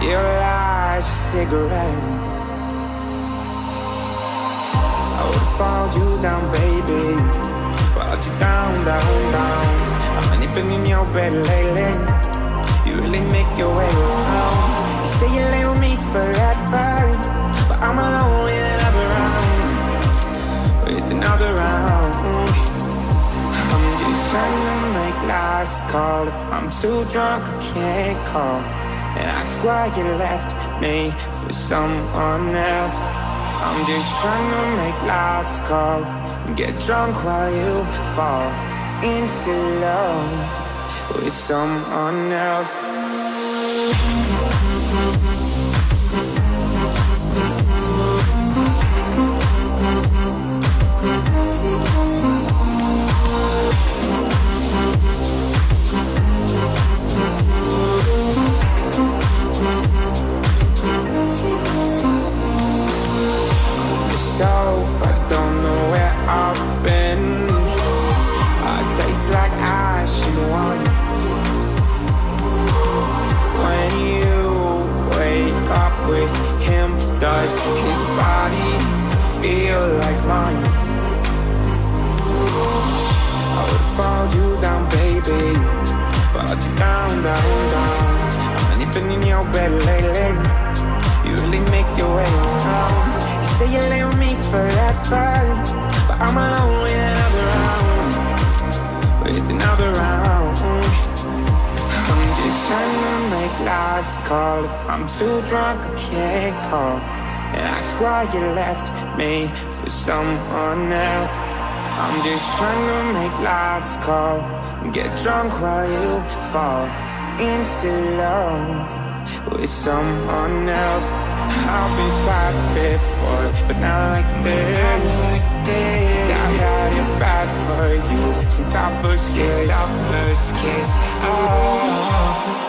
your last cigarette. I would've followed you down, baby, followed you down, down, down. How many been in your bed lately? You really make your way around. You say you lay with me forever, but I'm alone with another round, with another round. I'm just trying to make last call. If I'm too drunk, I can't call and ask why you left me for someone else. I'm just trying to make last call and get drunk while you fall into love with someone else. I don't know where I've been. I taste like ash and wine. When you wake up with him, does his body feel like mine? I would've followed you down, baby, followed you down, down, down. How many been in your bed lately? You really make your way around. You say you lay with me forever, but I'm alone with another round, with another round. I'm just trying to make last call. If I'm too drunk, I can't call and ask why you left me for someone else. I'm just trying to make last call and get drunk while you fall into love with someone else. I've been sad before, but not like this. Cause I had it bad for you since our first kiss. Oh.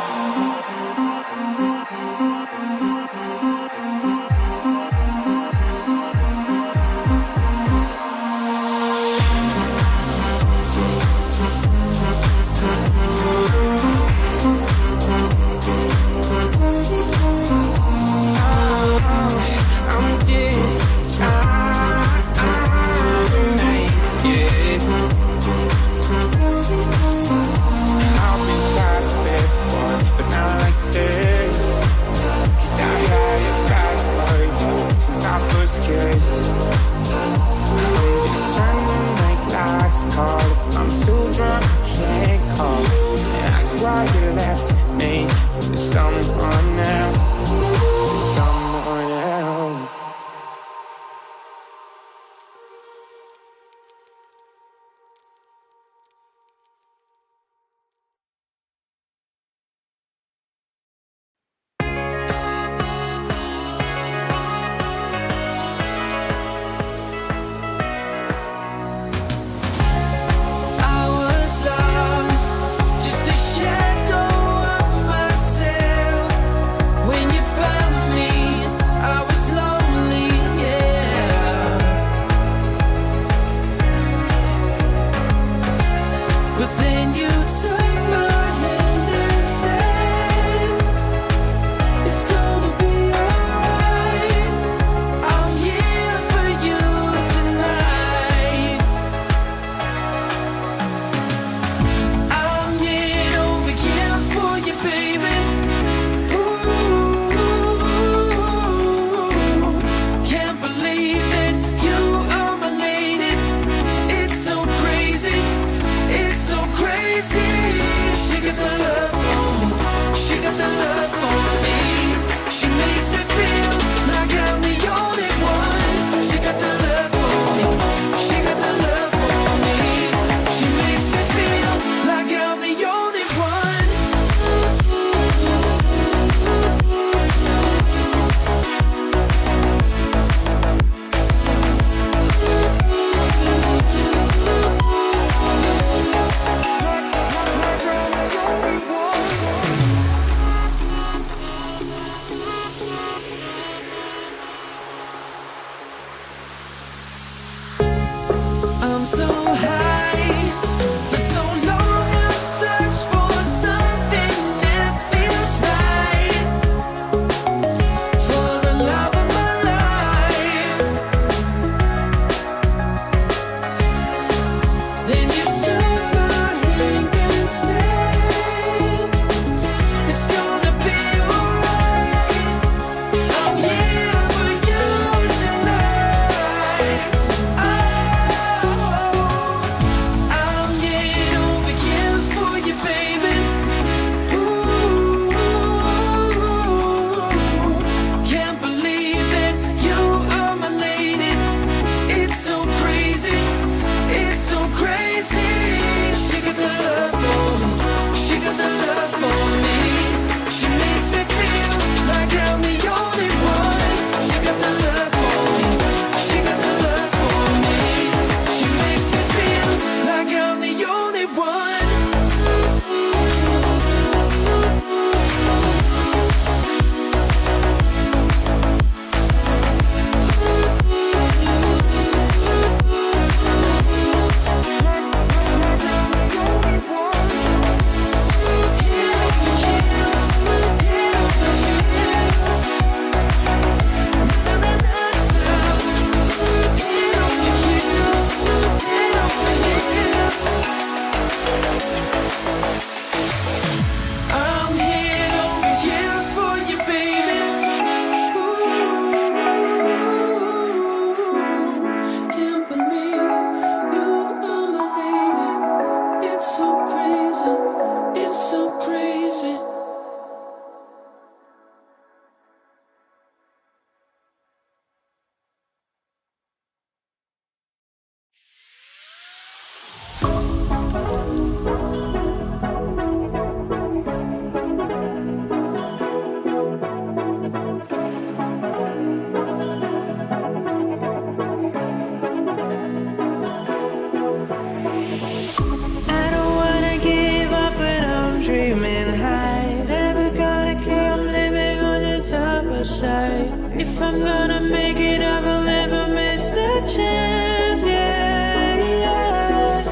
flashlight. If I'm gonna make it, I will never miss the chance. Yeah, yeah.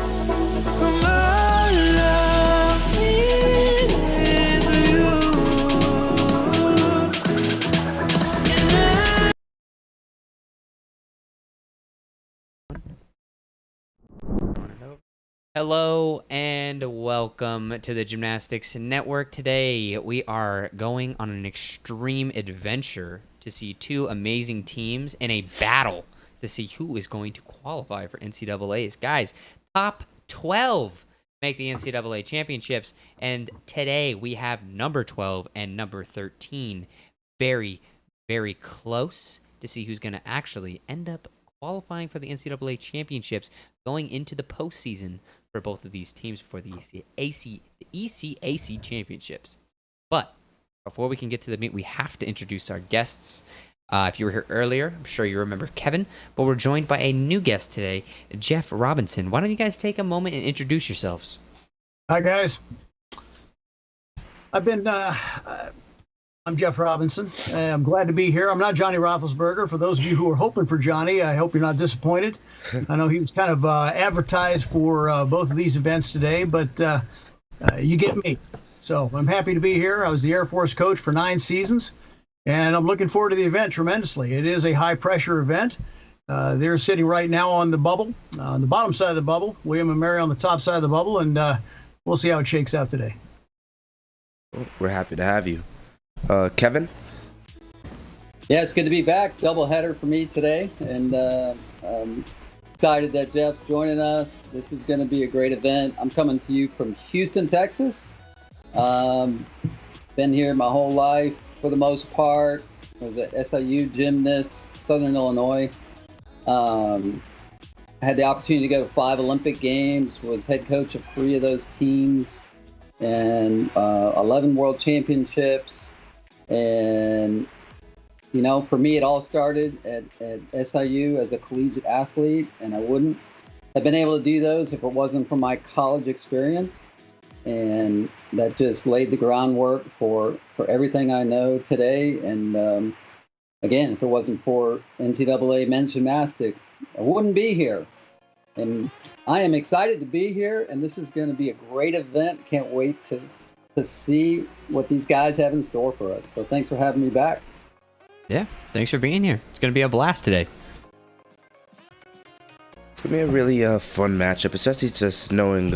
From all of me with you. Hello and welcome to the Gymnastics Network. Today we are going on an extreme adventure to see two amazing teams in a battle to see who is going to qualify for NCAAs. Guys, top 12 make the NCAA championships, and today we have number 12 and number 13 very, very close to see who's going to actually end up qualifying for the NCAA championships going into the postseason for both of these teams for the ECAC championships. But before we can get to the meet, we have to introduce our guests. If you were here earlier, I'm sure you remember Kevin, but we're joined by a new guest today, Jeff Robinson. Why don't you guys take a moment and introduce yourselves? Hi, guys. I'm Jeff Robinson. I'm glad to be here. I'm not Johnny Roethlisberger. For those of you who are hoping for Johnny, I hope you're not disappointed. I know he was kind of advertised for both of these events today, but you get me. So I'm happy to be here. I was the Air Force coach for 9 seasons, and I'm looking forward to the event tremendously. It is a high-pressure event. They're sitting right now on the bubble, on the bottom side of the bubble. William and Mary on the top side of the bubble, and we'll see how it shakes out today. We're happy to have you. Kevin? Yeah, it's good to be back. Doubleheader for me today, and excited that Jeff's joining us. This is going to be a great event. I'm coming to you from Houston, Texas. Been here my whole life for the most part. I was an SIU gymnast, Southern Illinois. Had the opportunity to go to 5 Olympic Games, was head coach of 3 of those teams, and 11 World Championships. And, you know, for me, it all started at SIU as a collegiate athlete, and I wouldn't have been able to do those if it wasn't for my college experience. And that just laid the groundwork for everything I know today. And, again, if it wasn't for NCAA men's gymnastics, I wouldn't be here. And I am excited to be here, and this is going to be a great event. Can't wait to see what these guys have in store for us. So thanks for having me back. Yeah, thanks for being here. It's going to be a blast today. It's going to be a really fun matchup, especially just knowing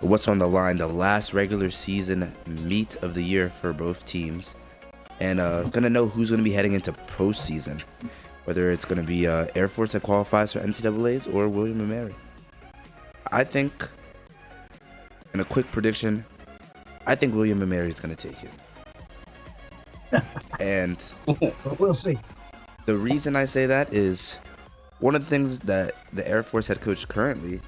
what's on the line, the last regular season meet of the year for both teams. And going to know who's going to be heading into postseason, whether it's going to be Air Force that qualifies for NCAAs or William & Mary. I think, in a quick prediction, I think William & Mary is going to take it. And we'll see. The reason I say that is one of the things that the Air Force head coach currently,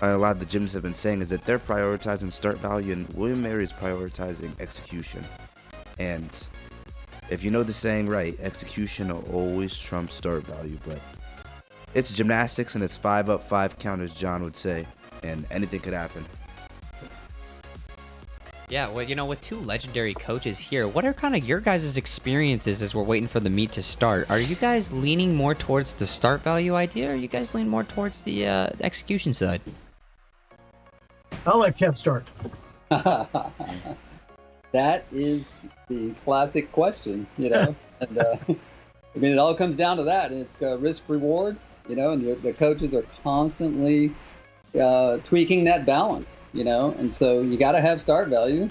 a lot of the gyms have been saying, is that they're prioritizing start value and William & Mary is prioritizing execution. And if you know the saying right, execution will always trump start value. But it's gymnastics and it's 5 up, 5 count, as John would say, and anything could happen. Yeah, well, you know, with 2 legendary coaches here, what are kind of your guys' experiences as we're waiting for the meet to start? Are you guys leaning more towards the start value idea, or are you guys leaning more towards the execution side? I'll let Kev start. That is the classic question, you know. And I mean, it all comes down to that, and it's risk reward, you know, and the coaches are constantly tweaking that balance. You know, and so you got to have start value,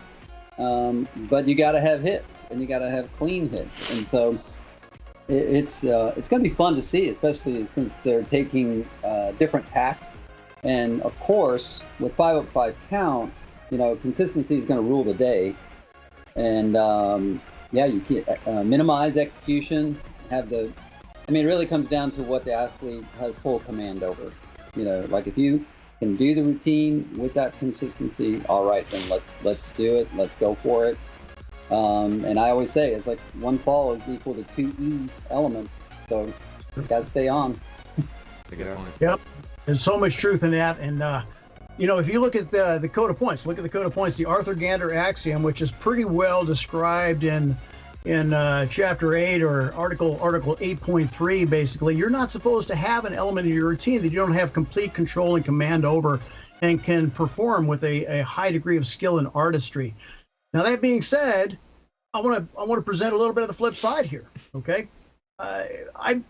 but you got to have hits, and you got to have clean hits. And so it's going to be fun to see, especially since they're taking different tacks. And of course, with 5 up, 5 count, you know, consistency is going to rule the day. And yeah, you can minimize execution. I mean, it really comes down to what the athlete has full command over. You know, like if you can do the routine with that consistency, all right, then let's do it. Let's go for it. And I always say it's like 1 fall is equal to 2 E elements. So you got to stay on. That's a good point. Yep. There's so much truth in that. And, you know, if you look at the code of points, look at the code of points, the Arthur Gander axiom, which is pretty well described in in Chapter 8 or Article 8.3, basically, you're not supposed to have an element of your routine that you don't have complete control and command over and can perform with a high degree of skill and artistry. Now, that being said, I want to present a little bit of the flip side here, okay? I've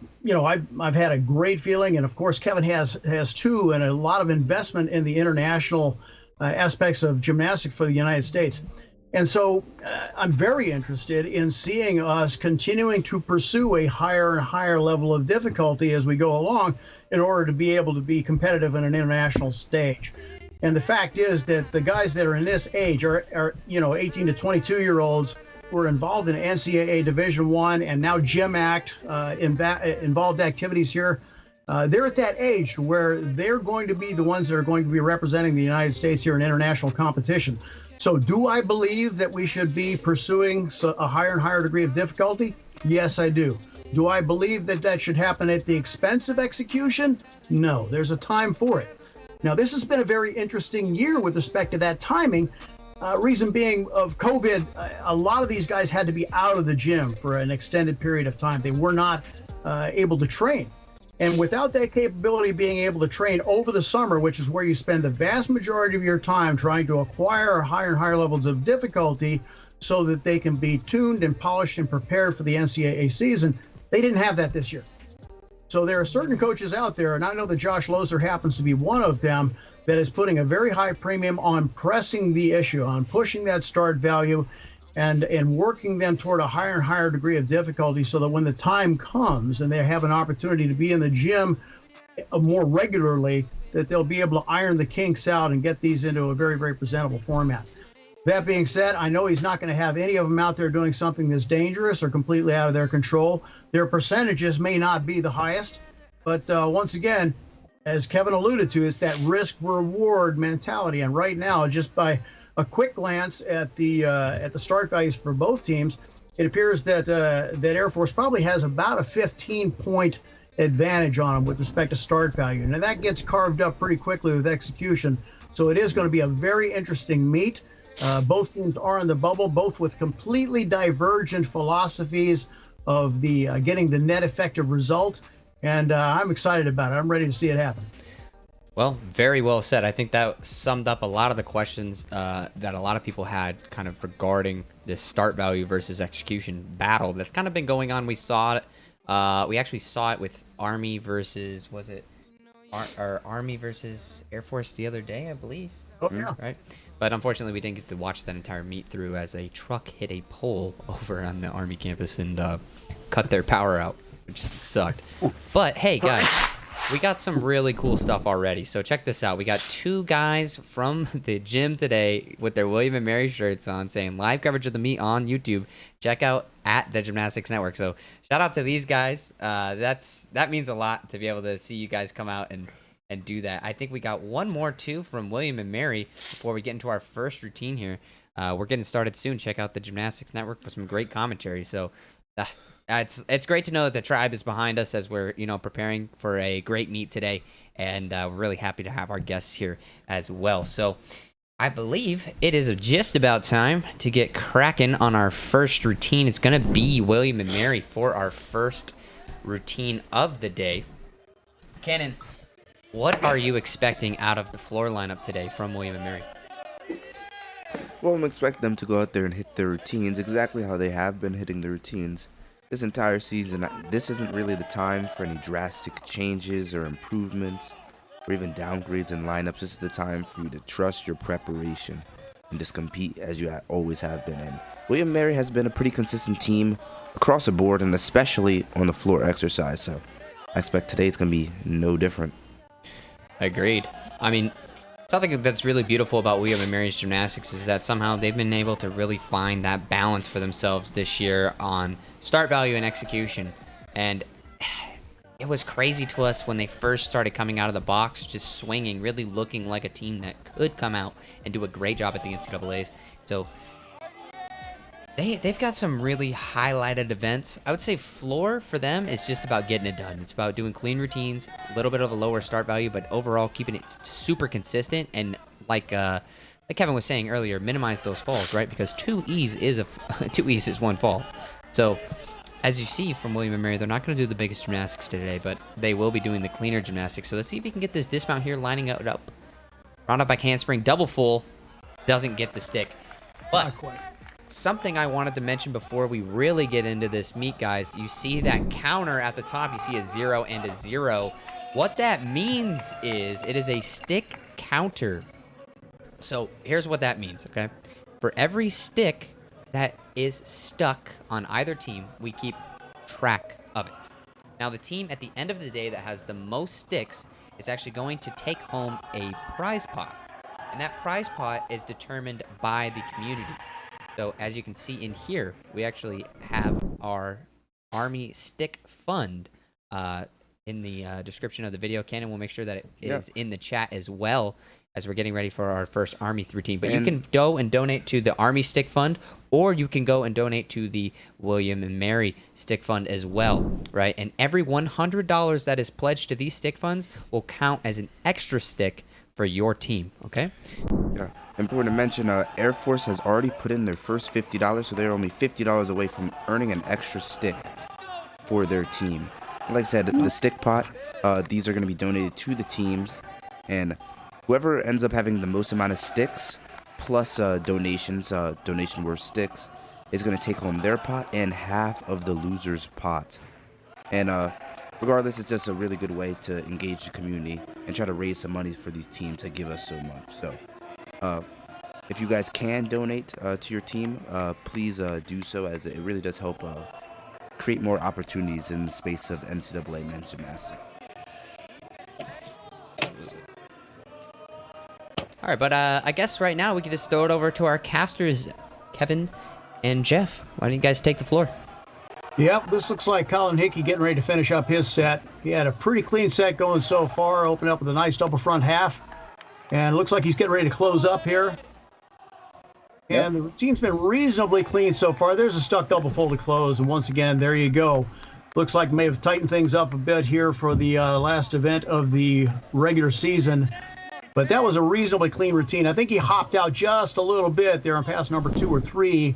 had a great feeling, and of course Kevin has too, and a lot of investment in the international aspects of gymnastics for the United States. And so I'm very interested in seeing us continuing to pursue a higher and higher level of difficulty as we go along in order to be able to be competitive in an international stage. And the fact is that the guys that are in this age are 18 to 22 year olds who are involved in NCAA Division I and now Gym Act involved activities here. They're at that age where they're going to be the ones that are going to be representing the United States here in international competition. So do I believe that we should be pursuing a higher and higher degree of difficulty? Yes, I do. Do I believe that that should happen at the expense of execution? No, there's a time for it. Now, this has been a very interesting year with respect to that timing. Reason being of COVID, a lot of these guys had to be out of the gym for an extended period of time. They were not able to train. And without that capability of being able to train over the summer, which is where you spend the vast majority of your time trying to acquire higher and higher levels of difficulty so that they can be tuned and polished and prepared for the NCAA season, they didn't have that this year. So there are certain coaches out there, and I know that Josh Loser happens to be one of them, that is putting a very high premium on pressing the issue, on pushing that start value, and working them toward a higher and higher degree of difficulty so that when the time comes and they have an opportunity to be in the gym more regularly, that they'll be able to iron the kinks out and get these into a very, very presentable format. That being said, I know he's not going to have any of them out there doing something that's dangerous or completely out of their control. Their percentages may not be the highest, but once again, as Kevin alluded to, it's that risk-reward mentality. And right now, just by a quick glance at the start values for both teams, it appears that Air Force probably has about a 15-point advantage on them with respect to start value. And that gets carved up pretty quickly with execution. So it is going to be a very interesting meet. Both teams are in the bubble, both with completely divergent philosophies of the getting the net effective result. And I'm excited about it. I'm ready to see it happen. Well, very well said. I think that summed up a lot of the questions that a lot of people had kind of regarding this start value versus execution battle that's kind of been going on. We saw it. We actually saw it with Army versus, was it Army versus Air Force the other day, I believe. Oh, yeah. Right? But unfortunately, we didn't get to watch that entire meet through as a truck hit a pole over on the Army campus and cut their power out, which just sucked. But hey, guys. We got some really cool stuff already. So check this out. We got two guys from the gym today with their William and Mary shirts on saying live coverage of the meet on YouTube. Check out at the Gymnastics Network. So shout out to these guys. That means a lot to be able to see you guys come out and do that. I think we got one more too from William and Mary before we get into our first routine here. We're getting started soon. Check out the Gymnastics Network for some great commentary. So it's great to know that the tribe is behind us as we're preparing for a great meet today, and we're really happy to have our guests here as well. So I believe it is just about time to get cracking on our first routine. It's going to be William and Mary for our first routine of the day. Cannon, what are you expecting out of the floor lineup today from William and Mary? Well, I'm expecting them to go out there and hit their routines exactly how they have been hitting the routines this entire season. This isn't really the time for any drastic changes or improvements or even downgrades in lineups. This is the time for you to trust your preparation and just compete as you always have been. And William & Mary has been a pretty consistent team across the board, and especially on the floor exercise. So I expect today's going to be no different. Agreed. I mean, something that's really beautiful about William and Mary's gymnastics is that somehow they've been able to really find that balance for themselves this year on start value and execution. And it was crazy to us when they first started coming out of the box, just swinging, really looking like a team that could come out and do a great job at the NCAAs. So they've got some really highlighted events. I would say floor for them is just about getting it done. It's about doing clean routines, a little bit of a lower start value, but overall keeping it super consistent. And like Kevin was saying earlier, minimize those falls, right? Because 2 E's is one fall. So, as you see from William and Mary, they're not going to do the biggest gymnastics today, but they will be doing the cleaner gymnastics. So let's see if he can get this dismount here, lining it up. Round up back handspring, double full, doesn't get the stick. But Not quite. something I wanted to mention before we really get into this meet, guys, you see that counter at the top, you see a 0 and a 0. What that means is it is a stick counter. So here's what that means, okay? For every stick that is stuck on either team, we keep track of it. Now, the team at the end of the day that has the most sticks is actually going to take home a prize pot. And that prize pot is determined by the community. So as you can see in here, we actually have our Army Stick Fund in the description of the video. Cannon will make sure that it is in the chat as well as we're getting ready for our first Army routine. But you can go and donate to the Army Stick Fund, or you can go and donate to the William and Mary Stick Fund as well, right? And every $100 that is pledged to these stick funds will count as an extra stick for your team, okay? Yeah. Important to mention, Air Force has already put in their first $50, so they're only $50 away from earning an extra stick for their team. Like I said, the stick pot, these are going to be donated to the teams, and whoever ends up having the most amount of sticks plus donations, donation worth sticks, is going to take home their pot and half of the loser's pot. And regardless, it's just a really good way to engage the community and try to raise some money for these teams that give us so much. So if you guys can donate to your team, please do so, as it really does help create more opportunities in the space of NCAA men's gymnastics. All right, but I guess right now we could just throw it over to our casters, Kevin and Jeff. Why don't you guys take the floor? Yep, this looks like Colin Hickey getting ready to finish up his set. He had a pretty clean set going so far, opened up with a nice double front half. And it looks like he's getting ready to close up here. And the routine's been reasonably clean so far. There's a stuck double full to close. And once again, there you go. Looks like may have tightened things up a bit here for the last event of the regular season. But that was a reasonably clean routine. I think he hopped out just a little bit there on pass number 2 or 3.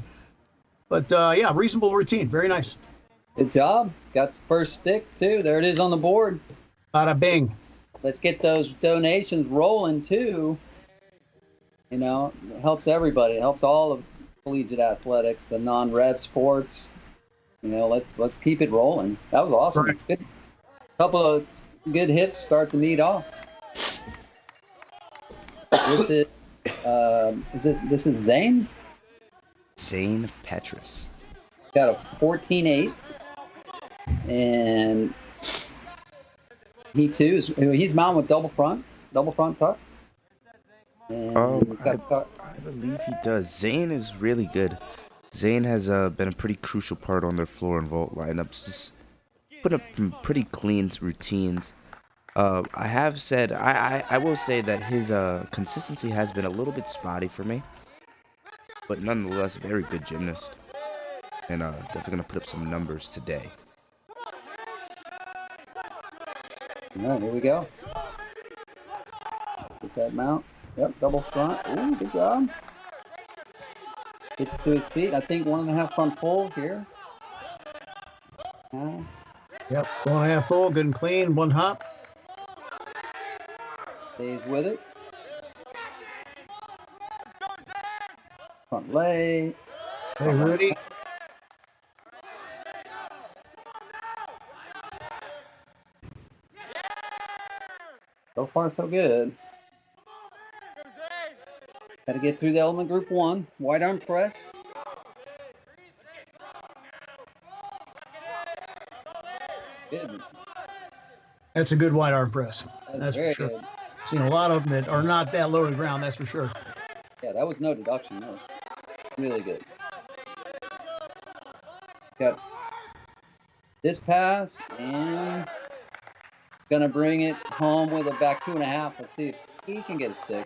But yeah, reasonable routine. Very nice. Good job. Got the first stick, too. There it is on the board. Bada bing. Let's get those donations rolling, too. You know, it helps everybody. It helps all of collegiate athletics, the non-rev sports. You know, let's keep it rolling. That was awesome. Right. Good couple of good hits to start the meet off. This is Zane? Zane Petrus. Got a 14-8. And he too he's mounted with double front tuck. And I believe he does. Zane is really good. Zane has been a pretty crucial part on their floor and vault lineups. Just put up some pretty clean routines. I have said, I will say that his consistency has been a little bit spotty for me, but nonetheless, a very good gymnast, and definitely gonna put up some numbers today. All right, here we go. Get that mount. Yep, double front. Ooh, good job. Gets to his feet. I think 1.5 front full here. Yep, 1.5 full, good and clean, 1 hop. Stays with it. Front lay. Hey, Rudy. So far, so good. Got to get through the element group 1. Wide arm press. Good. That's a good wide arm press. That's for very sure. good. Seen a lot of them that are not that low to the ground, that's for sure. Yeah, that was no deduction. That was really good. Got this pass and gonna bring it home with a back 2.5. Let's see if he can get a stick.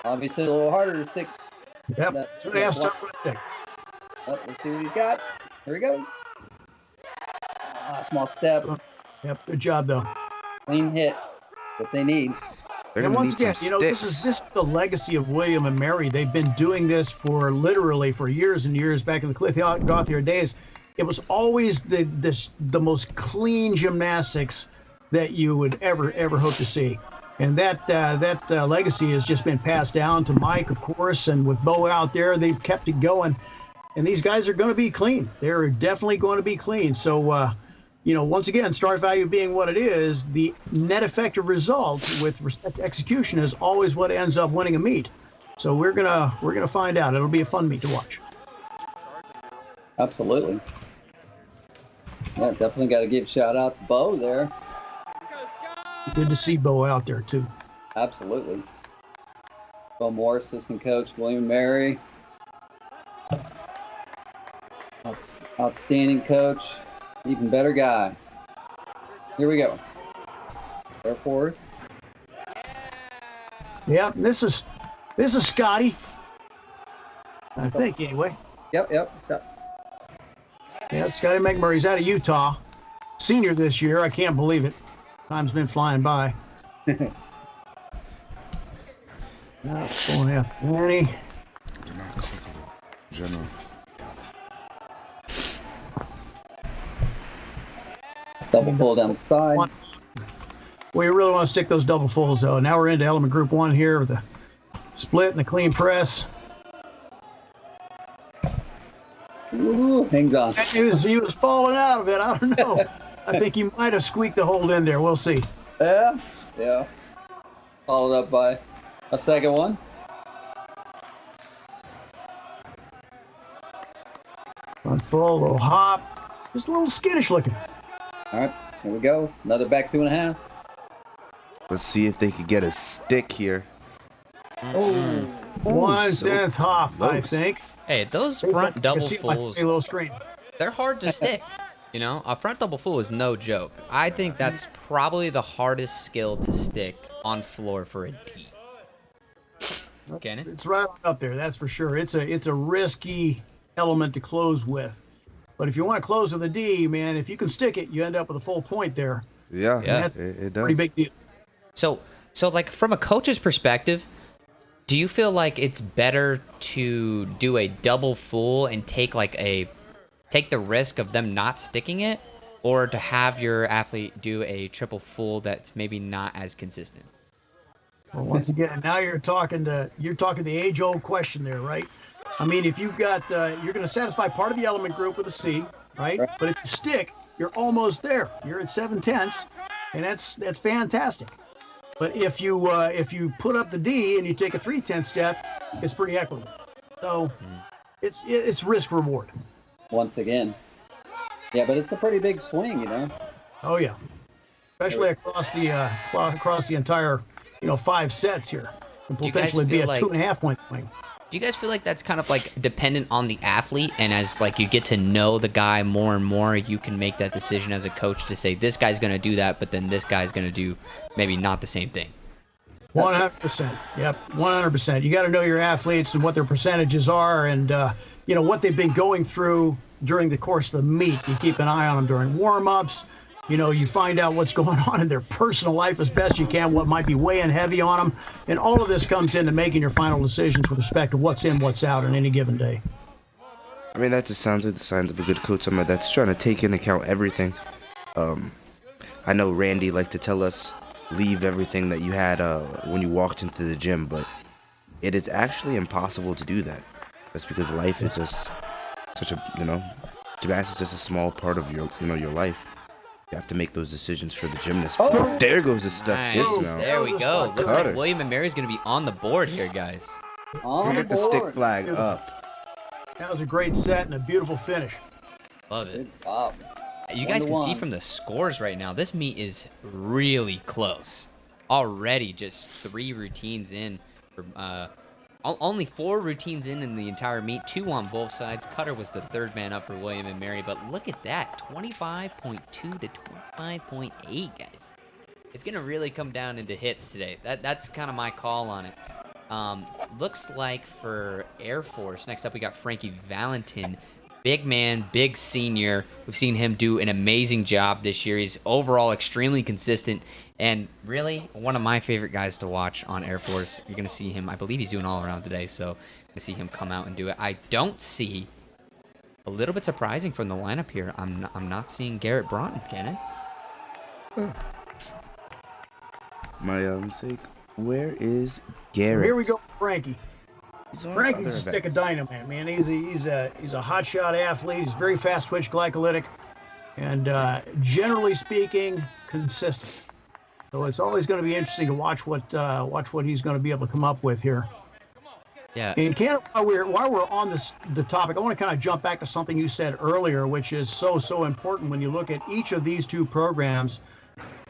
Obviously, a little harder to stick. Yep, That, 2.5 start with a stick. Let's see what he's got. Here we go. Small step. Yep, good job though. Clean hit. What they need. They're And gonna once need again, some you know, this sticks. is the legacy of William and Mary. They've been doing this for literally for years and years back in the Cliff Gauthier days. it was always the most clean gymnastics that you would ever hope to see. And that legacy has just been passed down to Mike, of course, and with Bo out there, they've kept it going. And these guys are going to be clean. They're definitely going to be clean. So, once again, start value being what it is, the net effective result with respect to execution is always what ends up winning a meet. So we're gonna find out. It'll be a fun meet to watch. Absolutely. Yeah, definitely got to give shout out to Bo there. Good to see Bo out there too. Absolutely. Bo Moore, assistant coach, William Mary. Outstanding coach, even better guy. Here we go. Air Force. Yeah, this is Scotty. I think anyway. Yep. Yeah, Scotty McMurray's out of Utah. Senior this year. I can't believe it. Time's been flying by. Now, 4.5. Danny. General. Double pull down the side. We really want to stick those double fulls though. Now we're into element group 1 here with the split and the clean press. Ooh, hangs on. He was falling out of it. I don't know. I think he might have squeaked the hold in there. We'll see. Yeah. Followed up by a second one. Front full, little hop. Just a little skittish looking. All right, here we go. Another back 2.5. Let's see if they could get a stick here. Oh, 1/10 hop, I think. Hey, those front double fulls, A little screen. they're hard to stick. A front double full is no joke. I think that's probably the hardest skill to stick on floor for a D. Can it? It's right up there, that's for sure. It's a risky element to close with. But if you want to close with a D, man, if you can stick it, you end up with a full point there. Yeah, That's it a does. pretty big deal. So like from a coach's perspective, do you feel like it's better to do a double full and take the risk of them not sticking it, or to have your athlete do a triple full that's maybe not as consistent? Well, once again, now you're talking the age-old question there, right? I mean, if you've got you're going to satisfy part of the element group with a C, right? But if you stick, you're almost there. You're at 7/10, and that's fantastic. But if you put up the D and you take a 3/10 step, it's pretty equitable. So it's risk reward. once again. Yeah, but it's a pretty big swing, Oh yeah, especially across the entire 5 sets here. Can Do you guys potentially be a feel like- 2.5 point swing. Do you guys feel like that's kind of like dependent on the athlete, and as like you get to know the guy more and more, you can make that decision as a coach to say this guy's going to do that, but then this guy's going to do maybe not the same thing? 100%. Yep, 100%. You got to know your athletes and what their percentages are, and what they've been going through during the course of the meet. You keep an eye on them during warm-ups. You find out what's going on in their personal life as best you can, what might be weighing heavy on them. And all of this comes into making your final decisions with respect to what's in, what's out on any given day. I mean, that just sounds like the signs of a good coach. Somebody that's trying to take into account everything. I know Randy liked to tell us, leave everything that you had when you walked into the gym, but it is actually impossible to do that. That's because life is just such a, gymnastics is just a small part of your life. You have to make those decisions for the gymnast. Oh. There goes the stuff Nice. this now. There we go. Looks Cutter. like William and Mary's going to be on the board here, guys. On the Get the stick board. flag up. That was a great set and a beautiful finish. Love it. Good job. You guys can see 1-1. from the scores right now, this meet is really close. Already just 3 routines in. Only 4 routines in the entire meet, 2 on both sides. Cutter was the third man up for William and Mary, but look at that, 25.2 to 25.8, guys. It's going to really come down into hits today. That's kind of my call on it. Looks like for Air Force, next up we got Frankie Valentin. Big man, big senior. We've seen him do an amazing job this year. He's overall extremely consistent and really one of my favorite guys to watch on Air Force. You're going to see him. I believe he's doing all around today, so you're going to see him come out and do it. I don't see a little bit surprising from the lineup here. I'm not seeing Garrett Broughton, can I? My mistake. Where is Garrett? Here we go, Frankie. He's on Frankie's other a stick of events. dynamite, man. He's a hotshot athlete. He's very fast twitch, glycolytic, and generally speaking, consistent. So it's always going to be interesting to watch what he's going to be able to come up with here. Yeah. And while we're on the topic, I want to kind of jump back to something you said earlier, which is so important when you look at each of these two programs.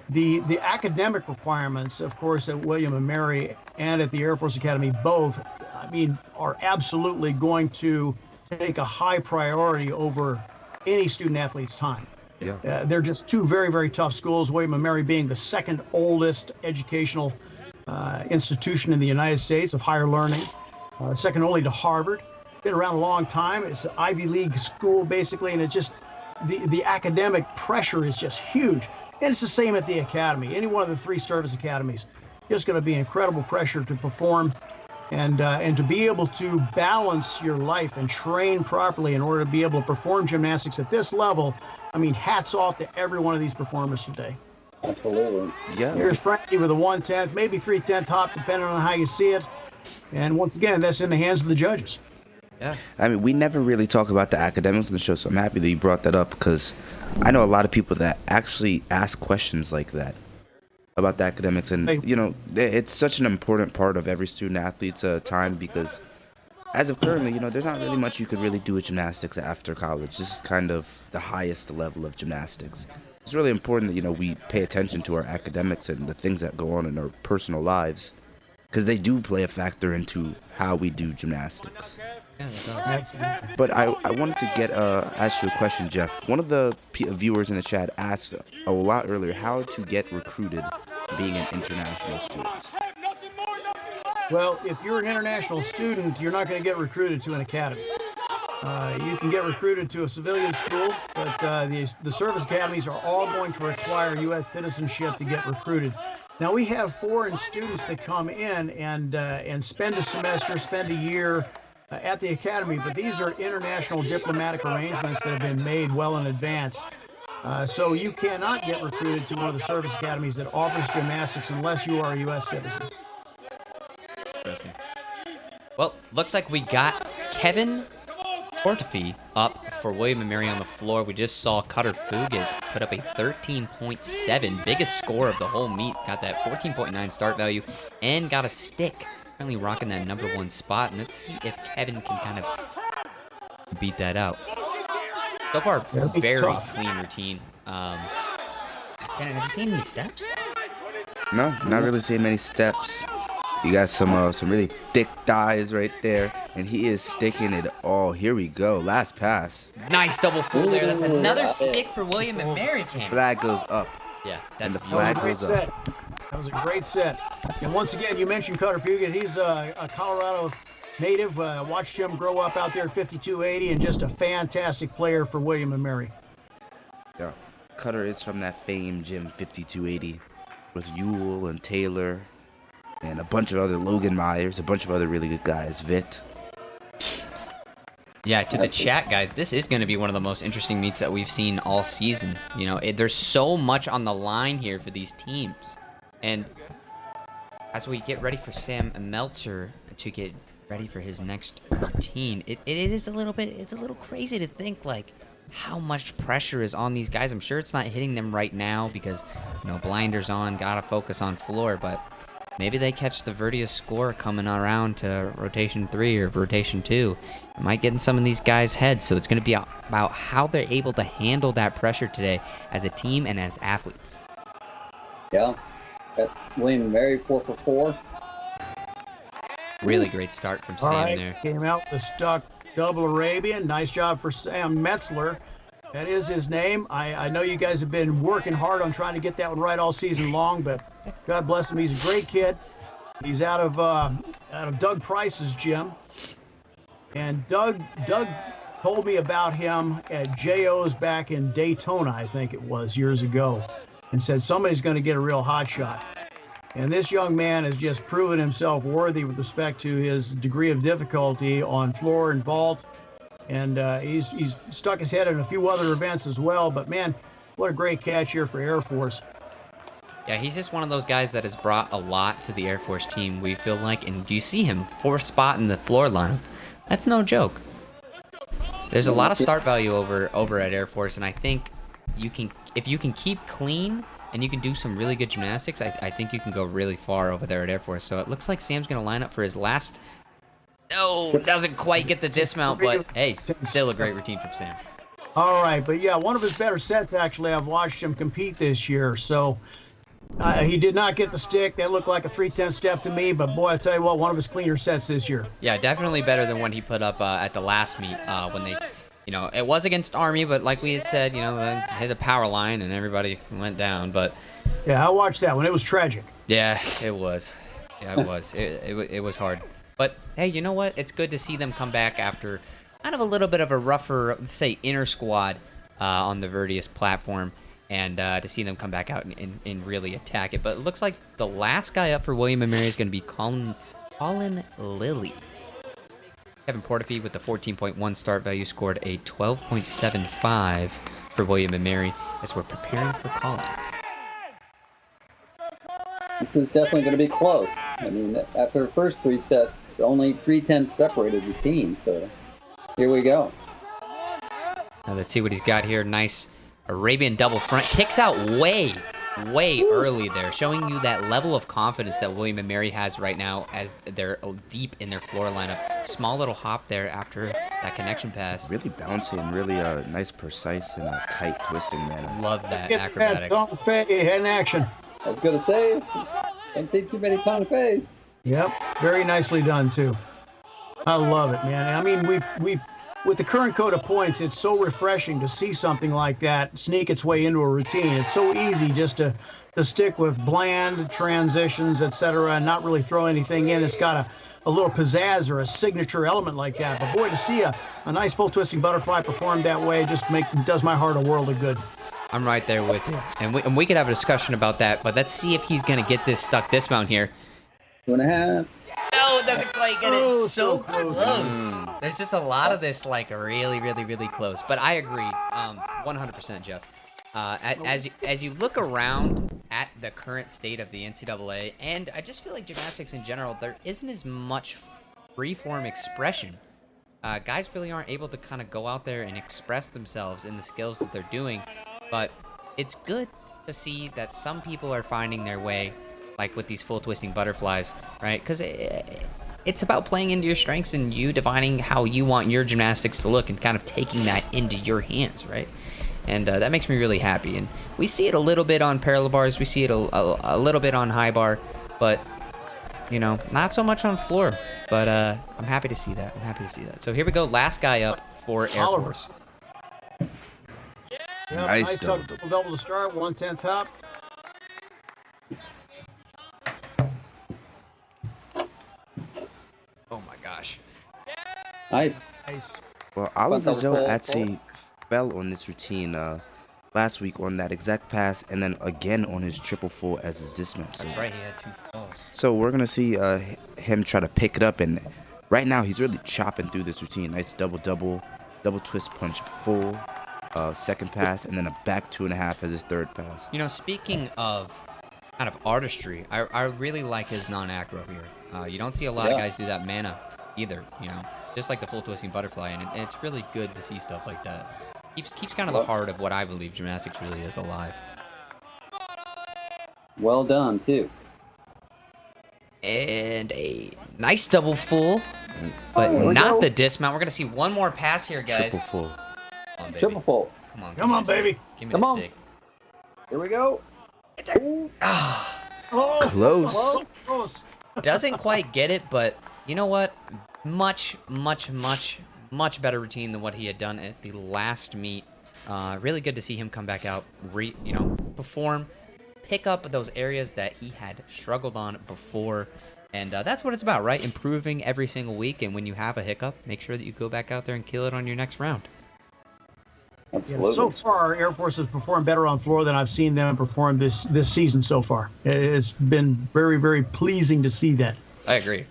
The academic requirements, of course, at William and Mary and at the Air Force Academy, both, I mean, are absolutely going to take a high priority over any student athlete's time. Yeah. They're just two very, very tough schools, William and Mary being the second oldest educational institution in the United States of higher learning, second only to Harvard. Been around a long time. It's an Ivy League school, basically, and it just, the academic pressure is just huge. And it's the same at the academy. Any one of the three service academies, just going to be incredible pressure to perform and to be able to balance your life and train properly in order to be able to perform gymnastics at this level. I mean, hats off to every one of these performers today. Absolutely. Yeah. Here's Frankie with a 1/10, maybe 3/10 hop, depending on how you see it. And once again, that's in the hands of the judges. Yeah. I mean, we never really talk about the academics on the show, so I'm happy that you brought that up because I know a lot of people that actually ask questions like that about the academics. And, you know, it's such an important part of every student athlete's time because as of currently, you know, there's not really much you could really do with gymnastics after college. This is kind of the highest level of gymnastics. It's really important that, you know, we pay attention to our academics and the things that go on in our personal lives because they do play a factor into how we do gymnastics. But I wanted to ask you a question, Jeff. One of the viewers in the chat asked a lot earlier how to get recruited being an international student. Well, if you're an international student, you're not going to get recruited to an academy. You can get recruited to a civilian school, but the service academies are all going to require U.S. citizenship to get recruited. Now, we have foreign students that come in and spend a semester, spend a year at the academy, but these are international diplomatic arrangements that have been made well in advance. So you cannot get recruited to one of the service academies that offers gymnastics unless you are a U.S. citizen. Interesting. Well, looks like we got Kevin Portefeuille up for William and Mary on the floor. We just saw Cutter Fugit put up a 13.7, biggest score of the whole meet. Got that 14.9 start value and got a stick. Currently rocking that '1 spot, and let's see if Kevin can kind of beat that out. So far, very clean routine. Kevin, have you seen any steps? No, not really seeing many steps. You got some really thick thighs right there, and he is sticking it all. Here we go, last pass. Nice double full there. That's another stick for William and Mary. Flag goes up. Yeah, And that's the flag goes up. That was a great set. And once again, you mentioned Cutter Fugit. He's a Colorado native. Watched him grow up out there at 5280 and just a fantastic player for William and Mary. Yeah, Cutter is from that famed gym 5280 with Ewell and Taylor and a bunch of other Logan Myers, a bunch of other really good guys. Vit. Yeah, to the chat, guys, this is going to be one of the most interesting meets that we've seen all season. You know, there's so much on the line here for these teams. And as we get ready for Sam Meltzer to get ready for his next routine, it is a little bit, it's a little crazy to think, like, how much pressure is on these guys. I'm sure it's not hitting them right now because, you know, blinders on, got to focus on floor, but maybe they catch the Verdia score coming around to rotation 3 or rotation 2. It might get in some of these guys' heads, so it's going to be about how they're able to handle that pressure today as a team and as athletes. Yeah. Got William and Mary 4 for 4. Really great start from All Sam right, there. came out the stuck double Arabian. Nice job for Sam Metzler. That is his name. I know you guys have been working hard on trying to get that one right all season long, but God bless him. He's a great kid. He's out of Doug Price's gym. And Doug told me about him at JO's back in Daytona, I think it was, years ago, and said somebody's going to get a real hot shot. And this young man has just proven himself worthy with respect to his degree of difficulty on floor and vault. And he's stuck his head in a few other events as well. But, man, what a great catch here for Air Force. Yeah, he's just one of those guys that has brought a lot to the Air Force team, we feel like. And you see him, 4th spot in the floor lineup. That's no joke. There's a lot of start value over at Air Force, and I think if you can keep clean and you can do some really good gymnastics, I think you can go really far over there at Air Force. So it looks like Sam's going to line up for his last... Oh, doesn't quite get the dismount, but hey, still a great routine from Sam. All right, but yeah, one of his better sets, actually. I've watched him compete this year, so he did not get the stick. That looked like a 3/10 step to me, but boy, I tell you what, one of his cleaner sets this year. Yeah, definitely better than what he put up at the last meet when they, it was against Army, but like we had said, they hit the power line and everybody went down. But yeah, I watched that one. It was tragic. Yeah, it was. Yeah, it was. It was hard. But hey, you know what? It's good to see them come back after kind of a little bit of a rougher, let's say, inner squad on the Vertius platform, and to see them come back out and really attack it. But it looks like the last guy up for William & Mary is going to be Colin Lilly. Kevin Portafee with the 14.1 start value scored a 12.75 for William & Mary as we're preparing for Colin. This is definitely going to be close. I mean, after the first 3 sets, only 3/10 separated the team. So here we go. Now let's see what he's got here. Nice Arabian double front. Kicks out way early there, showing you that level of confidence that William & Mary has right now as they're deep in their floor lineup. Small little hop there after that connection pass. Really bouncy and really nice, precise, and tight twisting, man. Love that Get acrobatic. that Fei in action. I was going to say, can't see too many Tong Fei. Yep, very nicely done too. I love it, man. I mean, we've with the current code of points, it's so refreshing to see something like that sneak its way into a routine. It's so easy just to stick with bland transitions, etc., and not really throw anything in. It's got a little pizzazz or a signature element like that. But boy, to see a nice full twisting butterfly performed that way just does my heart a world of good. I'm right there with you. And we could have a discussion about that, but let's see if he's going to get this stuck dismount here. 2.5. No, it doesn't quite get it. Oh, So so close. close. There's just a lot of this, like, really, really, really close. But I agree, 100%, Jeff. As you look around at the current state of the NCAA, and I just feel like gymnastics in general, there isn't as much free-form expression. Guys really aren't able to kind of go out there and express themselves in the skills that they're doing. But it's good to see that some people are finding their way, like with these full twisting butterflies, right? Because it's about playing into your strengths and you defining how you want your gymnastics to look and kind of taking that into your hands, right? And that makes me really happy. And we see it a little bit on parallel bars. We see it a little bit on high bar, but, not so much on floor. But I'm happy to see that. So here we go. Last guy up for Air Force. Yep, Nice double double. to start, 1/10 hop. Oh my gosh. Nice. Nice. Well, Oliver Full. actually fell on this routine last week on that exact pass, and then again on his triple full as his dismount. That's right. He had 2 falls. So we're gonna see him try to pick it up, and right now he's really chopping through this routine. Nice double twist punch full, second pass, and then a back 2.5 as his third pass. Speaking of kind of artistry, I really like his non-acro here. You don't see a lot of guys do that mana either, just like the full twisting butterfly, and it's really good to see stuff like that. Keeps kind of the heart of what I believe gymnastics really is alive. Well done, too. And a nice double full, but not the dismount. We're going to see one more pass here, guys. Triple full. Come on, baby. Triple full. Come on, baby. Give me Come the on. stick. Here we go. Oh, Close. so close. Doesn't quite get it, but you know what? Much better routine than what he had done at the last meet. Really good to see him come back out, perform, pick up those areas that he had struggled on before. And that's what it's about, right? Improving every single week. And when you have a hiccup, make sure that you go back out there and kill it on your next round. Absolutely. Yeah, so far, Air Force has performed better on floor than I've seen them perform this season so far. It's been very, very pleasing to see that. I agree.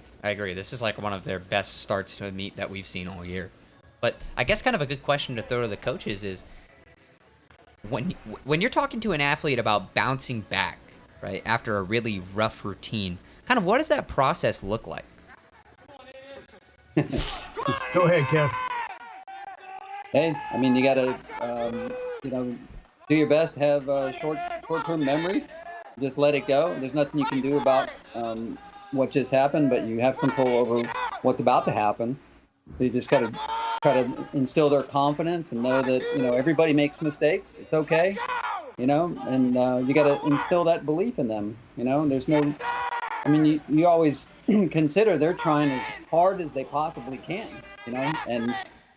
This is like one of their best starts to a meet that we've seen all year. But I guess kind of a good question to throw to the coaches is when you're talking to an athlete about bouncing back, right, after a really rough routine, kind of what does that process look like? Go ahead, Kev. Hey, I mean, you gotta, do your best to have a short-term memory. Just let it go. There's nothing you can do about what just happened, but you have control over what's about to happen. So you just gotta try to instill their confidence and know that everybody makes mistakes. It's okay, and you gotta instill that belief in them. There's no. I mean, you always consider they're trying as hard as they possibly can. And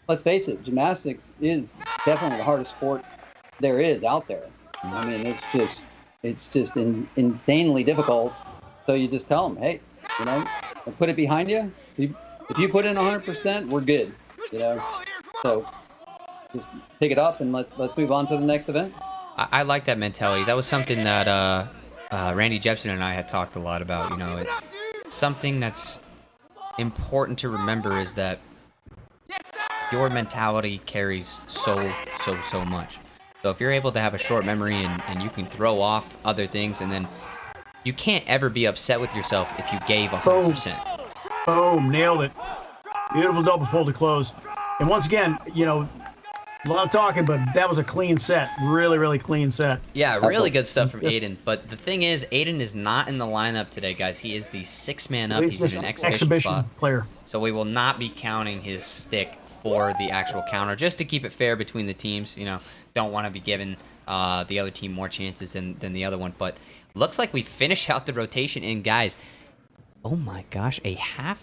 let's face it, gymnastics is definitely the hardest sport there is out there. I mean, it's just insanely difficult. So you just tell them, hey, put it behind you. If you put in 100%, we're good. So just pick it up and let's move on to the next event. I like that mentality. That was something that Randy Jepson and I had talked a lot about. Something that's important to remember is that your mentality carries so much. So if you're able to have a short memory and you can throw off other things, and then you can't ever be upset with yourself if you gave 100%. Boom, nailed it. Beautiful double folded close. And once again, a lot of talking, but that was a clean set. Really, really clean set. Yeah, really good stuff from Aiden. But the thing is, Aiden is not in the lineup today, guys. He is the 6-man up. He's in an exhibition spot. Player. So we will not be counting his stick for the actual counter, just to keep it fair between the teams. Don't want to be giving the other team more chances than the other one. But looks like we finish out the rotation. And guys, oh my gosh, a half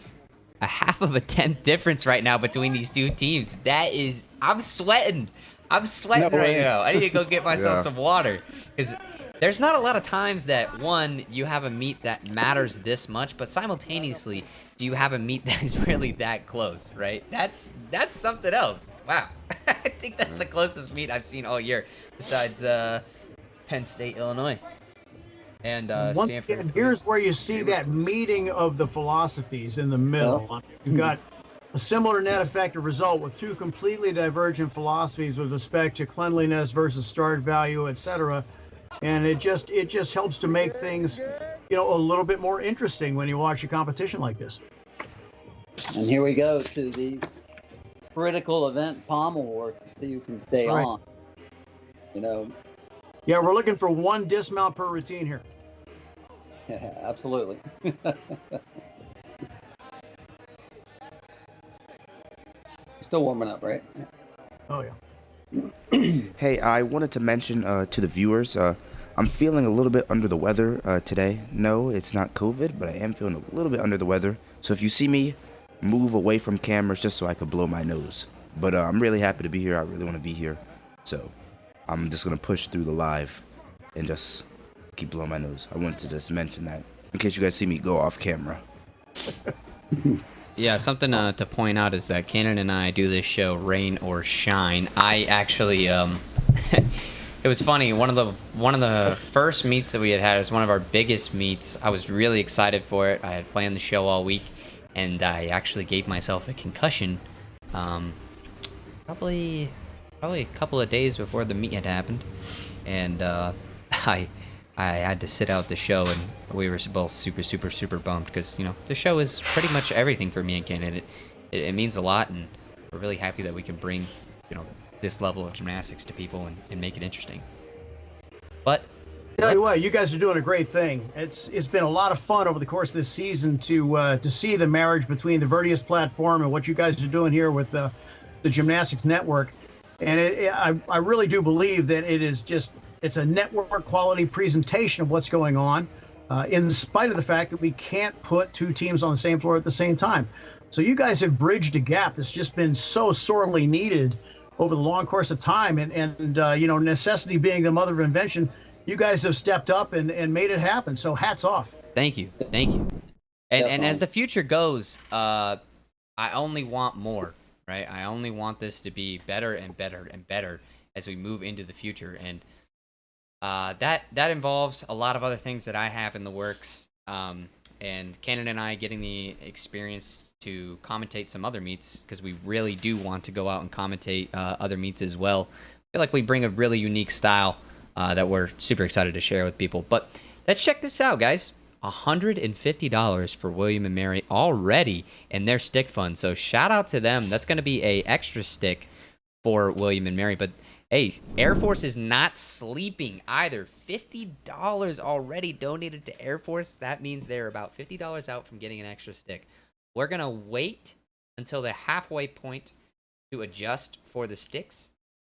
of a tenth difference right now between these two teams. That is, I'm sweating right now. I need to go get myself some water, because there's not a lot of times that, one, you have a meet that matters this much, but simultaneously, do you have a meet that is really that close, right? That's something else. Wow. I think that's the closest meet I've seen all year, besides Penn State, Illinois. And once Stanford. again, here's where you see that meeting of the philosophies in the middle. You've got a similar net effective result with two completely divergent philosophies with respect to cleanliness versus start value, etc. And it just helps to make things, a little bit more interesting when you watch a competition like this. And here we go to the critical event Pommel Wars to see who can stay on. Yeah, we're looking for one dismount per routine here. Yeah, absolutely. Still warming up, right? Oh, yeah. Hey, I wanted to mention to the viewers, I'm feeling a little bit under the weather today. No, it's not COVID, but I am feeling a little bit under the weather. So if you see me move away from cameras just so I could blow my nose. But I'm really happy to be here. I really want to be here. So I'm just going to push through the live and just keep blowing my nose. I wanted to just mention that in case you guys see me go off camera. Yeah, something to point out is that Cannon and I do this show rain or shine. I actually, it was funny. One of the first meets that we had was one of our biggest meets. I was really excited for it. I had planned the show all week, and I actually gave myself a concussion, probably a couple of days before the meet had happened, and I had to sit out the show, and we were both super bummed because the show is pretty much everything for me and Cannon. It means a lot, and we're really happy that we can bring this level of gymnastics to people and make it interesting. But tell you what, you guys are doing a great thing. It's been a lot of fun over the course of this season to see the marriage between the Vertius platform and what you guys are doing here with the Gymnastics Network. And I really do believe that it's a network quality presentation of what's going on, in spite of the fact that we can't put two teams on the same floor at the same time. So you guys have bridged a gap that's just been so sorely needed over the long course of time. And necessity being the mother of invention, you guys have stepped up and made it happen. So hats off. Thank you. And as the future goes, I only want more, right? I only want this to be better and better and better as we move into the future. And that involves a lot of other things that I have in the works. And Cannon and I getting the experience to commentate some other meets, because we really do want to go out and commentate other meets as well. I feel like we bring a really unique style that we're super excited to share with people. But let's check this out, guys. $150 for William and Mary already in their stick fund. So shout out to them. That's going to be a extra stick for William and Mary. But hey, Air Force is not sleeping either. $50 already donated to Air Force. That means they're about $50 out from getting an extra stick. We're going to wait until the halfway point to adjust for the sticks.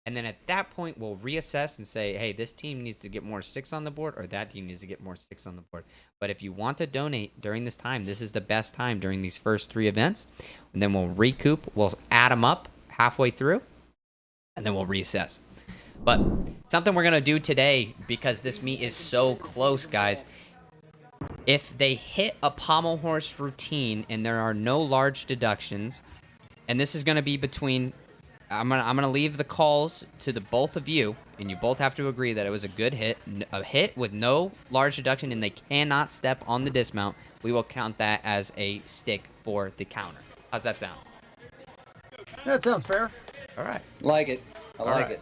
And then at that point, we'll reassess and say, hey, this team needs to get more sticks on the board, or that team needs to get more sticks on the board. But if you want to donate during this time, this is the best time during these first 3 events. And then we'll recoup. We'll add them up halfway through, and then we'll reassess. But something we're going to do today, because this meet is so close, guys, if they hit a pommel horse routine and there are no large deductions, and this is going to be between... I'm gonna leave the calls to the both of you, and you both have to agree that it was a good hit, a hit with no large deduction, and they cannot step on the dismount. We will count that as a stick for the counter. How's that sound? That sounds fair. All right. Like it. I like it.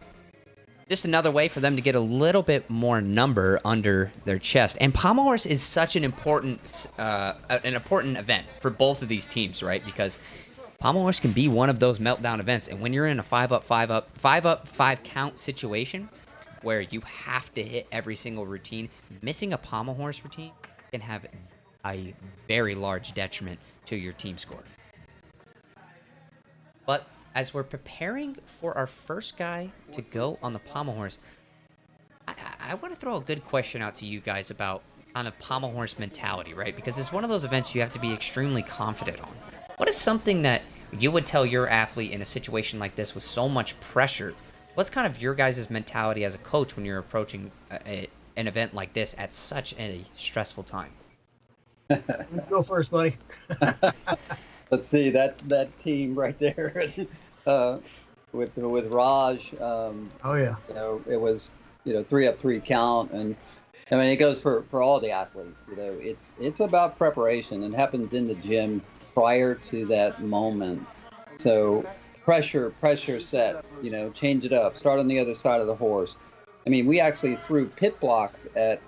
Just another way for them to get a little bit more number under their chest. And pommel horse is such an important event for both of these teams, right? Because pommel horse can be one of those meltdown events, and when you're in a 5 count situation where you have to hit every single routine, missing a pommel horse routine can have a very large detriment to your team score. But as we're preparing for our first guy to go on the pommel horse, I want to throw a good question out to you guys about kind of pommel horse mentality, right? Because it's one of those events you have to be extremely confident on. What is something that you would tell your athlete in a situation like this with so much pressure? What's kind of your guys' mentality as a coach when you're approaching an event like this at such a stressful time? Go first, buddy. Let's see that team right there with Raj. Oh yeah. You know, it was 3-up-3 count, and I mean it goes for all the athletes. You know, it's about preparation and happens in the gym prior to that moment. So pressure sets, change it up, start on the other side of the horse. I mean, we actually threw pit blocks at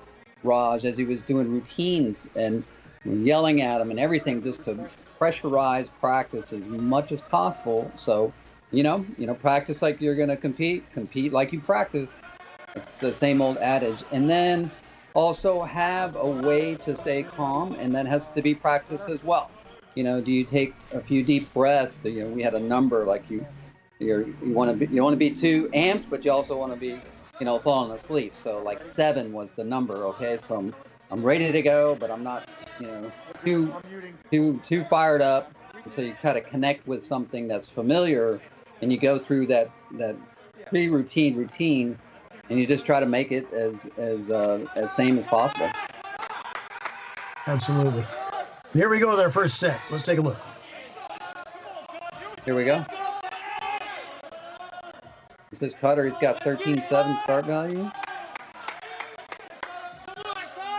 Raj as he was doing routines and yelling at him and everything, just to pressurize practice as much as possible. So, practice like you're going to compete like you practice. It's the same old adage. And then also have a way to stay calm, and that has to be practiced as well. Do you take a few deep breaths? We had a number like you want to be too amped, but you also want to be, falling asleep. So like 7 was the number. Okay, so I'm ready to go, but I'm not, too fired up. And so you kind of connect with something that's familiar, and you go through that routine, and you just try to make it as same as possible. Absolutely. Here we go with our first set. Let's take a look. Here we go. This is Cutter. He's got 13.7 start value.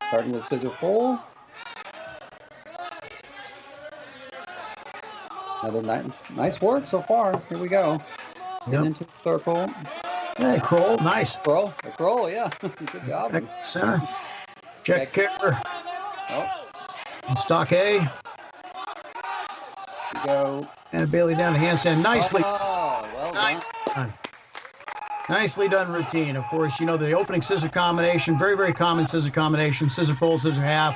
Starting with scissor full. Another nice work so far. Here we go. Get into the circle. Hey, Kroll, nice. Kroll, yeah. Good job. Center. Check care. Oh. Stock A. Go. And Bailey down to handstand. Nicely. Oh, well done. Nicely done routine. Of course, the opening scissor combination, very, very common scissor combination, scissor pull, scissor half,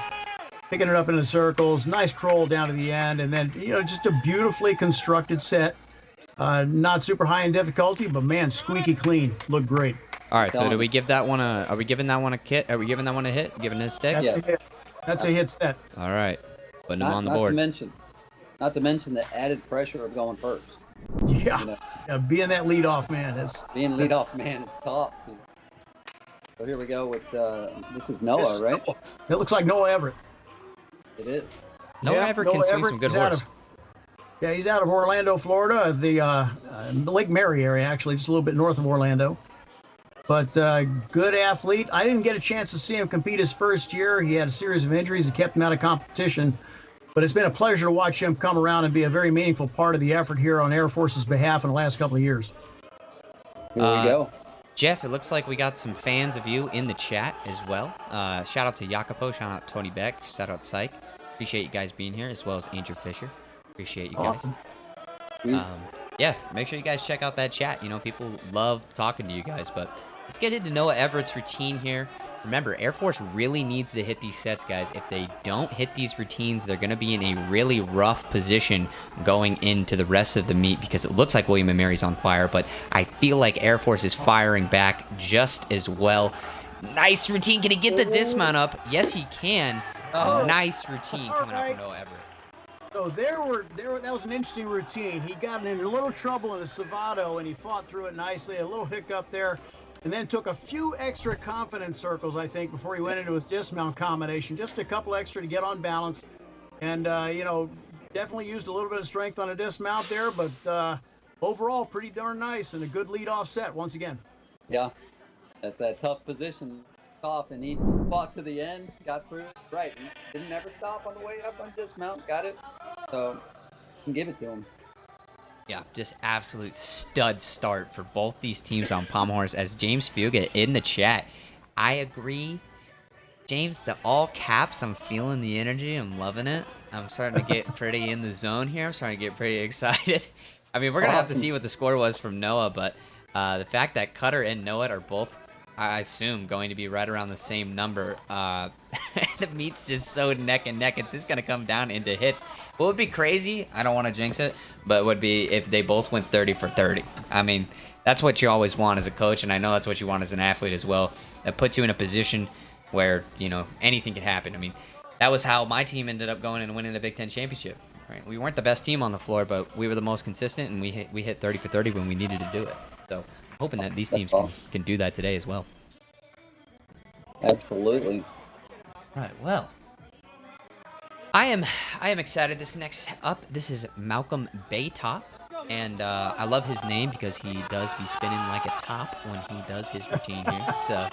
picking it up into circles, nice crawl down to the end, and then, just a beautifully constructed set. Not super high in difficulty, but man, squeaky clean. Looked great. All right, so do we give that one are we giving that one a hit? Are we giving that one a hit? Giving it a stick? That's a hit set. All right. Putting them on the board. Not to mention the added pressure of going first. Yeah. Being that leadoff man. Being leadoff man is tough. So here we go with this is Noah, right? It looks like Noah Everett. It is. Noah Everett can swing some good horse. He's out of Orlando, Florida, the Lake Mary area, actually, just a little bit north of Orlando. But good athlete. I didn't get a chance to see him compete his first year. He had a series of injuries that kept him out of competition. but it's been a pleasure to watch him come around and be a very meaningful part of the effort here on Air Force's behalf in the last couple of years. Here we go. Jeff, it looks like we got some fans of you in the chat as well. Shout out to Jacopo, shout out Tony Beck, shout out Psych. Appreciate you guys being here, as well as Andrew Fisher. Appreciate you guys. Awesome. Yeah, make sure you guys check out that chat. You know, people love talking to you guys, but let's get into Noah Everett's routine here. Remember, Air Force really needs to hit these sets, guys. If they don't hit these routines, they're going to be in a really rough position going into the rest of the meet, because it looks like William & Mary's on fire, but I feel like Air Force is firing back just as well. Nice routine. Can he get the dismount up? Yes, he can. Nice routine coming up from Noah Everett. So that was an interesting routine. He got in a little trouble in a Savado, and he fought through it nicely. A little hiccup there, and then took a few extra confidence circles, I think, before he went into his dismount combination. Just a couple extra to get on balance. And, definitely used a little bit of strength on a dismount there, but overall, pretty darn nice and a good lead-off set once again. Yeah, that's that tough position off, and he fought to the end, got through it. Right, he didn't ever stop on the way up on dismount, got it. So, you can give it to him. Yeah, just absolute stud start for both these teams on Pommel Horse. As James Fugit in the chat, I agree. James, the all caps, I'm feeling the energy. I'm loving it. I'm starting to get pretty in the zone here. I'm starting to get pretty excited. I mean, we're going to have to see what the score was from Noah, but the fact that Cutter and Noah are both, I assume, going to be right around the same number. The meet's just so neck and neck. It's just going to come down into hits. What would be crazy, I don't want to jinx it, but would be if they both went 30 for 30. I mean, that's what you always want as a coach, and I know that's what you want as an athlete as well. It puts you in a position where, anything could happen. I mean, that was how my team ended up going and winning the Big Ten championship. Right? We weren't the best team on the floor, but we were the most consistent, and we hit 30 for 30 when we needed to do it. So hoping that these teams can do that today as well. Absolutely. Right, well, I am excited. This next up, this is Malcolm Baytop, and I love his name because he does be spinning like a top when he does his routine here. So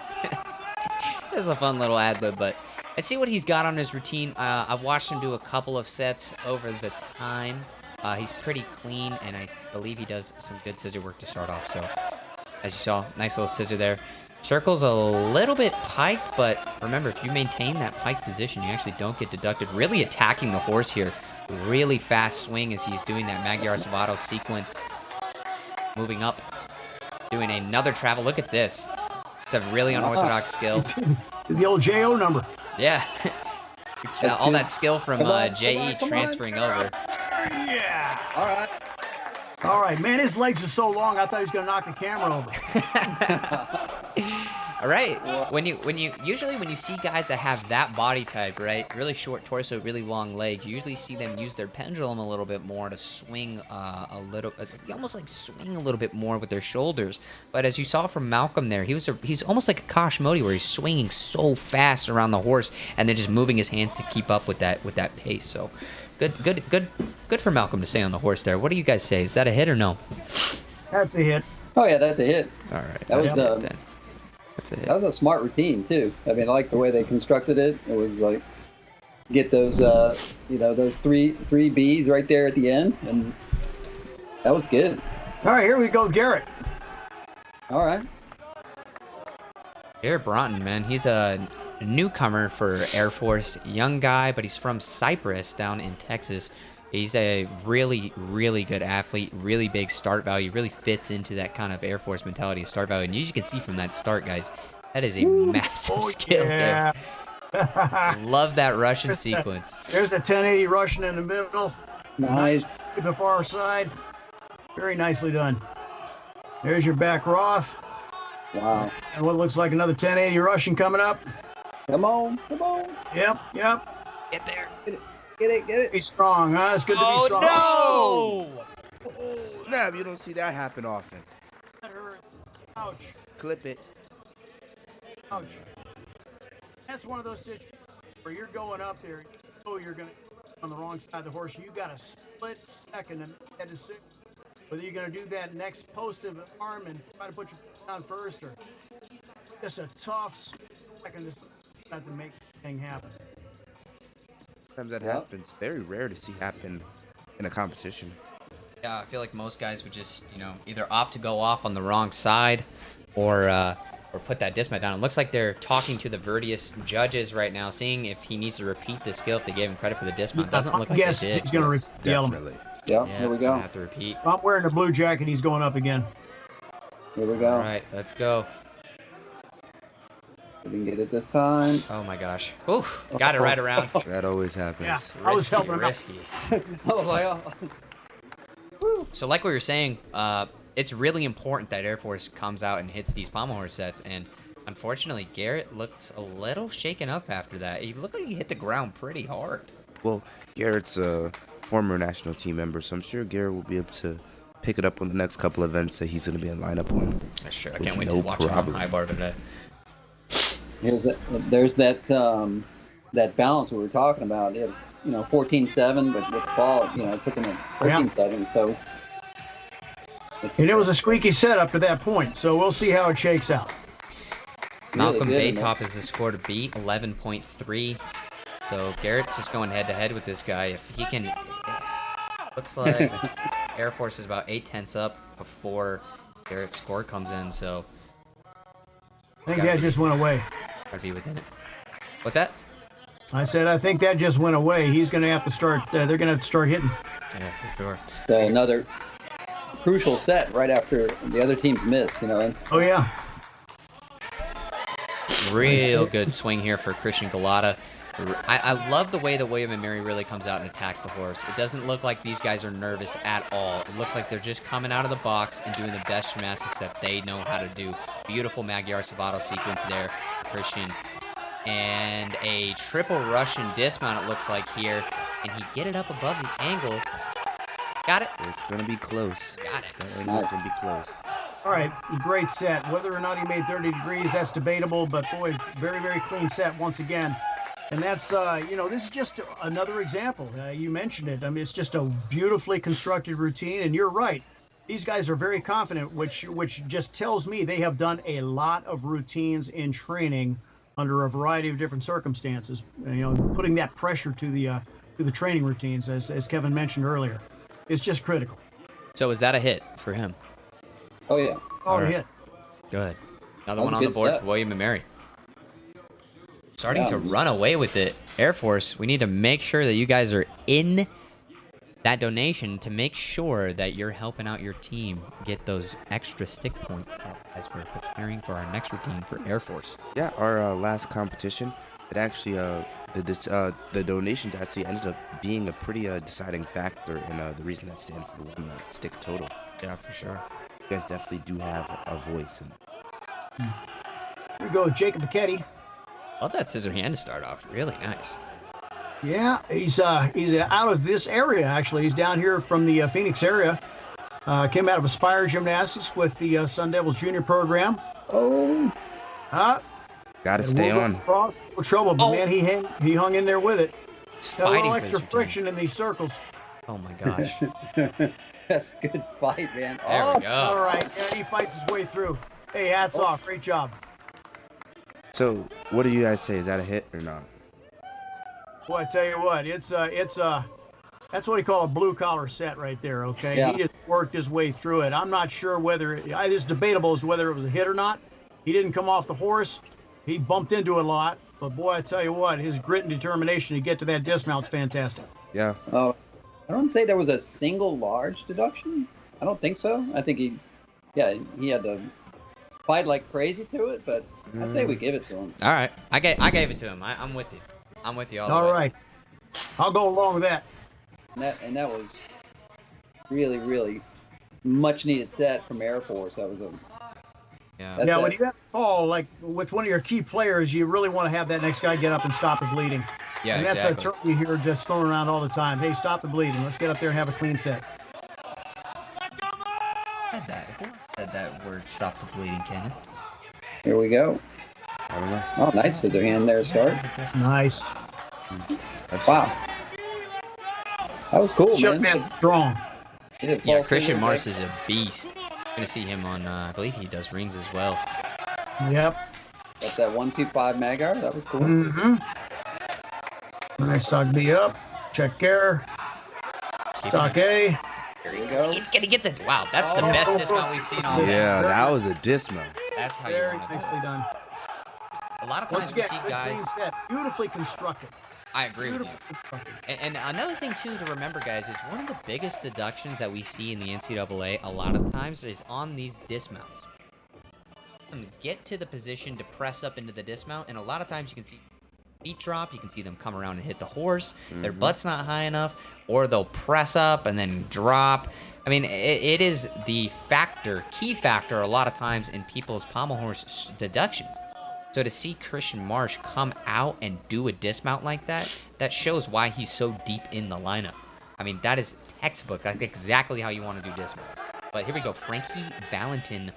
it's a fun little ad lib, but let's see what he's got on his routine. I've watched him do a couple of sets over the time. He's pretty clean, and I believe he does some good scissor work to start off. So as you saw, nice little scissor there. Circle's a little bit piked, but remember, if you maintain that pike position, you actually don't get deducted. Really attacking the horse here. Really fast swing as he's doing that Magyar Salvato sequence. Moving up. Doing another travel. Look at this. It's a really unorthodox skill. The old JO number. Yeah. All that skill from JE transferring over. Yeah. All right. All right, man, his legs are so long, I thought he was going to knock the camera over. All right. When you see guys that have that body type, right, really short torso, really long legs, you usually see them use their pendulum a little bit more to swing a little, almost like swing a little bit more with their shoulders. But as you saw from Malcolm there, he's almost like a Kosh Modi, where he's swinging so fast around the horse and then just moving his hands to keep up with that pace. So good for Malcolm to stay on the horse there. What do you guys say? Is that a hit or no? That's a hit. Oh yeah, that's a hit. All right. That was a hit then. That's a hit. That was a smart routine too. I mean, I like the way they constructed it. It was like get those those three B's right there at the end, and that was good. All right, here we go, Garrett. All right. Garrett Broughton, man, he's a newcomer for Air Force, young guy, but he's from Cypress down in Texas. He's a really, really good athlete, really big start value, really fits into that kind of Air Force mentality of start value. And as you can see from that start, guys, that is a massive skill there. Love that Russian sequence. There's a 1080 Russian in the middle. Nice. To the far side. Very nicely done. There's your back Roth. Wow. And what looks like another 1080 Russian coming up. Come on. Yep. Get there. Get it. Be strong, huh? It's good to be strong. Oh, Oh, snap, you don't see that happen often. That hurt. Ouch. Clip it. Ouch. That's one of those situations where you're going up there, you know you're going to on the wrong side of the horse. You got a split second to make that decision whether you're going to do that next post of the arm and try to put your foot down first, or just a tough second to make the thing happen. Sometimes that Yeah. happens. Very rare to see happen in a competition. Yeah, I feel like most guys would just, either opt to go off on the wrong side or put that dismount down. It looks like they're talking to the Verdius judges right now, seeing if he needs to repeat the skill, if they gave him credit for the dismount. Doesn't look like Yes, they did. he's going to Yes, repeat the element. definitely. Yeah, Yeah, here we he's gonna go. have to repeat. I'm wearing the blue jacket. He's going up again. Here we go. All right, let's go. We can get it this time. Oh my gosh. Ooh, got it right around. That always happens. Yeah, I was Risky, helping him out. risky. Oh, my God. So like we were saying, it's really important that Air Force comes out and hits these pommel horse sets, and unfortunately Garrett looks a little shaken up after that. He looked like he hit the ground pretty hard. Well, Garrett's a former national team member, so I'm sure Garrett will be able to pick it up on the next couple events that he's going to be in lineup on. Sure, I With can't wait no to watch him on problem. high bar today. There's that balance we were talking about. It, 14-7, but with the ball, it puts him at 14-7. So, And it was a squeaky set up to that point, so we'll see how it shakes out. Malcolm really good, Baytop is the score to beat, 11.3. So Garrett's just going head to head with this guy. If he can, looks like Air Force is about 8/10 up before Garrett's score comes in. So I think that just went away. gotta be within it. What's that? I said, I think that just went away. He's going to have to start, they're going to have to start hitting. Yeah, for sure. so another crucial set right after the other team's miss. And Oh, yeah. Real good swing here for Christian Galata. I love the way that William and Mary really comes out and attacks the horse. It doesn't look like these guys are nervous at all. It looks like they're just coming out of the box and doing the best gymnastics that they know how to do. Beautiful Magyar Savato sequence there, Christian. And a triple Russian dismount, it looks like here. And he get it up above the angle. Got it? It's going to be close. Got it. That angle's going to be close. All right, great set. Whether or not he made 30 degrees, that's debatable, but boy, very, very clean set once again. And that's, this is just another example. You mentioned it. I mean, it's just a beautifully constructed routine, and you're right. These guys are very confident, which just tells me they have done a lot of routines in training under a variety of different circumstances. Putting that pressure to the training routines, as Kevin mentioned earlier, is just critical. So is that a hit for him? oh yeah, All right. hit. Good. Another That was one a on the good board step. for William and Mary. Starting Yeah. to run away with it. Air Force, we need to make sure that you guys are in that donation to make sure that you're helping out your team get those extra stick points as we're preparing for our next routine for Air Force. Yeah, our last competition, it actually, the donations actually ended up being a pretty deciding factor in the reason that stand for the one stick total. Yeah, for sure. You guys definitely do have a voice. Here we go, Jacob Pachetti. Love that scissor hand to start off. Really nice. Yeah, he's out of this area, actually. He's down here from the Phoenix area. Came out of Aspire Gymnastics with the Sun Devils Junior program. oh, Gotta And stay we'll on. look Cross for trouble, but Oh. man, he hung in there with it. He's Got a fighting little for extra this routine. friction in these circles. Oh my gosh. that's a good fight, man. There oh, we All go. right, yeah, he fights his way through. Hey, hats off, great job. So, what do you guys say? Is that a hit or not? Boy, I tell you what, it's that's what he call a blue collar set right there. Okay, Yeah. he just worked his way through it. I'm not sure whether it's debatable as to whether it was a hit or not. He didn't come off the horse. He bumped into it a lot, but boy, I tell you what, his grit and determination to get to that dismount's fantastic. Yeah. Oh, I don't say there was a single large deduction. I don't think so. I think he had to fight like crazy to it, but I'd say we give it to him. All right. I gave it to him. I'm with you. I'm with you all the All way. right, I'll go along with that. And that was really, really much needed set from Air Force. That was a Yeah. That's Yeah, it. when you have to fall, like with one of your key players, you really want to have that next guy get up and stop the bleeding. Yeah, And that's exactly. a term you hear just thrown around all the time. Hey, stop the bleeding. Let's get up there and have a clean set. Said that. Who said that word? Stop the bleeding, Kenan. here we go. I don't know. Oh, nice scissor hand there, start. Nice. I've seen Wow, that was cool, Shook man. man, strong. He did Yeah, false Christian scissor Mars there. is a beast. Gonna see him on. I believe he does rings as well. Yep. That's that 1-2-5 Magyar. That was cool. Mm-hmm. Nice stock B up. Check care. Stock A. There you go. Gonna get the wow. That's the best dismount we've seen all day. Yeah, that was a dismount. That's how you Very want to nicely done. A lot of Once times we again, see good guys. clean set. Beautifully constructed. I agree with you. Beautifully constructed. And another thing too to remember, guys, is one of the biggest deductions that we see in the NCAA a lot of the times is on these dismounts. Get to the position to press up into the dismount, and a lot of times you can see feet drop. You can see them come around and hit the horse. Their butt's not high enough, or they'll press up and then drop. I mean, it is the key factor a lot of times in people's pommel horse deductions. So to see Christian Marsh come out and do a dismount like that, that shows why he's so deep in the lineup. I mean, that is textbook. That's exactly how you want to do dismounts. But here we go. Frankie Valentin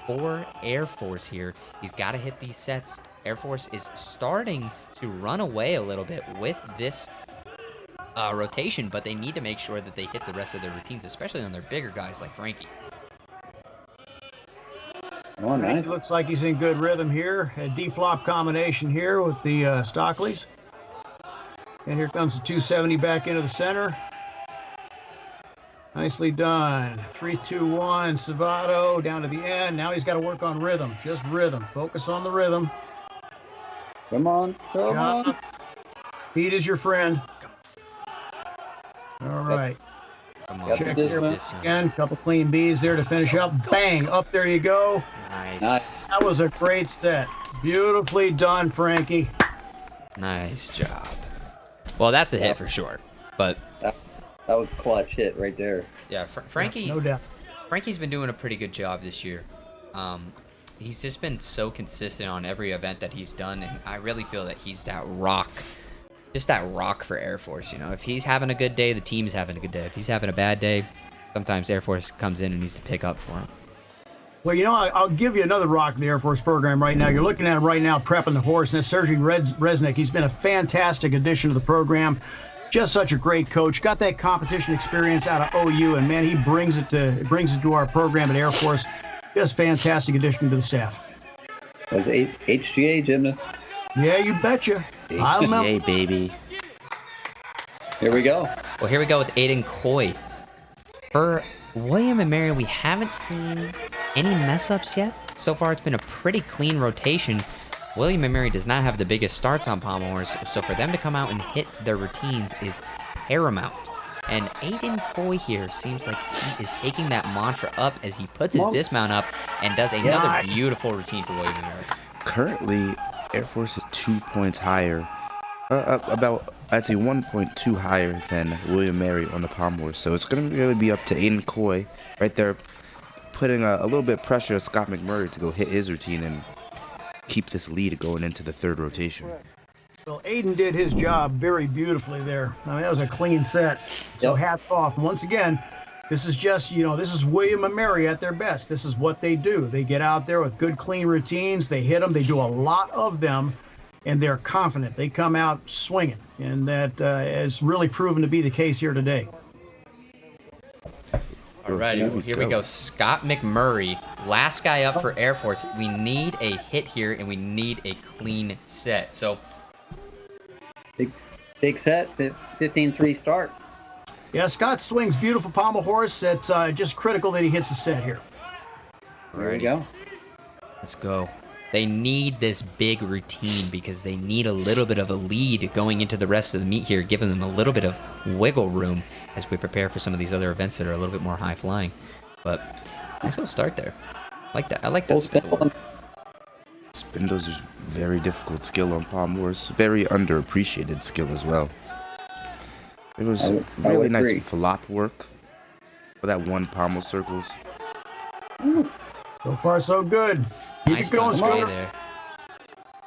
for Air Force here. He's got to hit these sets. Air Force is starting to run away a little bit with this rotation, but they need to make sure that they hit the rest of their routines, especially on their bigger guys like Frankie. Oh, nice. He looks like he's in good rhythm here. A D-flop combination here with the Stockleys. And here comes the 270 back into the center. Nicely done. 3-2-1, Savato down to the end. Now he's got to work on rhythm, just rhythm. Focus on the rhythm. Come on. Come on. Speed is your friend. All right. Come Got on, Check the here this once dismount. again. Couple clean B's there to finish up. Bang! Up there you go. Nice. That was a great set. Beautifully done, Frankie. Nice job. Well, that's a hit for sure. But That was a clutch hit right there. yeah, Frankie. No doubt. Frankie's been doing a pretty good job this year. He's just been so consistent on every event that he's done, and I really feel that he's that rock, just that rock for Air Force. You know, if he's having a good day, the team's having a good day. If he's having a bad day, sometimes Air Force comes in and needs to pick up for him. Well, you know, I'll give you another rock in the Air Force program right now. You're looking at him right now prepping the horse, and that's Sergey Resnick. He's been a fantastic addition to the program. Just such a great coach. Got that competition experience out of OU, and man, he brings it to our program at Air Force. Just fantastic addition to the staff. Was HGA gymnast. Yeah, you betcha. I remember. HGA, baby. Here we go. Well, here we go with Aiden Coy. For William and Mary, we haven't seen any mess-ups yet. So far, it's been a pretty clean rotation. William and Mary does not have the biggest starts on pommel horse, so for them to come out and hit their routines is paramount. And Aiden Coy here seems like he is taking that mantra up as he puts his dismount up and does another Nice. beautiful routine for William and Mary. Currently, Air Force is 2 points higher, about I'd say 1.2 higher than William Mary on the pommel horse. So it's gonna really be up to Aiden Coy right there, putting a little bit of pressure on Scott McMurray to go hit his routine and keep this lead going into the third rotation. Well, Aiden did his job very beautifully there. I mean, that was a clean set. So hats off. Once again, this is just, this is William and Mary at their best. This is what they do. They get out there with good, clean routines. They hit them. They do a lot of them, and they're confident. They come out swinging, and that has really proven to be the case here today. All right, here we go. Scott McMurray, last guy up for Air Force. We need a hit here, and we need a clean set. So Big set, 15-3 start. Yeah, Scott swings beautiful pommel horse. It's just critical that he hits the set here. There we go. let's go. They need this big routine because they need a little bit of a lead going into the rest of the meet here, giving them a little bit of wiggle room as we prepare for some of these other events that are a little bit more high flying. But nice little start there. I like that. I like that spindle work. Spindles is very difficult skill on pommel horse. Very underappreciated skill as well. It was I really would agree. nice flop work for that one pommel circles. So far, so good. Keep Nice it going, tongue fei Smoker. there.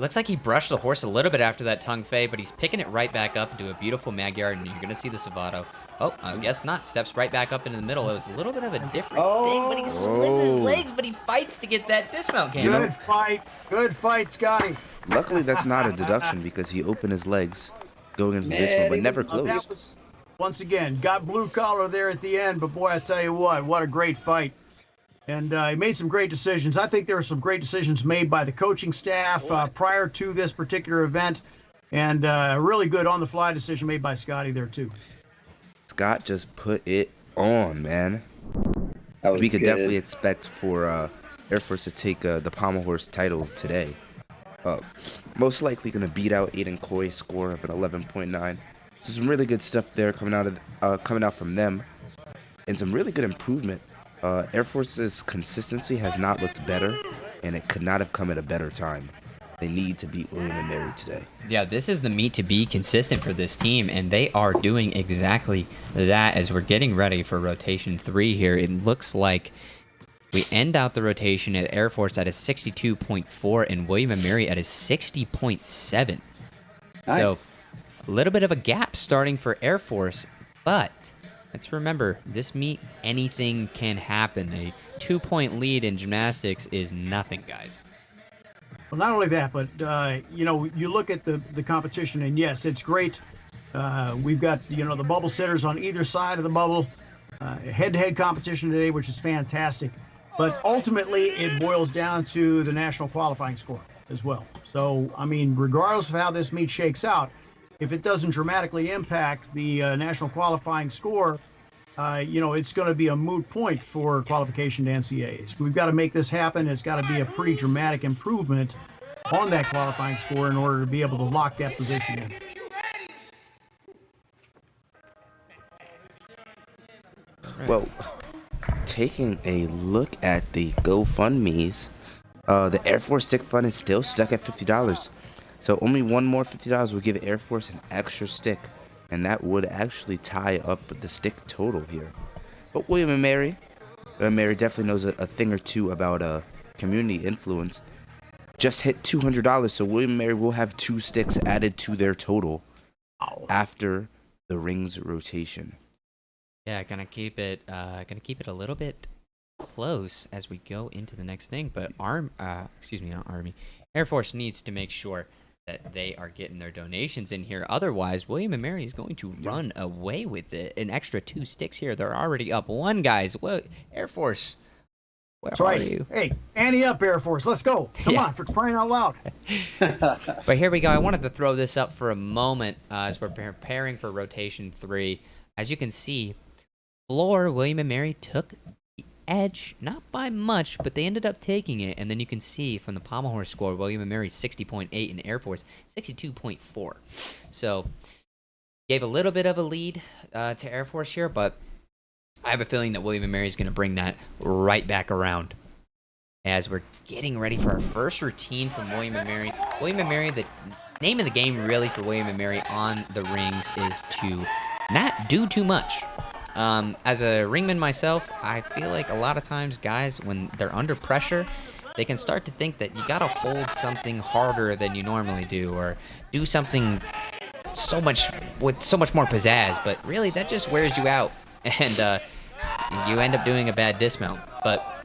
Looks like he brushed the horse a little bit after that tongue fei, but he's picking it right back up into a beautiful Magyar, and you're going to see the Savato. Oh, I guess not. Steps right back up into the middle. It was a little bit of a different thing, but he splits his legs, but he fights to get that dismount game. Good fight. Good fight, Scotty. Luckily, that's not a deduction because he opened his legs going into this one, but never That closed. was, once again, got blue collar there at the end, but boy, I tell you what a great fight. And he made some great decisions. I think there were some great decisions made by the coaching staff prior to this particular event. And a really good on-the-fly decision made by Scotty there, too. Scott just put it on, man. That was We could good. definitely expect for Air Force to take the Pommel Horse title today. Most likely going to beat out Aiden Coy's score of an 11.9. So some really good stuff there coming out from them, and some really good improvement. Air Force's consistency has not looked better, and it could not have come at a better time. They need to beat William and Mary today. Yeah, this is the meat to be consistent for this team, and they are doing exactly that as we're getting ready for rotation 3 here. It looks like we end out the rotation at Air Force at a 62.4 and William and Mary at a 60.7. Nice. So a little bit of a gap starting for Air Force, but let's remember, this meet, anything can happen. A 2-point lead in gymnastics is nothing, guys. Well, not only that, but, you look at the competition, and yes, it's great. We've got, the bubble sitters on either side of the bubble, head-to-head competition today, which is fantastic. But ultimately, it boils down to the national qualifying score as well. So, I mean, regardless of how this meet shakes out, if it doesn't dramatically impact the national qualifying score, it's going to be a moot point for qualification to NCAAs. We've got to make this happen. It's got to be a pretty dramatic improvement on that qualifying score in order to be able to lock that position in. Well, taking a look at the GoFundMe's, the Air Force Stick Fund is still stuck at $50. So only one more $50 will give Air Force an extra stick, and that would actually tie up the stick total here. But William and Mary definitely knows a thing or two about community influence. Just hit $200, so William and Mary will have 2 sticks added to their total after the rings rotation. Yeah, gonna keep it a little bit close as we go into the next thing. But Air Force needs to make sure that they are getting their donations in here. Otherwise, William and Mary is going to run away with it. An extra 2 sticks here. They're already up 1, guys. Well, Air Force, where That's are right. you? Hey, ante up, Air Force. Let's go. Come on, for crying out loud. But here we go. I wanted to throw this up for a moment as we're preparing for rotation 3. As you can see, floor, William and Mary took the edge, not by much, but they ended up taking it. And then you can see from the Pommel Horse score, William and Mary 60.8 and Air Force 62.4. So gave a little bit of a lead to Air Force here, but I have a feeling that William and Mary is going to bring that right back around as we're getting ready for our first routine from William and Mary. William and Mary, the name of the game really for William and Mary on the rings is to not do too much. As a ringman myself, I feel like a lot of times guys, when they're under pressure, they can start to think that you gotta hold something harder than you normally do, or do something with so much more pizzazz, but really that just wears you out, and you end up doing a bad dismount. But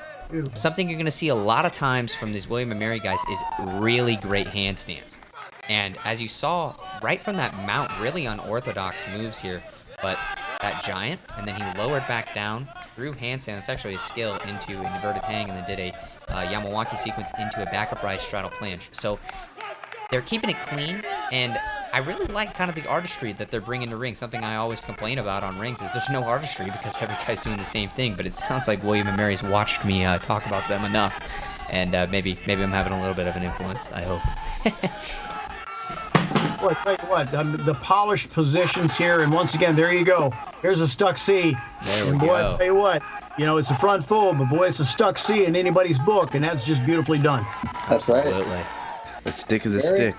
something you're gonna see a lot of times from these William and Mary guys is really great handstands. And as you saw right from that mount, really unorthodox moves here, but that giant, and then he lowered back down through handstand. It's actually a skill into an inverted hang, and then did a Yamawaki sequence into a back upright straddle planche. So they're keeping it clean, and I really like kind of the artistry that they're bringing to rings. Something I always complain about on rings is there's no artistry because every guy's doing the same thing, but it sounds like William and Mary's watched me talk about them enough, and maybe I'm having a little bit of an influence, I hope. Boy, tell you what, the polished positions here, and once again, there you go. Here's a stuck C. There we and boy, go. tell you what, it's a front full, but boy, it's a stuck C in anybody's book, and that's just beautifully done. That's right. Absolutely. A stick is a stick.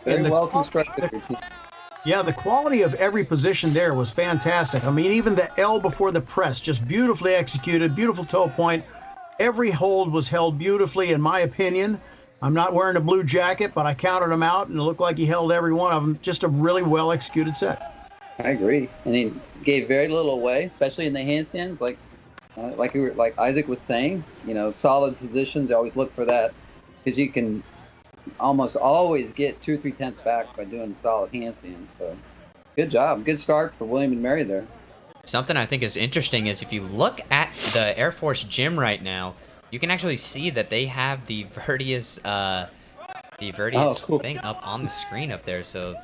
Very And the- well constructed routine. Yeah, the quality of every position there was fantastic. I mean, even the L before the press, just beautifully executed, beautiful toe point. Every hold was held beautifully, in my opinion. I'm not wearing a blue jacket, but I counted them out, and it looked like he held every one of them. Just a really well-executed set. I agree, and he gave very little away, especially in the handstands. Like Isaac was saying, solid positions. You always look for that because you can almost always get 2 or 3 tenths back by doing solid handstands. So, good job, good start for William and Mary there. Something I think is interesting is if you look at the Air Force gym right now, you can actually see that they have the Vertius the Verdi's cool. thing up on the screen up there, so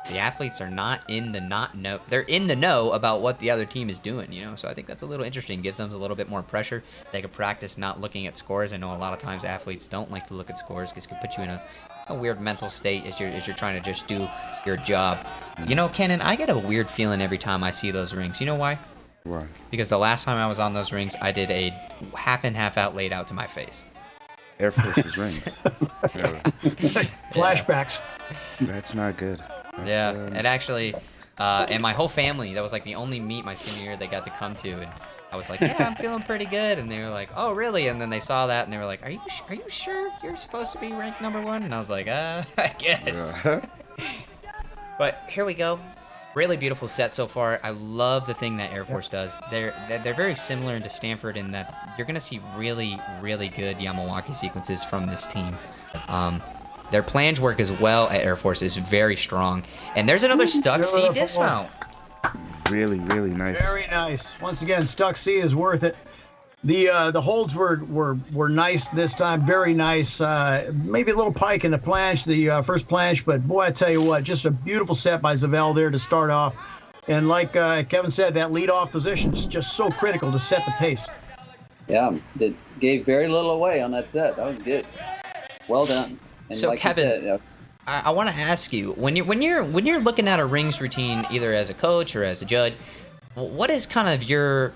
the athletes are not know. They're in the know about what the other team is doing, you know. So I think that's a little interesting. Gives them a little bit more pressure. They can practice not looking at scores. I know a lot of times athletes don't like to look at scores because it can put you in a weird mental state as you're trying to just do your job. You know, Kenan, I get a weird feeling every time I see those rings. You know why? Why? Because the last time I was on those rings, I did a half in, half out laid out to my face. Air Force's rings. Yeah. Flashbacks. That's not good. That's, Yeah, and actually, and my whole family, that was like the only meet my senior year they got to come to, and I was like, yeah, I'm feeling pretty good, and they were like, oh, really? And then they saw that, and they were like, are you sure you're supposed to be ranked #1? And I was like, I guess. But here we go. Really beautiful set so far. I love the thing that Air Force does. They're very similar to Stanford in that you're gonna see really, really good Yamawaki sequences from this team. Their plange work as well at Air Force is very strong. And there's another Stuck C dismount. Really, really nice. Very nice. Once again, Stuck C is worth it. The holds were nice this time. Very nice. Maybe a little pike in the planche, the first planche, but boy, I tell you what, just a beautiful set by Zavell there to start off. And like Kevin said, that lead-off position is just so critical to set the pace. Yeah, it gave very little away on that set. That was good. Well done. And So like you Kevin, said, you know, I want to ask you, when you're looking at a rings routine, either as a coach or as a judge, what is kind of your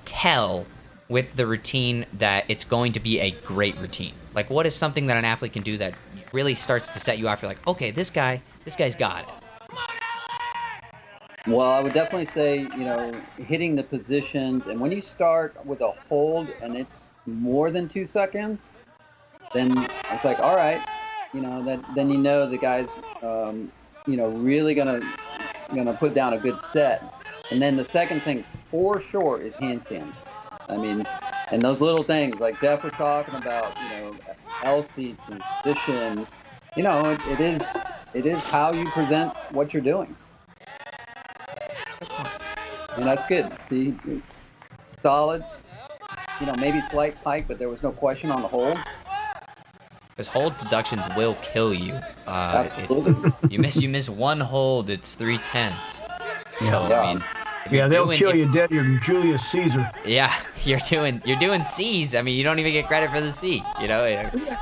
tell with the routine that it's going to be a great routine? Like, what is something that an athlete can do that really starts to set you off? You're like, okay, this guy's got it. well, I would definitely say, you know, hitting the positions, and when you start with a hold and it's more than 2 seconds, then it's like, all right, you know, then you know the guy's, you know, really gonna put down a good set. And then the second thing for sure is handstand. I mean, and those little things like Jeff was talking about, you know, L seats and position, you know, it is how you present what you're doing. And that's good. See, solid, you know, maybe slight pike, but there was no question on the hold. Because hold deductions will kill you. Absolutely. You miss one hold, it's 3/10. So Yeah. I mean, if you're They'll doing- kill you dead. You're Julius Caesar. Yeah, you're doing C's. I mean, you don't even get credit for the C. You know,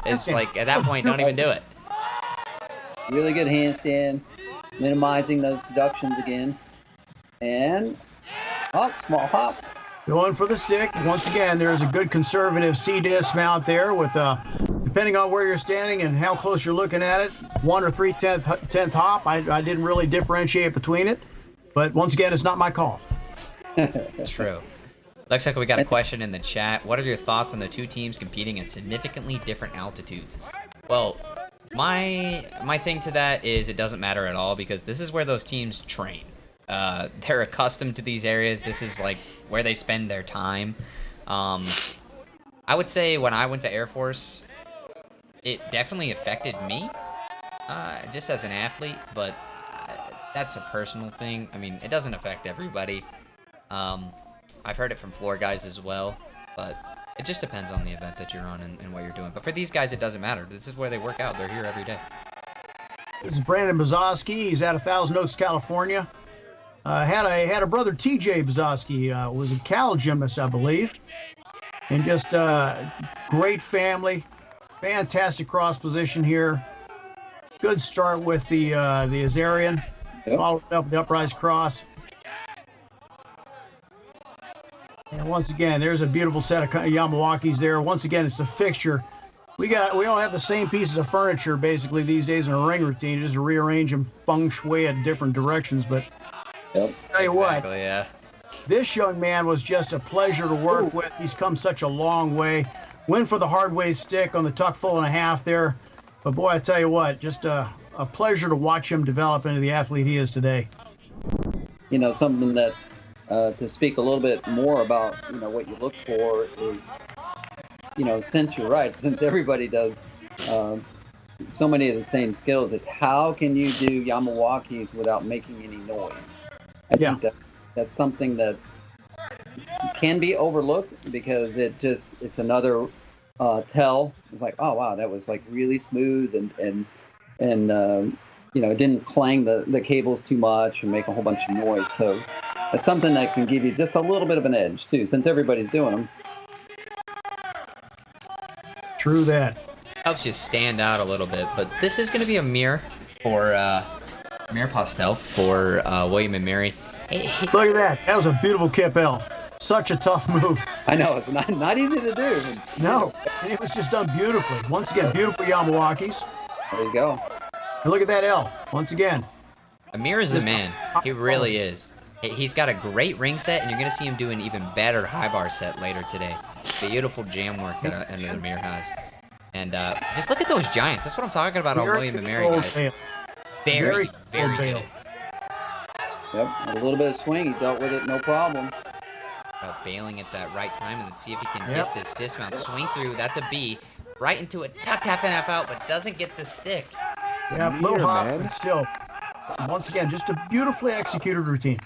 it's like at that point, don't even do it. Really good handstand, minimizing those deductions again. And small hop. Going for the stick. Once again, there's a good conservative C dismount there with, depending on where you're standing and how close you're looking at it, 1 or 3/10 hop. I didn't really differentiate between it, but once again, it's not my call. True. Looks like we got a question in the chat. What are your thoughts on the two teams competing at significantly different altitudes? Well, my thing to that is it doesn't matter at all because this is where those teams train. They're accustomed to these areas. This is like where they spend their time. I would say when I went to Air Force, it definitely affected me, just as an athlete, but that's a personal thing. I mean, it doesn't affect everybody. I've heard it from floor guys as well, but it just depends on the event that you're on and what you're doing. But for these guys, it doesn't matter. This is where they work out. They're here every day. This is Brandon Bzowski. He's out of Thousand Oaks, California. Had a brother, TJ Bzowski, was a Cal gymnast, I believe, and just great family, fantastic cross position here. Good start with the Azarian, followed up with the uprise cross. And once again, there's a beautiful set of Yamawakis there. Once again, it's a fixture. We don't have the same pieces of furniture basically these days in a ring routine. Just rearrange them feng shui at different directions, but. Yep. Tell you what, Yeah. this young man was just a pleasure to work with. He's come such a long way. Went for the hard way stick on the tuck 1.5 there. But boy, I tell you what, just a pleasure to watch him develop into the athlete he is today. You know, something that to speak a little bit more about, you know, what you look for is, you know, since you're right, since everybody does so many of the same skills, it's how can you do Yamawakis without making any noise? I think that's something that can be overlooked because it's another tell. It's like, oh wow, that was like really smooth and it didn't clang the cables too much and make a whole bunch of noise. So it's something that can give you just a little bit of an edge too, since everybody's doing them. True that. Helps you stand out a little bit. But this is going to be a mirror for mirror pastel for William and Mary. Look at that. That was a beautiful Kip L. Such a tough move. I know it's not easy to do. No, and it was just done beautifully. Once again, beautiful Yamawakis. There you go. And look at that L. Once again. Amir is the man. He really is. He's got a great ring set, and you're going to see him do an even better high bar set later today. Beautiful jam work that Amir has. And just look at those giants. That's what I'm talking about on William and Mary, guys. Very good. Yep, a little bit of swing. He dealt with it, no problem. Bailing at that right time, and then see if he can get this dismount. Swing through, that's a B. Right into a tuck tap and half out, but doesn't get the stick. Yeah, little hop, but still. Once again, just a beautifully executed routine.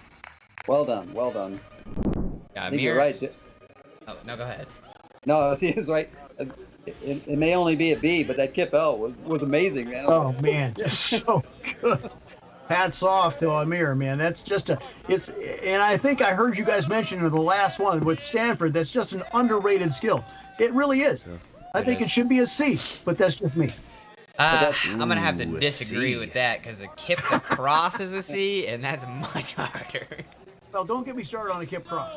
Well done, well done. Yeah, I think you're right. Oh, no, go ahead. No, he was right. It may only be a B, but that Kip L was amazing, man. Oh, man, just so good. Hats off to Amir, man. That's just and I think I heard you guys mention in the last one with Stanford, that's just an underrated skill. It really is. I think it should be a C, but that's just me. I'm going to have to disagree with that because a kip to cross is a C, and that's much harder. Well, don't get me started on a kip cross.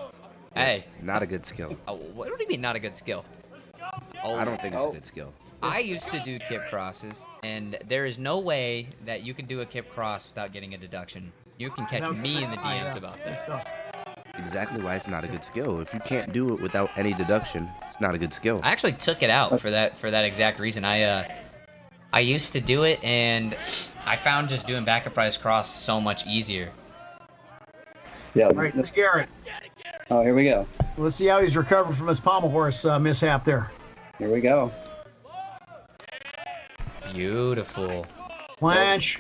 Hey. Not a good skill. Oh, what do you mean not a good skill? Oh, I don't think it's a good skill. I used to do kip crosses, and there is no way that you can do a kip cross without getting a deduction. You can catch me in the DMs about this. Exactly why it's not a good skill. If you can't do it without any deduction, it's not a good skill. I actually took it out for that exact reason. I used to do it, and I found just doing back price cross so much easier. Yeah. All right, let's Garrett. Oh, here we go. Let's see how he's recovered from his pommel horse mishap there. Here we go. Beautiful. Planche.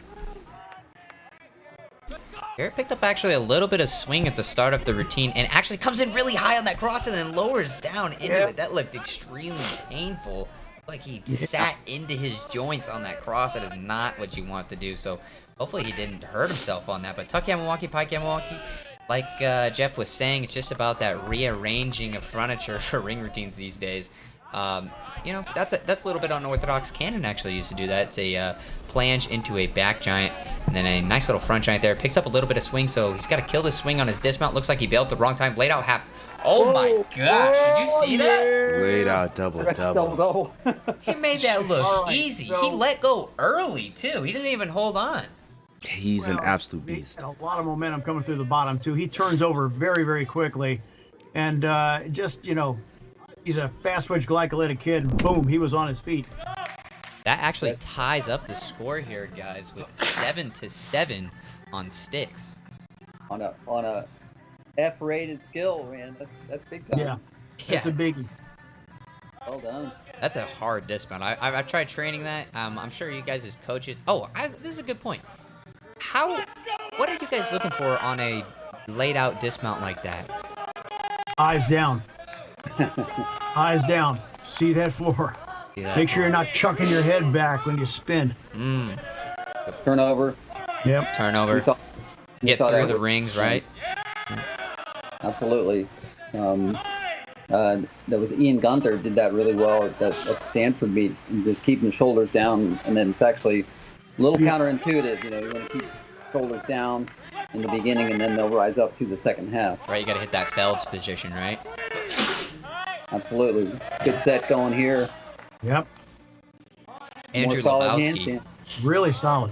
Garrett picked up actually a little bit of swing at the start of the routine and actually comes in really high on that cross and then lowers down into it. That looked extremely painful. Like he sat into his joints on that cross. That is not what you want to do. So hopefully he didn't hurt himself on that. But tuck Yamawaki, pike Yamawaki, like Jeff was saying, it's just about that rearranging of furniture for ring routines these days. That's a little bit unorthodox. Cannon actually used to do that. It's a planche into a back giant, and then a nice little front giant there. Picks up a little bit of swing, so he's got to kill this swing on his dismount. Looks like he bailed at the wrong time. Laid out half. Oh my gosh! Did you see that? Laid out double. He made that look easy. He let go early too. He didn't even hold on. He's an absolute beast. A lot of momentum coming through the bottom too. He turns over very, very quickly, and he's a fast twitch glycolytic kid. And boom, he was on his feet. That actually ties up the score here, guys, with 7-7 on sticks. On a F-rated skill, man. That's big time. Yeah, it's a biggie. Well done. That's a hard dismount. I've tried training that. I'm sure you guys as coaches. This is a good point. What are you guys looking for on a laid out dismount like that? Eyes down. Eyes down. See that floor. Make sure you're not chucking your head back when you spin. Turnover. Yep. Turnover. Get through the rings, right? Absolutely. That was Ian Gunther did that really well at Stanford meet, and just keeping the shoulders down, and then it's actually a little counterintuitive. You want to keep shoulders down in the beginning, and then they'll rise up through the second half. Right, you got to hit that Phelps position, right? Absolutely. Good set going here. Yep. Andrew Lebowski. Really solid.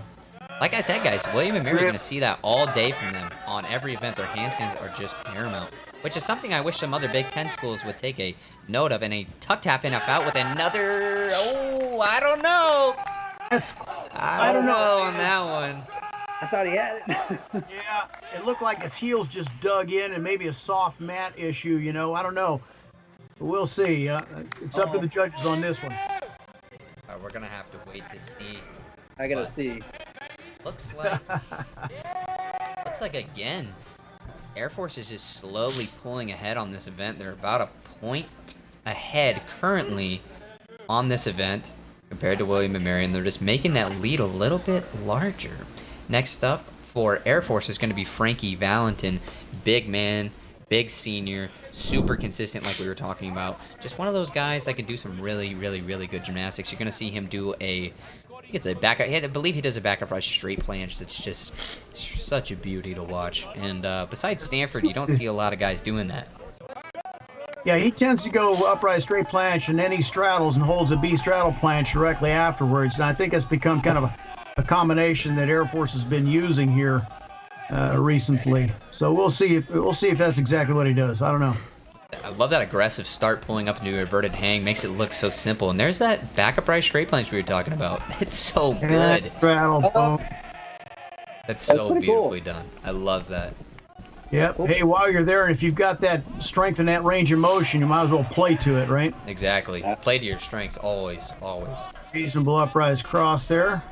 Like I said, guys, William and Mary are going to see that all day from them on every event. Their handstands are just paramount, which is something I wish some other Big Ten schools would take a note of. And a tuck tap in out with another. I don't know. I don't know on that one. I thought he had it. Yeah, it looked like his heels just dug in and maybe a soft mat issue, I don't know. But we'll see. It's up to the judges on this one. We're going to have to wait to see. I got to see. Looks like again, Air Force is just slowly pulling ahead on this event. They're about a point ahead currently on this event compared to William and Mary, and they're just making that lead a little bit larger. Next up for Air Force is going to be Frankie Valentin, big man, big senior, super consistent like we were talking about. Just one of those guys that can do some really, really, really good gymnastics. You're going to see him do I think it's a back, I believe he does a back upright straight planche that's just such a beauty to watch. And besides Stanford, you don't see a lot of guys doing that. Yeah, he tends to go upright straight planche, and then he straddles and holds a B straddle planche directly afterwards. And I think it's become kind of a combination that Air Force has been using here recently. So we'll see if that's exactly what he does. I don't know. I love that aggressive start, pulling up into a inverted hang, makes it look so simple. And there's that back upright straight planche we were talking about. It's so good. Straddle, boom. That's so beautifully cool. done. I love that. Yep. Hey, while you're there, if you've got that strength and that range of motion, you might as well play to it, right? Exactly. Play to your strengths always, always. Reasonable uprise cross there.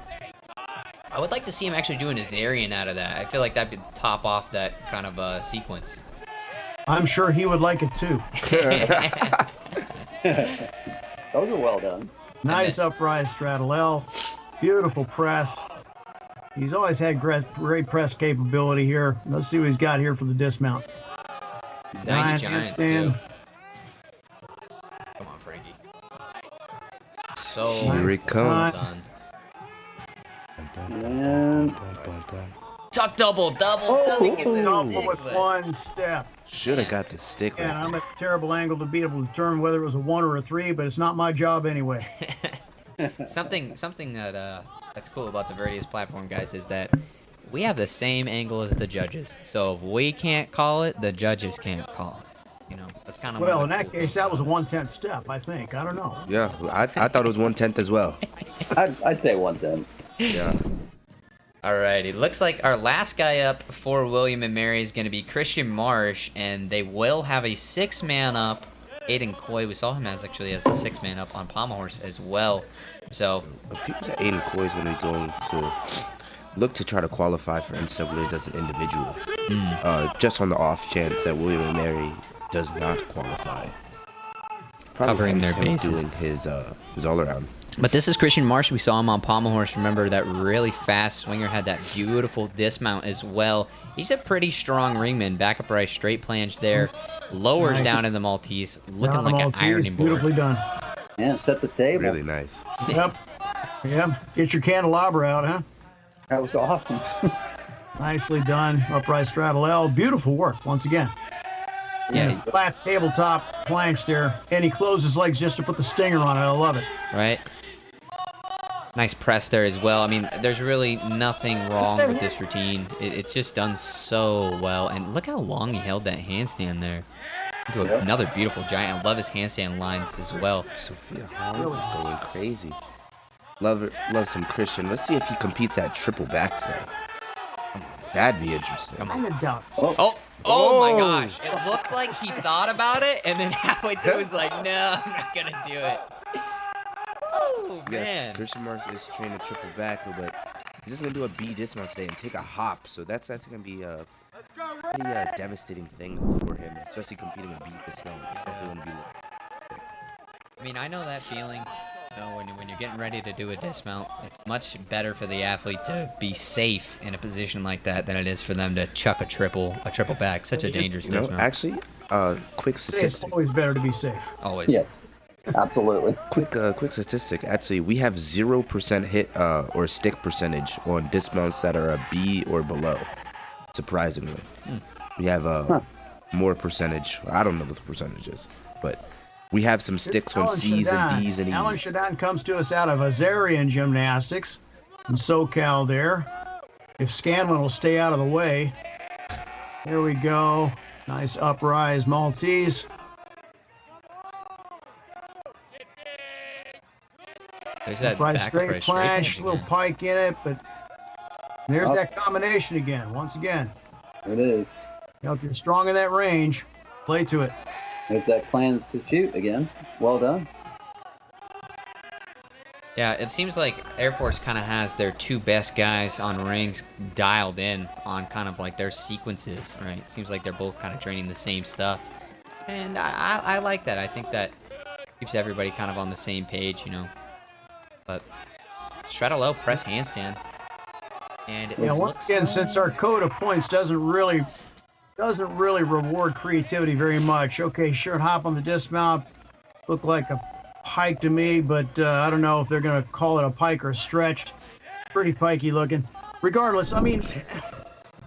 I would like to see him actually doing a Zarian out of that. I feel like that would top off that kind of sequence. I'm sure he would like it too. Those are well done. Nice uprise straddle L. Beautiful press. He's always had great press capability here. Let's see what he's got here for the dismount. Nice giants, too. handstand. Come on, Frankie. So Here it comes. done. And Tuck double, doesn't get this Double stick, with but- one step. Should have got the stick And right I'm there. at a terrible angle to be able to determine whether it was a 1 or a 3, but it's not my job anyway. Something that that's cool about the Verdi's platform, guys, is that we have the same angle as the judges. So if we can't call it, the judges can't call it. You know, that's kind of Well, in that case, that was a 1/10 step, I think. I don't know. Yeah, I thought it was 1/10 as well. I'd say 110. Yeah. Alrighty, looks like our last guy up for William and Mary is going to be Christian Marsh, and they will have a 6-man up. Aiden Coy, we saw him as the 6-man up on Pommel horse as well. So People say Aiden Coy is going to be going to look to try to qualify for NCAAs as an individual. Just on the off chance that William and Mary does not qualify. Probably Covering their hence him bases. doing his all around. But this is Christian Marsh. We saw him on Pommel horse. Remember that really fast swinger, had that beautiful dismount as well. He's a pretty strong ringman. Back upright straight planche there. Lowers Nice. down in the Maltese, looking Down the like Maltese, an ironing board. beautifully done. Yeah, set the table. Really nice. Yep. Yeah. Get your candelabra out, huh? That was awesome. Nicely done. Upright straddle L. Beautiful work once again. Yeah, Flat tabletop planche there. And he closed his legs just to put the stinger on it. I love it. right? Nice press there as well. I mean, there's really nothing wrong with this routine. It's just done so well. And look how long he held that handstand there. Into another beautiful giant. I love his handstand lines as well. Sophia Hall is going crazy. Love some Christian. Let's see if he competes at triple back today. That'd be interesting. I'm in doubt. Oh my gosh. It looked like he thought about it, and then halfway through was like, no, I'm not going to do it. Oh, Yes, man. Christian Marsh is trained to triple back, but he's just gonna do a B dismount today and take a hop. So that's gonna be a pretty devastating thing for him, especially competing with B dismount. Definitely gonna be. I mean, I know that feeling. You know, when you're getting ready to do a dismount, it's much better for the athlete to be safe in a position like that than it is for them to chuck a triple back. Such a dangerous You know, dismount. actually, quick It's statistic. always better to be safe. Always. Yes, absolutely. Quick statistic. Actually, we have 0% hit or stick percentage on dismounts that are a B or below. Surprisingly, we have more percentage. I don't know what the percentage is, but we have some sticks on C's and D's and E's. Alan Shaddan comes to us out of Azarian Gymnastics in SoCal there. If Scanlon will stay out of the way. Here we go. Nice uprise Maltese. There's that Upright back straight upright planche, straight little again. pike in it, but there's that combination again. Once again, It is. you know, if you're strong in that range, play to it. There's that plan to shoot again. Well done. Yeah, it seems like Air Force kind of has their two best guys on rings dialed in on kind of like their sequences, right? It seems like they're both kind of training the same stuff. And I like that. I think that Keeps everybody kind of on the same page, But shred a low press handstand. And it Yeah, once looks again, since our code of points doesn't really reward creativity very much. Okay, sure, hop on the dismount looked like a pike to me, but I don't know if they're going to call it a pike or stretched. Pretty pikey looking. Regardless, I mean,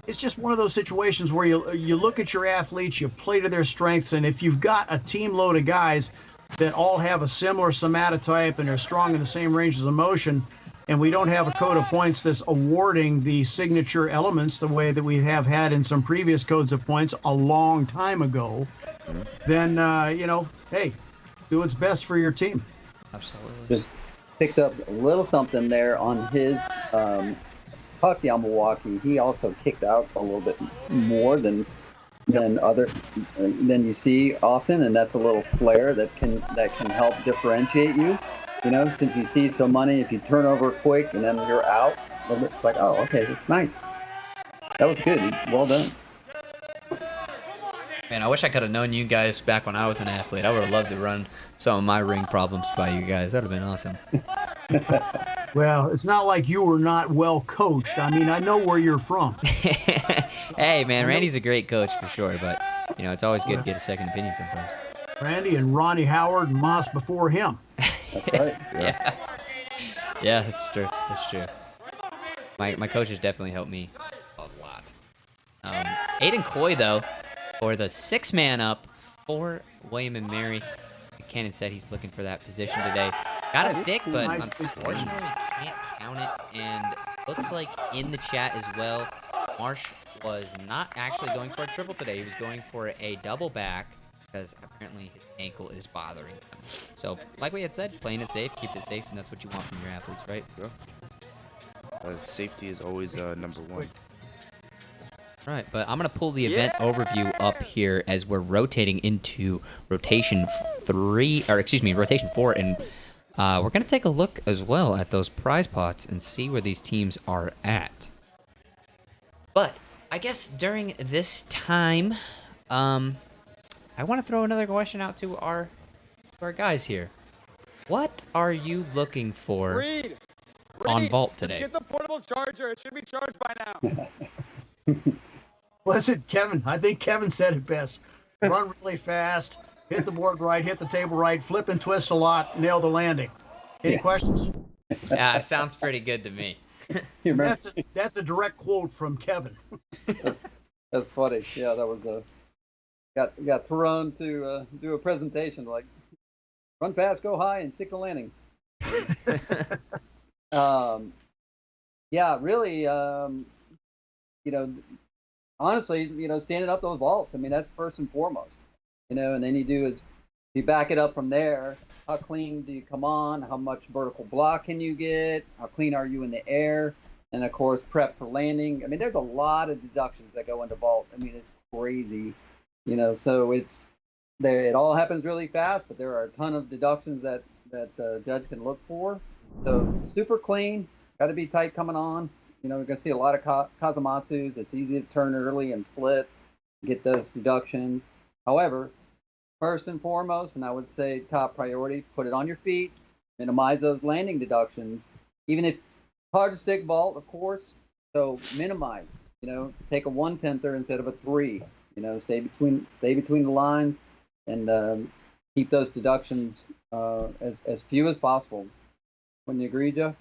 it's just one of those situations where you look at your athletes, you play to their strengths, and if you've got a team load of guys that all have a similar somatotype and are strong in the same ranges of motion, and we don't have a code of points that's awarding the signature elements the way that we have had in some previous codes of points a long time ago, then, hey, do what's best for your team. Absolutely. Just picked up a little something there on his puck on Milwaukee. He also kicked out a little bit more than you see often, and that's a little flair that can help differentiate you. Since you see so many, if you turn over quick and then you're out, it's like, oh, okay, that's nice. That was good. Well done. Man, I wish I could have known you guys back when I was an athlete. I would have loved to run some of my ring problems by you guys. That would have been awesome. Well, it's not like you were not well coached. I mean, I know where you're from. Hey, man, Randy's a great coach for sure, but, it's always good to get a second opinion sometimes. Randy and Ronnie Howard and Moss before him. That's right. Yeah, that's true. That's true. My coaches definitely helped me a lot. Aiden Coy, though, for the 6-man up for William and Mary. Cannon said he's looking for that position today. Got a stick, but unfortunately can't count it. And looks like in the chat as well, Marsh was not actually going for a triple today. He was going for a double back because apparently his ankle is bothering him. So, like we had said, playing it safe, keep it safe, and that's what you want from your athletes, right? Yeah. Safety is always number one. Right, but I'm going to pull the event overview up here as we're rotating into rotation 4, and we're going to take a look as well at those prize pots and see where these teams are at. But I guess during this time, I want to throw another question out to our guys here. What are you looking for Reed, on Vault today? Let's get the portable charger. It should be charged by now. Listen, Kevin, I think Kevin said it best. Run really fast, hit the board right, hit the table right, flip and twist a lot, nail the landing. Any questions? Yeah, sounds pretty good to me. That's a direct quote from Kevin. That's funny. Yeah, that was got thrown to do a presentation like run fast, go high, and stick the landing. Yeah, really. Honestly, standing up those vaults. I mean, that's first and foremost. And then you back it up from there. How clean do you come on? How much vertical block can you get? How clean are you in the air? And of course, prep for landing. I mean, there's a lot of deductions that go into vault. I mean, it's crazy. So it all happens really fast, but there are a ton of deductions that the judge can look for. So super clean, got to be tight coming on. We're going to see a lot of Kazamatsus. It's easy to turn early and split, get those deductions. However, first and foremost, and I would say top priority, put it on your feet, minimize those landing deductions. Even if hard to stick vault, of course, so minimize. Take a 1/10 instead of a 3. Stay between the lines and keep those deductions as few as possible. Wouldn't you agree, Joe?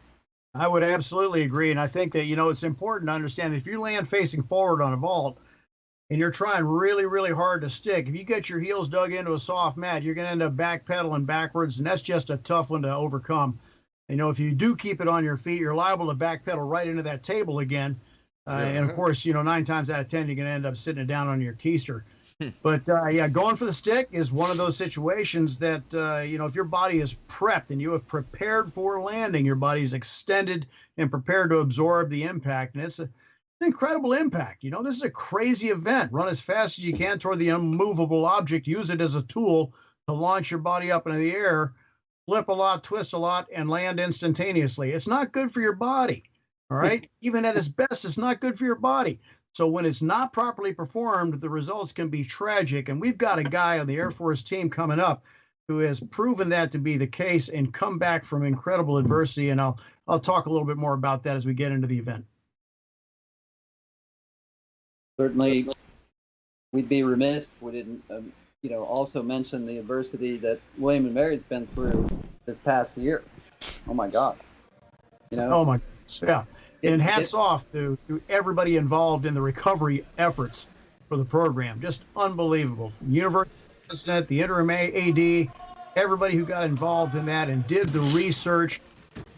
I would absolutely agree. And I think that, it's important to understand that if you land facing forward on a vault and you're trying really, really hard to stick, if you get your heels dug into a soft mat, you're going to end up backpedaling backwards. And that's just a tough one to overcome. If you do keep it on your feet, you're liable to backpedal right into that table again. And of course, 9 times out of 10, you're going to end up sitting it down on your keister. But going for the stick is one of those situations that, if your body is prepped and you have prepared for landing, your body's extended and prepared to absorb the impact. And it's an incredible impact. This is a crazy event. Run as fast as you can toward the unmovable object. Use it as a tool to launch your body up into the air, flip a lot, twist a lot, and land instantaneously. It's not good for your body. All right. Even at its best, it's not good for your body. So when it's not properly performed, the results can be tragic. And we've got a guy on the Air Force team coming up who has proven that to be the case and come back from incredible adversity. And I'll talk a little bit more about that as we get into the event. Certainly, we'd be remiss if we didn't, also mention the adversity that William and Mary's been through this past year. Oh my God! Oh my goodness, yeah. And hats off to everybody involved in the recovery efforts for the program. Just unbelievable. University president, the interim AD, everybody who got involved in that and did the research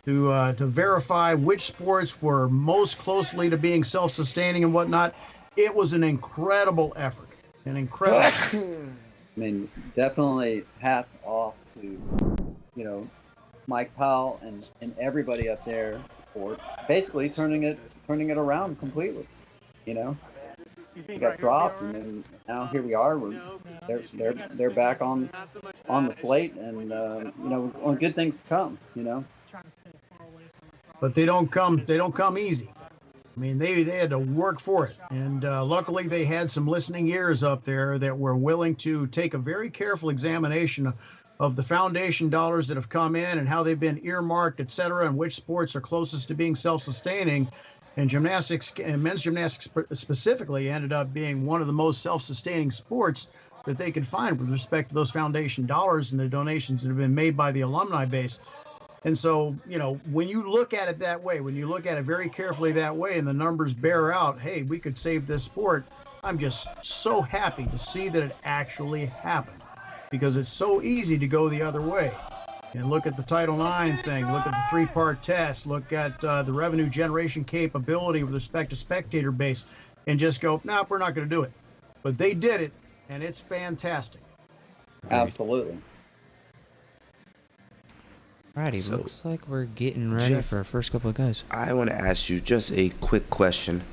to verify which sports were most closely to being self-sustaining and whatnot. It was an incredible effort. An incredible. I mean, definitely hats off to, Mike Powell and everybody up there for basically turning it around completely. We got dropped, and then now here we are. They're back on the slate, and on good things to come. But they don't come easy. I mean, they had to work for it, and luckily they had some listening ears up there that were willing to take a very careful examination of the foundation dollars that have come in and how they've been earmarked, et cetera, and which sports are closest to being self-sustaining. And gymnastics, and men's gymnastics specifically, ended up being one of the most self-sustaining sports that they could find with respect to those foundation dollars and the donations that have been made by the alumni base. And so, when you look at it that way, when you look at it very carefully that way, and the numbers bear out, hey, we could save this sport, I'm just so happy to see that it actually happened, because it's so easy to go the other way. And look at the Title IX thing, look at the three-part test, look at the revenue generation capability with respect to spectator base, and just go, nope, we're not going to do it. But they did it, and it's fantastic. Absolutely. Alrighty, So, looks like we're getting ready Jeff, for our first couple of guys. I want to ask you just a quick question.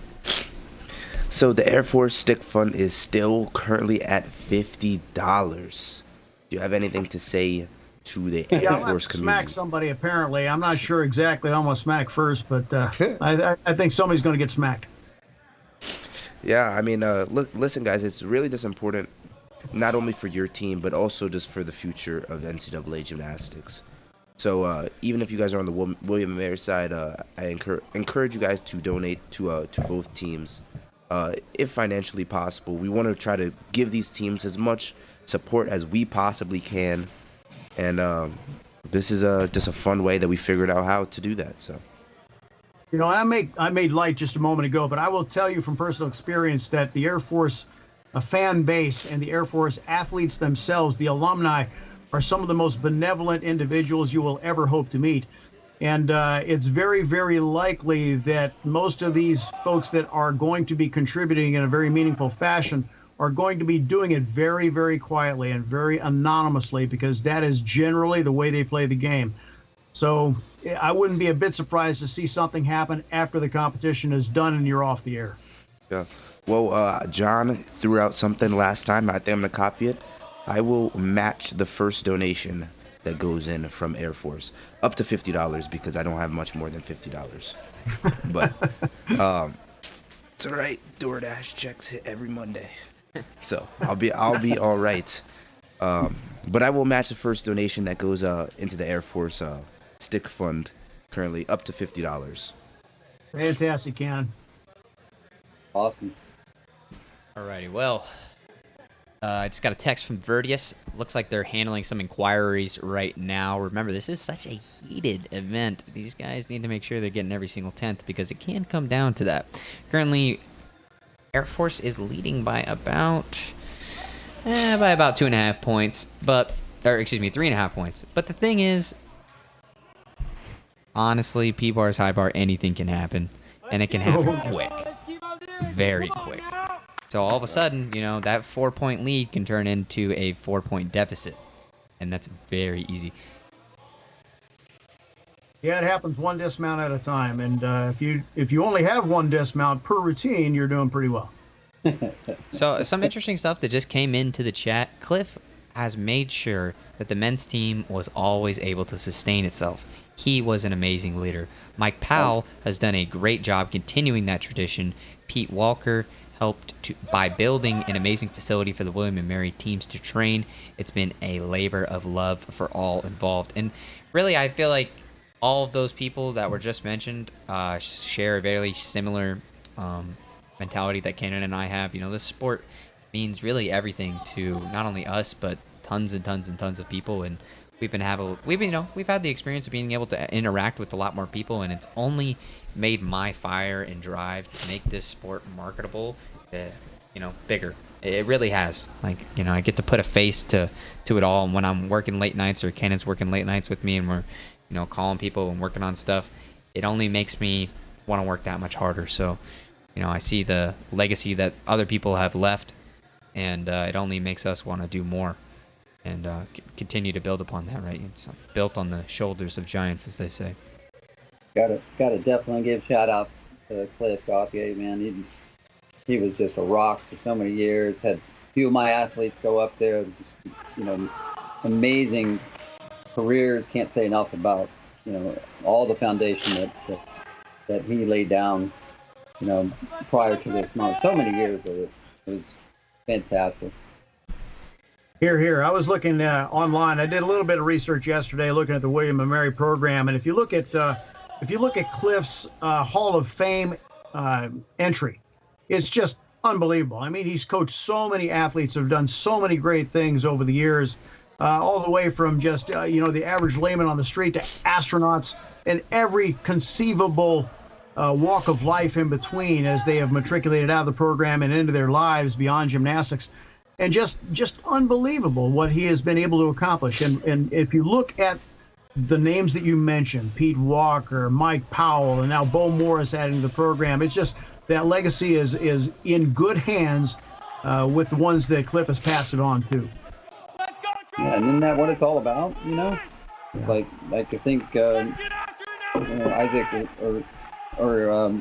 So the Air Force Stick Fund is still currently at $50. Do you have anything to say to the Air I'm Force to community? smack somebody, apparently. I'm not sure exactly who I'm going to smack first, but I think somebody's going to get smacked. Yeah, I mean, listen, guys, it's really just important, not only for your team, but also just for the future of NCAA gymnastics. So even if you guys are on the William & Mary side, I encourage you guys to donate to both teams, if financially possible. We want to try to give these teams as much support as we possibly can, and this is just a fun way that we figured out how to do that. So. I made light just a moment ago, but I will tell you from personal experience that the Air Force fan base and the Air Force athletes themselves, the alumni, are some of the most benevolent individuals you will ever hope to meet. And it's very, very likely that most of these folks that are going to be contributing in a very meaningful fashion are going to be doing it very, very quietly and very anonymously, because that is generally the way they play the game. So I wouldn't be a bit surprised to see something happen after the competition is done and you're off the air. Yeah. Well, John threw out something last time. I think I'm going to copy it. I will match the first donation that goes in from Air Force up to $50, because I don't have much more than $50. But it's all right. DoorDash checks hit every Monday, so I'll be all right. But I will match the first donation that goes into the Air Force Stick Fund, currently up to $50. Fantastic, Cannon. Awesome. Alrighty, well, I just got a text from Verdius. Looks like they're handling some inquiries right now. Remember, this is such a heated event. These guys need to make sure they're getting every single tenth, because it can come down to that. Currently, Air Force is leading by about 2.5 points, but 3.5 points. But the thing is, honestly, P-bars, high bar, anything can happen, and it can happen quick, very quick. So all of a sudden, that 4-point lead can turn into a 4-point deficit, and that's very easy. Yeah, it happens one dismount at a time, and if you only have one dismount per routine, you're doing pretty well. So some interesting stuff that just came into the chat. Cliff has made sure that the men's team was always able to sustain itself. He was an amazing leader. Mike Powell has done a great job continuing that tradition. Pete Walker helped by building an amazing facility for the William and Mary teams to train. It's been a labor of love for all involved. And really, I feel like all of those people that were just mentioned share a very similar mentality that Cannon and I have. You know, this sport means really everything to not only us, but tons and tons and tons of people. And we've had the experience of being able to interact with a lot more people, and it's only made my fire and drive to make this sport marketable, bigger. It really has. Like, I get to put a face to it all. And when I'm working late nights, or Cannon's working late nights with me, and we're, calling people and working on stuff, it only makes me want to work that much harder. So, I see the legacy that other people have left, and it only makes us want to do more and continue to build upon that, right? It's built on the shoulders of giants, as they say. Got to definitely give shout out to Cliff Gauthier, man. He was just a rock for so many years. Had a few of my athletes go up there, just, amazing careers. Can't say enough about, all the foundation that he laid down, prior to this moment. So many years of it. It was fantastic. Here. I was looking online. I did a little bit of research yesterday, looking at the William and Mary program, and if you look at Cliff's Hall of Fame entry, it's just unbelievable. I mean, he's coached so many athletes, have done so many great things over the years, all the way from just the average layman on the street to astronauts and every conceivable walk of life in between, as they have matriculated out of the program and into their lives beyond gymnastics. And just unbelievable what he has been able to accomplish. And if you look at the names that you mentioned, Pete Walker, Mike Powell, and now Bo Morris adding to the program, it's just that legacy is in good hands with the ones that Cliff has passed it on to. Yeah, and isn't that what it's all about? Yeah. Like I think Isaac or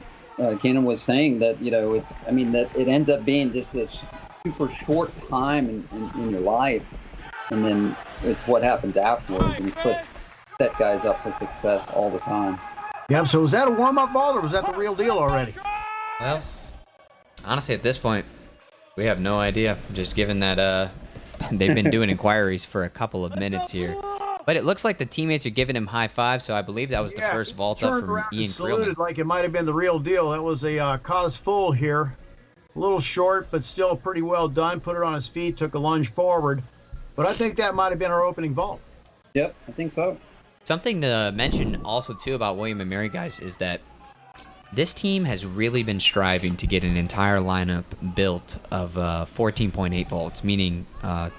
Cannon was saying that that it ends up being just this super short time in your life, and then it's what happens afterwards, and set guys up for success all the time. Yep. So was that a warm-up ball, or was that the real deal already? Well, honestly, at this point, we have no idea. Just given that they've been doing inquiries for a couple of minutes here. But it looks like the teammates are giving him high fives, so I believe that was the first vault up from Ian Saluted like it might have been the real deal. That was a cause full here. A little short, but still pretty well done. Put it on his feet, took a lunge forward. But I think that might have been our opening vault. Yep, I think so. Something to mention also, too, about William and Mary, guys, is that this team has really been striving to get an entire lineup built of 14.8 vaults, meaning a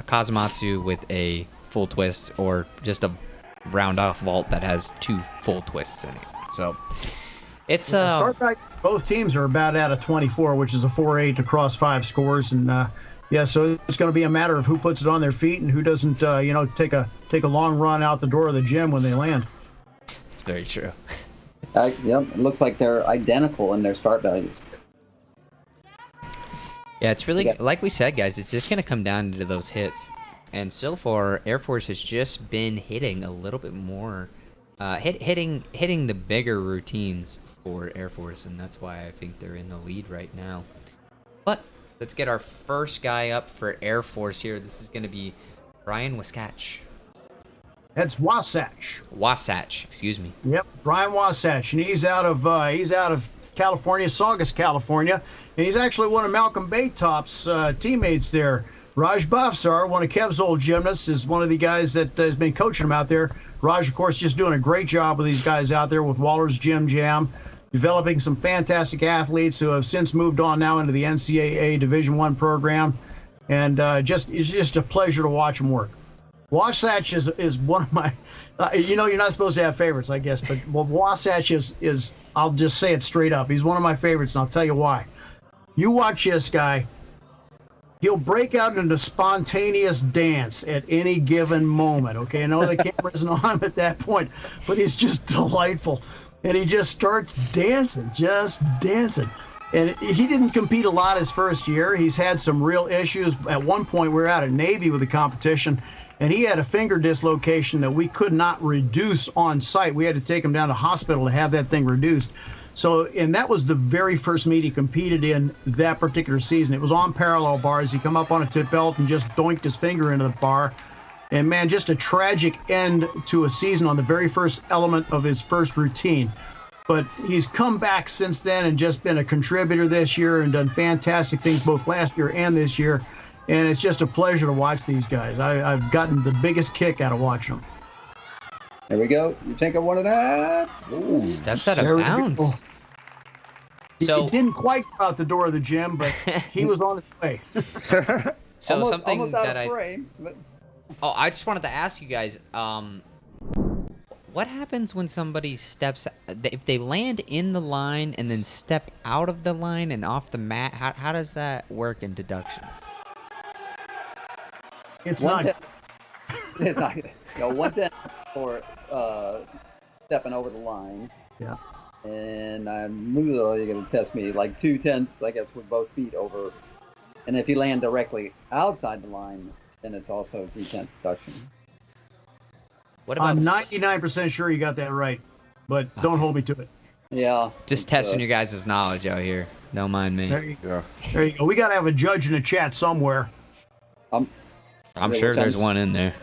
Kazumatsu with a full twist, or just a round-off vault that has 2 full twists in it. So it's start back. Both teams are about at a 24, which is a 4-8 across 5 scores, and so it's going to be a matter of who puts it on their feet and who doesn't, take a long run out the door of the gym when they land. It's very true. It looks like they're identical in their start values. Yeah, it's really like we said, guys. It's just going to come down to those hits, and so far, Air Force has just been hitting a little bit more, hitting the bigger routines for Air Force, and that's why I think they're in the lead right now. But let's get our first guy up for Air Force here. This is going to be Brian Wasatch. That's Wasatch. Wasatch, excuse me. Yep, Brian Wasatch, and he's out of California, Saugus, California, and he's actually one of Malcolm Baytop's teammates there. Raj Bafsar, one of Kev's old gymnasts, is one of the guys that has been coaching him out there. Raj, of course, just doing a great job with these guys out there with Waller's Gym Jam, developing some fantastic athletes who have since moved on now into the NCAA Division I program, and it's just a pleasure to watch them work. Wasatch is one of my, you're not supposed to have favorites, I guess, but Wasatch is, I'll just say it straight up, he's one of my favorites, and I'll tell you why. You watch this guy. He'll break out into spontaneous dance at any given moment, okay? I know the camera isn't on him at that point, but he's just delightful. And he just starts dancing. And he didn't compete a lot his first year. He's had some real issues. At one point, we were out at Navy with the competition, and he had a finger dislocation that we could not reduce on site. We had to take him down to hospital to have that thing reduced. So, and that was the very first meet he competed in that particular season. It was on parallel bars. He come up on a tip belt and just doinked his finger into the bar. And man, just a tragic end to a season on the very first element of his first routine. But he's come back since then and just been a contributor this year and done fantastic things both last year and this year. And it's just a pleasure to watch these guys. I've gotten the biggest kick out of watching them. There we go. You take a 1.5. Ooh. Steps out of There we bounds. go. So He didn't quite go out the door of the gym, but he was on his way. so Almost something out that of frame, but I just wanted to ask you guys, what happens when somebody steps, if they land in the line and then step out of the line and off the mat, how does that work in deductions? It's not. 110. It's not. 110 for stepping over the line. Yeah. And you're going to test me like 2/10, I guess, with both feet over. And if you land directly outside the line, then it's also 3/10 deduction. What about I'm 99% sure you got that right, but don't hold me to it. Yeah. just testing your guys' knowledge out here? Don't mind me. There you Yeah. There you go. We got to have a judge in the chat somewhere. I'm sure there's one in there.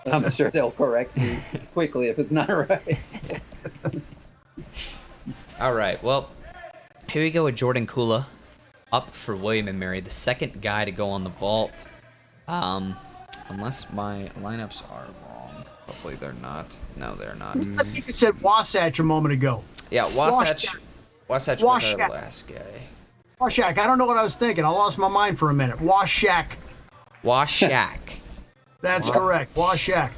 I'm sure they'll correct me quickly if it's not right. All right, well, here we go with Jordan Kula up for William & Mary, the second guy to go on the vault. Unless my lineups are wrong. Hopefully they're not. No, they're not. I think you said Wasatch a moment ago. Yeah, Wasatch was our Wasatch. last guy. Washak. I don't know what I was thinking. I lost my mind for a minute. Washak. Washak. That's correct. Washak.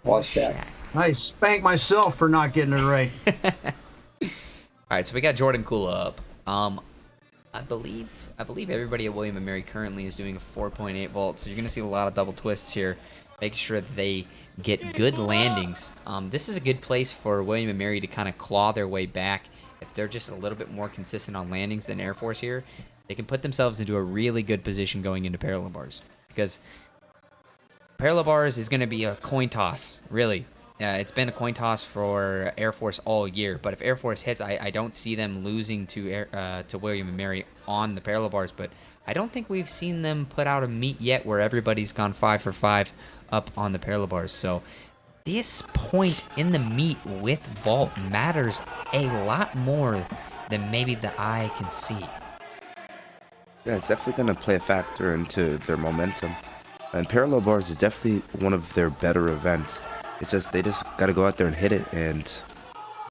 Watch that. I spanked myself for not getting it right. All right, so we got Jordan Kula up. I believe everybody at William & Mary currently is doing a 4.8 vault, so you're going to see a lot of double twists here, making sure that they get good landings. This is a good place for William & Mary to kind of claw their way back. If they're just a little bit more consistent on landings than Air Force here, they can put themselves into a really good position going into parallel bars, because parallel bars is going to be a coin toss, really. It's been a coin toss for Air Force all year, but if Air Force hits, I don't see them losing to William & Mary on the parallel bars, but I don't think we've seen them put out a meet yet where everybody's gone 5 for 5 up on the parallel bars. So this point in the meet with vault matters a lot more than maybe the eye can see. Yeah, it's definitely going to play a factor into their momentum. And parallel bars is definitely one of their better events. It's just they just got to go out there and hit it. And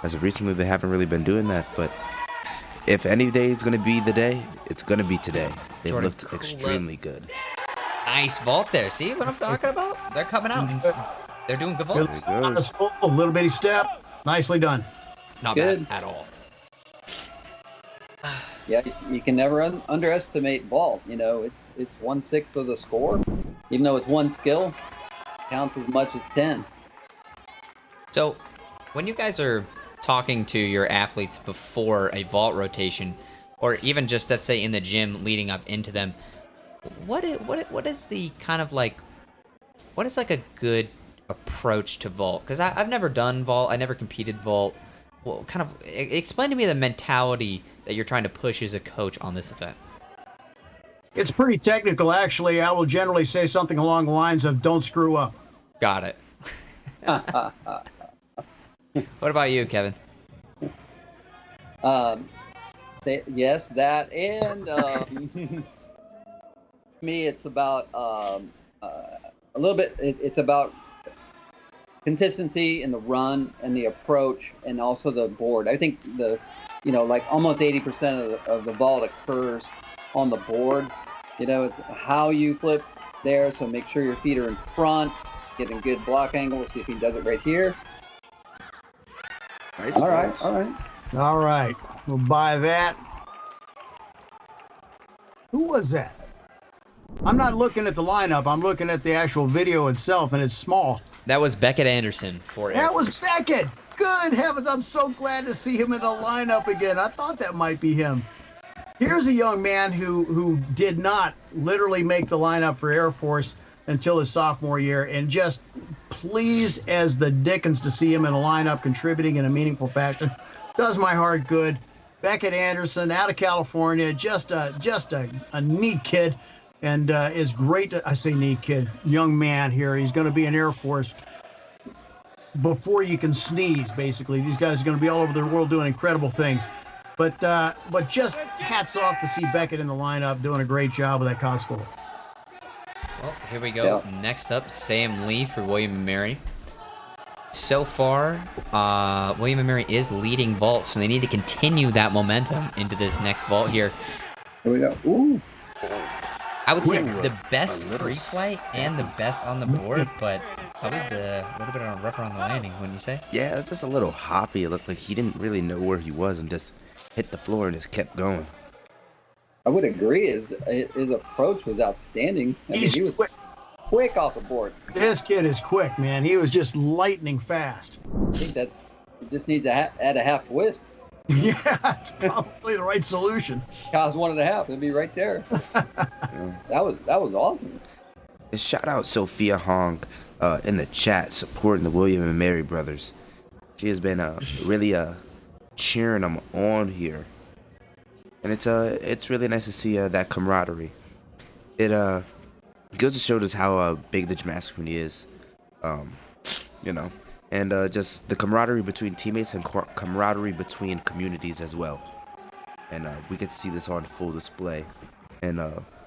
as of recently, they haven't really been doing that. But if any day is going to be the day, it's going to be today. They've Jordan looked Kula. extremely good. Nice vault there. See what I'm talking about? They're coming out. They're doing good vaults. There he goes. A little bitty step. Nicely done. Not Good. bad at all. Yeah, you can never underestimate vault. You know, it's 1/6 of the score. Even though it's one skill, counts as much as 10. So, when you guys are talking to your athletes before a vault rotation, or even just, let's say, in the gym leading up into them, what is the kind of like, what is like a good approach to vault? Because I've never done vault, I never competed vault. Well, kind of explain to me the mentality that you're trying to push as a coach on this event. It's pretty technical, actually. I will generally say something along the lines of "Don't screw up." Got it. What about you, Kevin? Yes, that, and me, it's about a little bit. It's about consistency in the run and the approach, and also the board. I think like almost 80% of the vault occurs on the board. You know, it's how you flip there. So make sure your feet are in front, getting good block angle. See if he does it right here. Nice All right, vault. all right. All right, we'll buy that. Who was that? I'm not looking at the lineup. I'm looking at the actual video itself, and it's small. That was Beckett Anderson for Air That was Force. Beckett. Good heavens, I'm so glad to see him in the lineup again. I thought that might be him. Here's a young man who did not literally make the lineup for Air Force until his sophomore year, and just pleased as the dickens to see him in a lineup contributing in a meaningful fashion. Does my heart good. Beckett Anderson out of California, just a neat kid, and is great. I say neat kid, young man here. He's going to be in Air Force before you can sneeze. Basically, these guys are going to be all over the world doing incredible things. But just hats off to see Beckett in the lineup doing a great job with that constable. Well, here we go. Yeah. Next up, Sam Lee for William & Mary. So far, William & Mary is leading vault, so they need to continue that momentum into this next vault here. Here we go. Ooh. I would say the best pre-flight and the best on the board, but probably a little bit on a rougher on the landing, wouldn't you say? Yeah, it's just a little hoppy. It looked like he didn't really know where he was and just hit the floor and just kept going. I would agree. His approach was outstanding. He was quick off the board. This kid is quick, man. He was just lightning fast. I think he just needs to add a half twist. Yeah, it's probably the right solution. Cost 1.5. It'd be right there. That was awesome. And shout out Sophia Hong in the chat supporting the William & Mary brothers. She has been really cheering them on here, and it's really nice to see that camaraderie. It goes to show us how big the gymnastics community is, and just the camaraderie between teammates and camaraderie between communities as well. And we get to see this on full display, and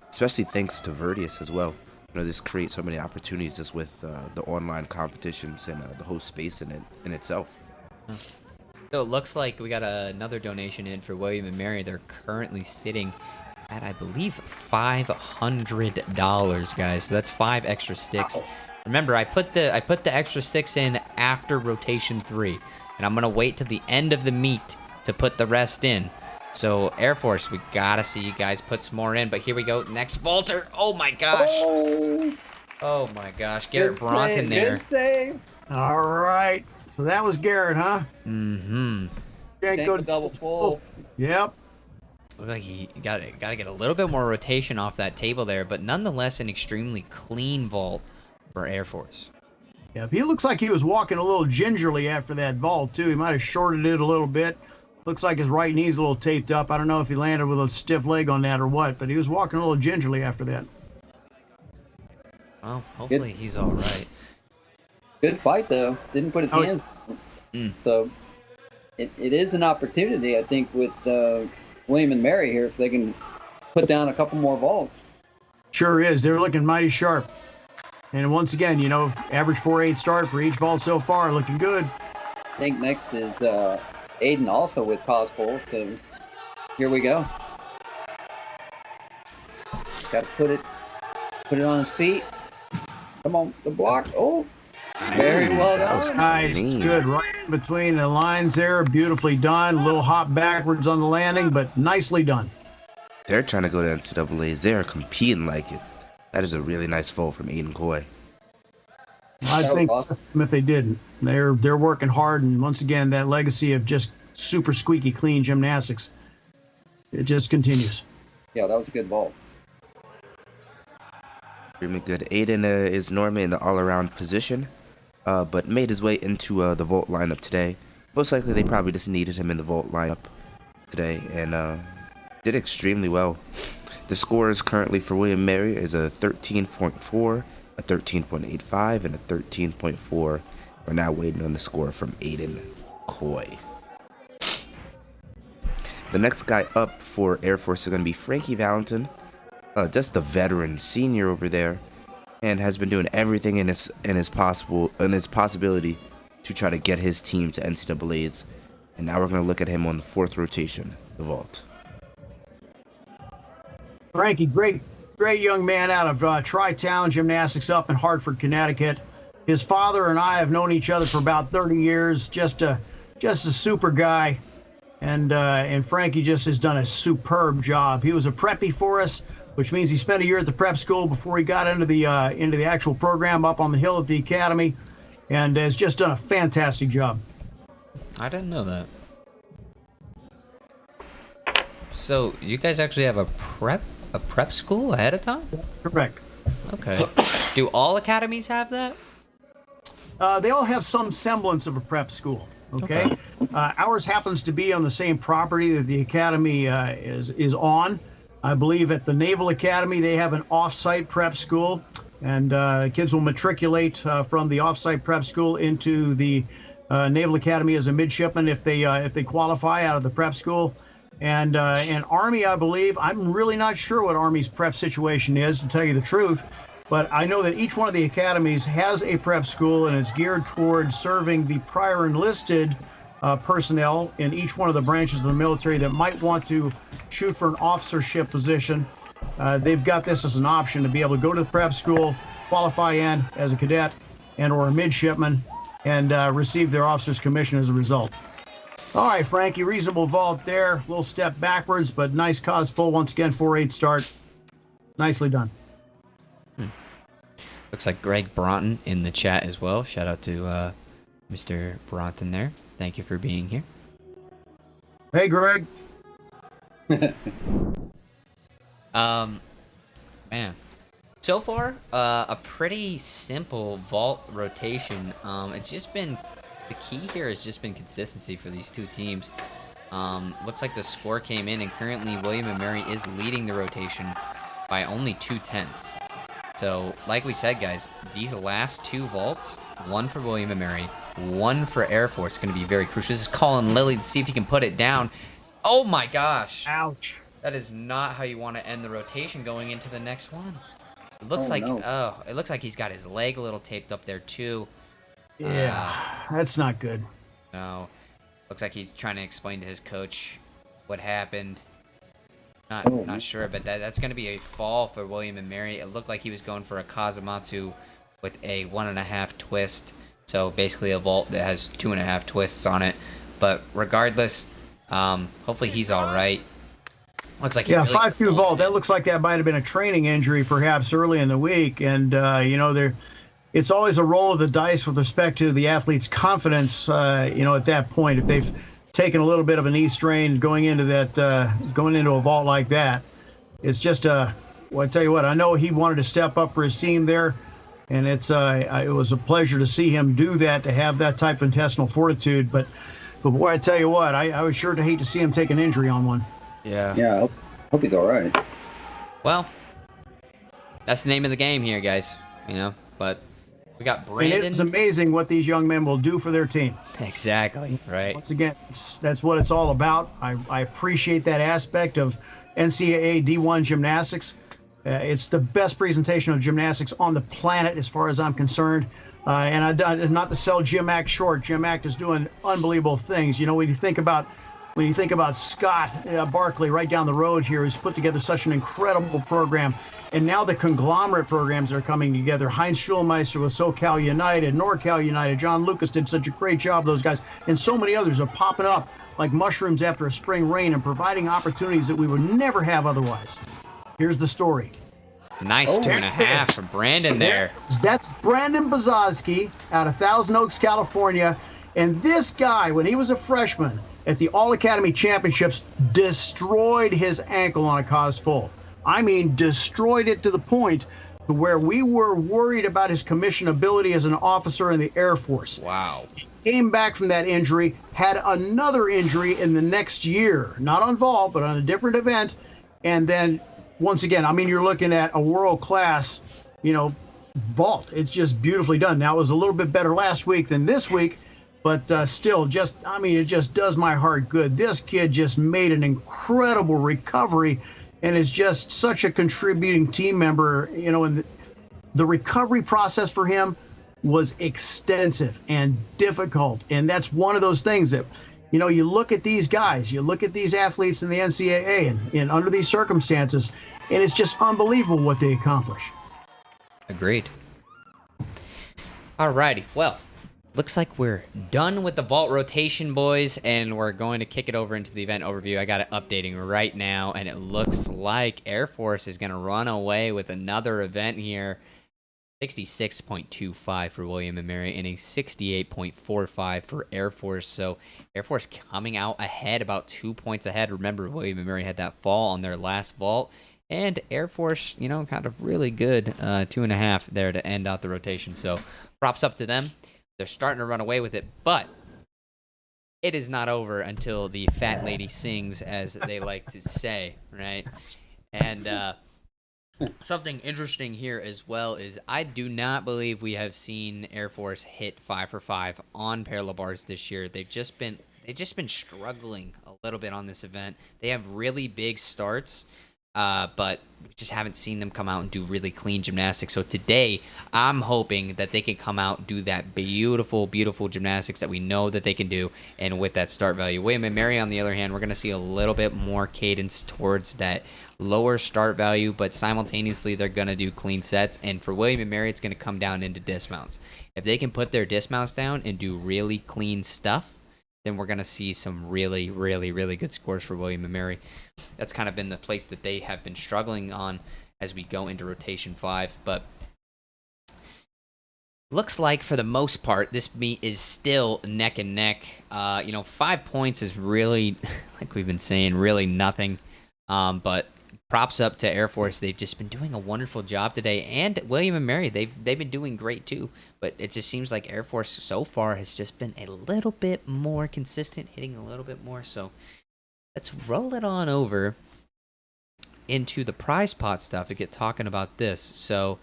especially thanks to Verdius as well. This creates so many opportunities just with the online competitions and the whole space in itself. So it looks like we got another donation in for William & Mary. They're currently sitting at, I believe, $500, guys. So that's 5 extra sticks. Wow. Remember, I put the extra sticks in after rotation 3, and I'm gonna wait till the end of the meet to put the rest in. So Air Force, we gotta see you guys put some more in. But here we go, next vaulter. Oh my gosh! Oh my gosh, Garrett Bronton there. Good save. All right. So that was Garrett, huh? Mm-hmm. Can't go double full. Yep. Look like he got to get a little bit more rotation off that table there, but nonetheless an extremely clean vault for Air Force. Yeah, he looks like he was walking a little gingerly after that vault too. He might have shorted it a little bit. Looks like his right knee's a little taped up. I don't know if he landed with a stiff leg on that or what, but he was walking a little gingerly after that. Well, hopefully he's all right. Good fight, though. Didn't put his hands down. So it is an opportunity, I think, with William & Mary here, if they can put down a couple more vaults. Sure is. They're looking mighty sharp. And once again, average 4.8 start for each vault so far, looking good. I think next is Aiden also with Cospole, so here we go. Got to put it on his feet. Come on, the block. Oh. Very well done. Nice, good, right in between the lines there. Beautifully done. A little hop backwards on the landing, but nicely done. They're trying to go to NCAAs. They are competing like it. That is a really nice vault from Aiden Coy. I think if they didn't, they're working hard, and once again, that legacy of just super squeaky clean gymnastics, it just continues. Yeah, that was a good vault. Really good. Aiden is normally in the all-around position, but made his way into the vault lineup today. Most likely, they probably just needed him in the vault lineup today, and did extremely well. The scores currently for William & Mary is a 13.4, a 13.85, and a 13.4. We're now waiting on the score from Aiden Coy. The next guy up for Air Force is going to be Frankie Valentin, just the veteran senior over there, and has been doing everything in his possibility to try to get his team to NCAAs. And now we're going to look at him on the 4th rotation, the vault. Frankie, great young man out of Tri-Town Gymnastics up in Hartford, Connecticut. His father and I have known each other for about 30 years. Just a super guy, and Frankie just has done a superb job. He was a preppy for us, which means he spent a year at the prep school before he got into the actual program up on the hill at the academy, and has just done a fantastic job. I didn't know that. So you guys actually have a prep school ahead of time? Correct. Okay. Do all academies have that? They all have some semblance of a prep school. Okay. Ours happens to be on the same property that the academy is on. I believe at the Naval Academy they have an off-site prep school, and kids will matriculate from the off-site prep school into the Naval Academy as a midshipman if they qualify out of the prep school. And Army, I believe, I'm really not sure what Army's prep situation is, to tell you the truth, but I know that each one of the academies has a prep school, and it's geared towards serving the prior enlisted personnel in each one of the branches of the military that might want to shoot for an officership position. They've got this as an option to be able to go to the prep school, qualify in as a cadet and or a midshipman, and receive their officer's commission as a result. All right, Frankie, reasonable vault there. A little step backwards, but nice cause full once again, 4-8 start. Nicely done. Looks like Greg Bronton in the chat as well. Shout out to Mr. Bronton there. Thank you for being here. Hey, Greg. Man. So far, a pretty simple vault rotation. It's just been, the key here has just been consistency for these two teams. Looks like the score came in, and currently William & Mary is leading the rotation by only 2/10. So, like we said, guys, these last two vaults, one for William & Mary, one for Air Force, going to be very crucial. This is Colin Lilly to see if he can put it down. Oh my gosh. Ouch. That is not how you want to end the rotation going into the next one. It looks it looks like he's got his leg a little taped up there too. Yeah, that's not good. No. Looks like he's trying to explain to his coach what happened. Not sure, but that's going to be a fall for William & Mary. It looked like he was going for a Kazamatsu with a 1.5 twist. So basically a vault that has 2.5 twists on it. But regardless, hopefully he's all right. Looks like he really 5-2 vault. That looks like that might have been a training injury perhaps early in the week. And, it's always a roll of the dice with respect to the athlete's confidence, at that point. If they've taken a little bit of a knee strain going into a vault like that, it's just well, I tell you what, I know he wanted to step up for his team there, and it was a pleasure to see him do that, to have that type of intestinal fortitude. But boy, I tell you what, I would sure hate to see him take an injury on one. Yeah. Yeah, I hope he's all right. Well, that's the name of the game here, guys. But we got Brandon. And it's amazing what these young men will do for their team. Exactly, right. Once again, that's what it's all about. I appreciate that aspect of NCAA D1 gymnastics. It's the best presentation of gymnastics on the planet as far as I'm concerned. And not to sell Jim Act short. Jim Act is doing unbelievable things. When you think about Scott Barkley right down the road here, who's put together such an incredible program, and now the conglomerate programs that are coming together. Heinz Schulmeister with SoCal United, NorCal United, John Lucas did such a great job, those guys, and so many others are popping up like mushrooms after a spring rain and providing opportunities that we would never have otherwise. Here's the story. Nice 2.5 for Brandon there. That's Brandon Bazowski out of Thousand Oaks, California. And this guy, when he was a freshman at the All-Academy Championships, destroyed his ankle on a cause full. I mean, destroyed it to the point to where we were worried about his commission ability as an officer in the Air Force. Wow. He came back from that injury, had another injury in the next year, not on vault, but on a different event. And then, once again, I mean, you're looking at a world-class, vault. It's just beautifully done. Now, it was a little bit better last week than this week, but still, it just does my heart good. This kid just made an incredible recovery and is just such a contributing team member, and the recovery process for him was extensive and difficult. And that's one of those things that, you look at these guys, you look at these athletes in the NCAA and under these circumstances, and it's just unbelievable what they accomplish. Agreed. All righty. Well, looks like we're done with the vault rotation, boys, and we're going to kick it over into the event overview. I got it updating right now, and it looks like Air Force is going to run away with another event here. 66.25 for William & Mary and a 68.45 for Air Force. So Air Force coming out ahead, about 2 points ahead. Remember, William & Mary had that fall on their last vault. And Air Force, kind of really good 2.5 there to end out the rotation. So props up to them. They're starting to run away with it, but it is not over until the fat lady sings, as they like to say, right? And something interesting here as well is I do not believe we have seen Air Force hit 5 for 5 on parallel bars this year. They've just been struggling a little bit on this event. They have really big starts, but we just haven't seen them come out and do really clean gymnastics. So today, I'm hoping that they can come out and do that beautiful, beautiful gymnastics that we know that they can do, and with that start value. William and Mary, on the other hand, we're going to see a little bit more cadence towards that lower start value, but simultaneously they're going to do clean sets. And for William and Mary, it's going to come down into dismounts. If they can put their dismounts down and do really clean stuff, then we're going to see some really, really, really good scores for William and Mary. That's kind of been the place that they have been struggling on as we go into rotation 5. But looks like for the most part, this meet is still neck and neck. 5 points is really, like we've been saying, really nothing. But props up to Air Force. They've just been doing a wonderful job today. And William and Mary, they've been doing great too. But it just seems like Air Force so far has just been a little bit more consistent, hitting a little bit more. So let's roll it on over into the prize pot stuff to get talking about this. So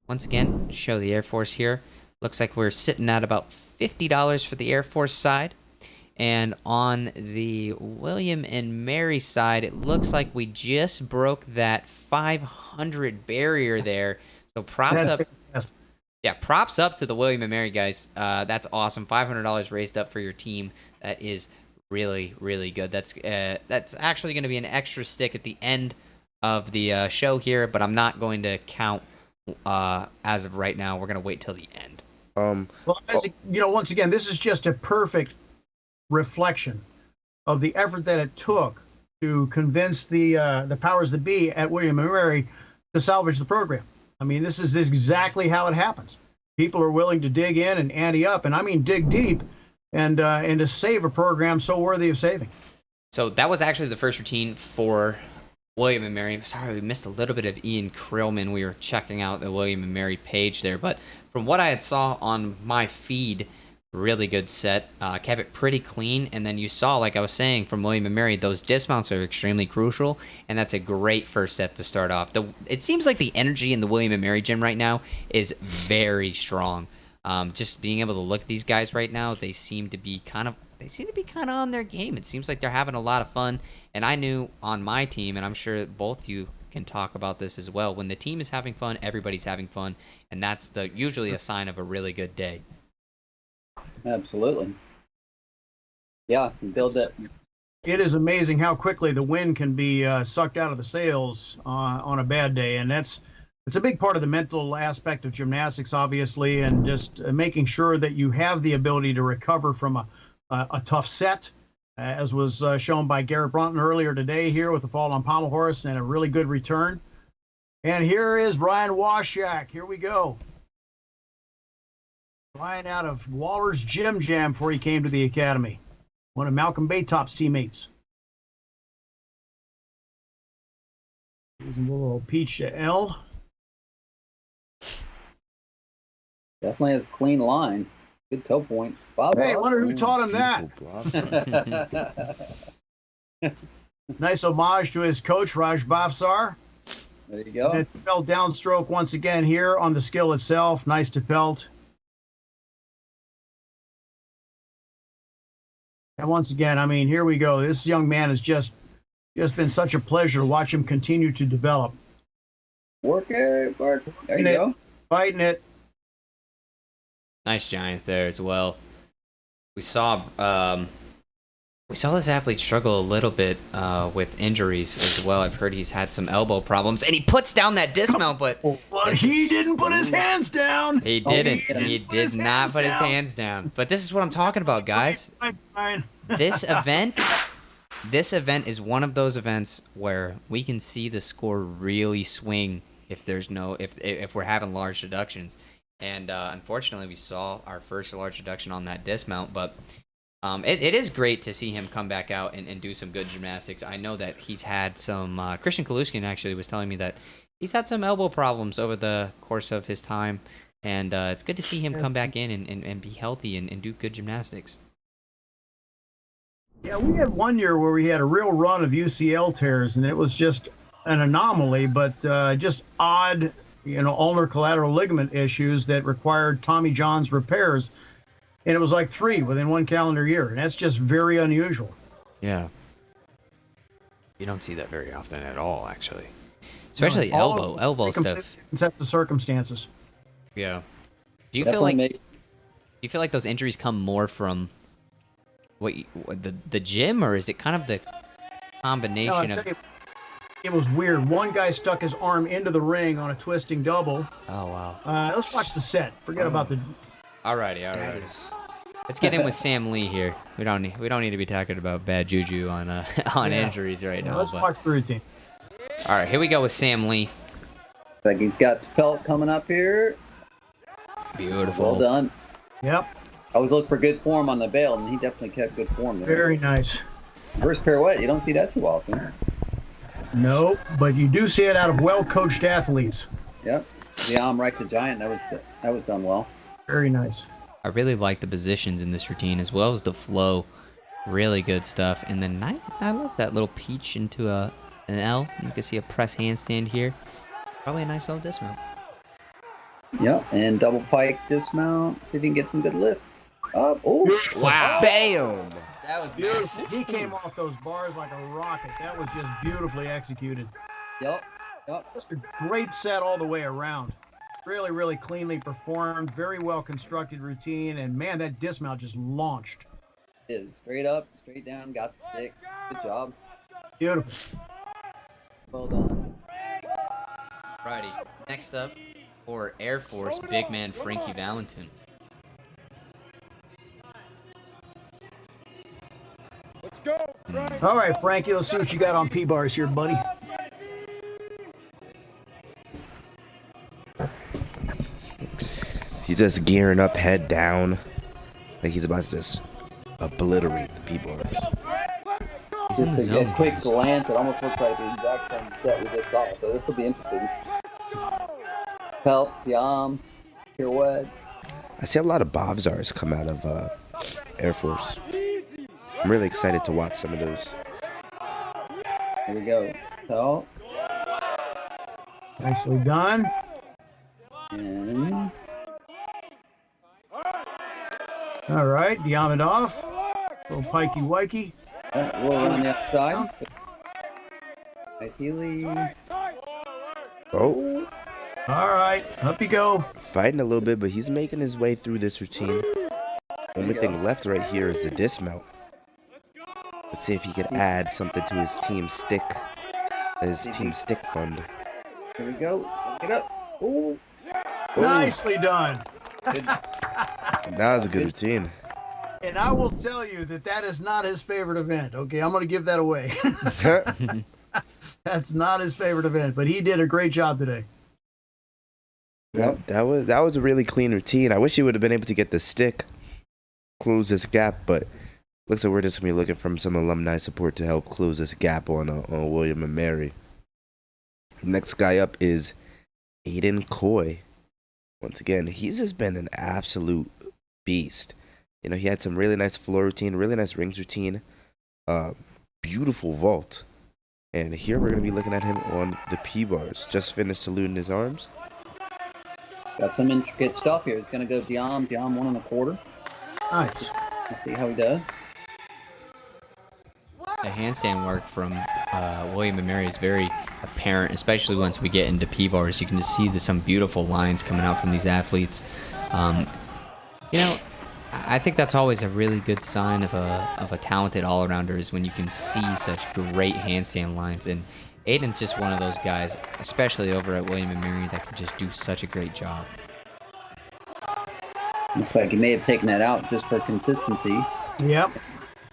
once again, show the Air Force here. Looks like we're sitting at about $50 for the Air Force side. And on the William and Mary side, it looks like we just broke that 500 barrier there. So props up. Yeah, props up to the William and Mary guys. That's awesome. $500 raised up for your team. That is really, really good. That's actually going to be an extra stick at the end of the show here, but I'm not going to count as of right now. We're going to wait till the end. Once again, this is just a perfect reflection of the effort that it took to convince the powers that be at William and Mary to salvage the program. I mean, this is exactly how it happens. People are willing to dig in and ante up, and I mean dig deep, and to save a program so worthy of saving. So that was actually the first routine for William and Mary. Sorry, we missed a little bit of Ian Krillman. We were checking out the William and Mary page there, but from what I had saw on my feed, really good set. Kept it pretty clean, and then you saw, like I was saying, from William and Mary, those dismounts are extremely crucial, and that's a great first set to start off. It seems like the energy in the William and Mary gym right now is very strong. Just being able to look at these guys right now, they seem to be kind of on their game. It seems like they're having a lot of fun, and I knew on my team, and I'm sure both you can talk about this as well, when the team is having fun, everybody's having fun, and that's usually a sign of a really good day. Absolutely. Yeah, build that. It is amazing how quickly the wind can be sucked out of the sails on a bad day, and it's a big part of the mental aspect of gymnastics, obviously, and just making sure that you have the ability to recover from a tough set, as was shown by Garrett Brunton earlier today here with the fall on Pommel horse and a really good return. And here is Brian Washak. Here we go. Brian out of Waller's Gym Jam before he came to the academy. One of Malcolm Baytop's teammates. Here's a little peach to L. Definitely has a clean line. Good toe point. Bob, hey, I wonder who taught him that. Nice homage to his coach, Raj Bafsar. There you go. And fell downstroke once again here on the skill itself. Nice to pelt. And once again, I mean, here we go. This young man has just been such a pleasure to watch him continue to develop. Work it, work. There you go. Fighting it. Nice giant there as well. We saw this athlete struggle a little bit with injuries as well. I've heard he's had some elbow problems, and he puts down that dismount, but he didn't put his hands down. He didn't. He did not put his hands down. But this is what I'm talking about, guys. This event is one of those events where we can see the score really swing if we're having large deductions. And unfortunately, we saw our first large deduction on that dismount, but it is great to see him come back out and do some good gymnastics. I know that he's had some, Christian Kaluskin actually was telling me that he's had some elbow problems over the course of his time, and it's good to see him come back in and be healthy and do good gymnastics. Yeah, we had one year where we had a real run of UCL tears, and it was just an anomaly, but just odd, ulnar collateral ligament issues that required Tommy John's repairs. And it was like 3 within 1 calendar year, and that's just very unusual. Yeah. You don't see that very often at all, actually. Especially elbow stuff. Except the circumstances. Yeah. Do you feel like Definitely those injuries come more from the gym, or is it kind of the combination of? It was weird. One guy stuck his arm into the ring on a twisting double. Oh wow. Let's watch the set. Forget about the. Alrighty. Let's get in with Sam Lee here. We don't need to be talking about bad juju on injuries right now. Let's watch the routine. All right, here we go with Sam Lee. like he's got Pelt coming up here. Beautiful. Well done. Yep. I was looking for good form on the bail, and he definitely kept good form there. Very nice. Reverse pirouette, you don't see that too often. No, but you do see it out of well-coached athletes. Yep. The arm right to giant, that was done well. Very nice. I really like the positions in this routine as well as the flow. Really good stuff. And then I love that little peach into an L. You can see a press handstand here. Probably a nice little dismount. Yep, and double pike dismount. See if you can get some good lift. Up. Oh, Wow. Bam! That was Beautiful. He came off those bars like a rocket. That was just beautifully executed. Yep. Just a great set all the way around. Really, really cleanly performed. Very well constructed routine. And man, that dismount just launched. It is. Straight up, straight down, got the stick. Good job. Beautiful. Well done. Righty. Next up for Air Force, big man Frankie Valentin. Let's go, Frank. All right, Frankie, let's see what you got on P-bars here, buddy. He's just gearing up, head down. Like he's about to just obliterate the P-bars. He's in the Just zone. a quick glance, it almost looks like the exact same set we just saw, so this will be interesting. Pelt, Yam, pirouette. I see a lot of Bovzars come out of Air Force. I'm really excited to watch some of those. Here we go. Pelt, Nicely done. and All right, Diamond off. Little pikey wikey. we'll run on the outside. Nice Healy. Oh, All right, up you go. fighting a little bit, but he's making his way through this routine. Only thing left right here is the dismount. Let's see if he could add something to his team stick fund. Here we go. Get up. Ooh. Nicely done. Good. That was a good routine. And I will tell you that is not his favorite event. Okay, I'm going to give that away. That's not his favorite event, but he did a great job today. Well, that was a really clean routine. I wish he would have been able to get the stick, close this gap, but looks like we're just gonna be looking for some alumni support to help close this gap on William and Mary. Next guy up is Aiden Coy. Once again, he's just been an absolute beast. You know, he had some really nice floor routine, really nice rings routine, beautiful vault. And here we're gonna be looking at him on the P-bars. Just finished saluting his arms. Got some intricate stuff here. It's going to go Diam 1 1/4. Nice. Let's see how he does. The handstand work from William and Mary is very apparent, especially once we get into P-bars. You can just see some beautiful lines coming out from these athletes. You know, I think that's always a really good sign of a talented all-arounder is when you can see such great handstand lines. And Aiden's just one of those guys, especially over at William and Mary, that can just do such a great job. Looks like he may have taken that out just for consistency. Yep.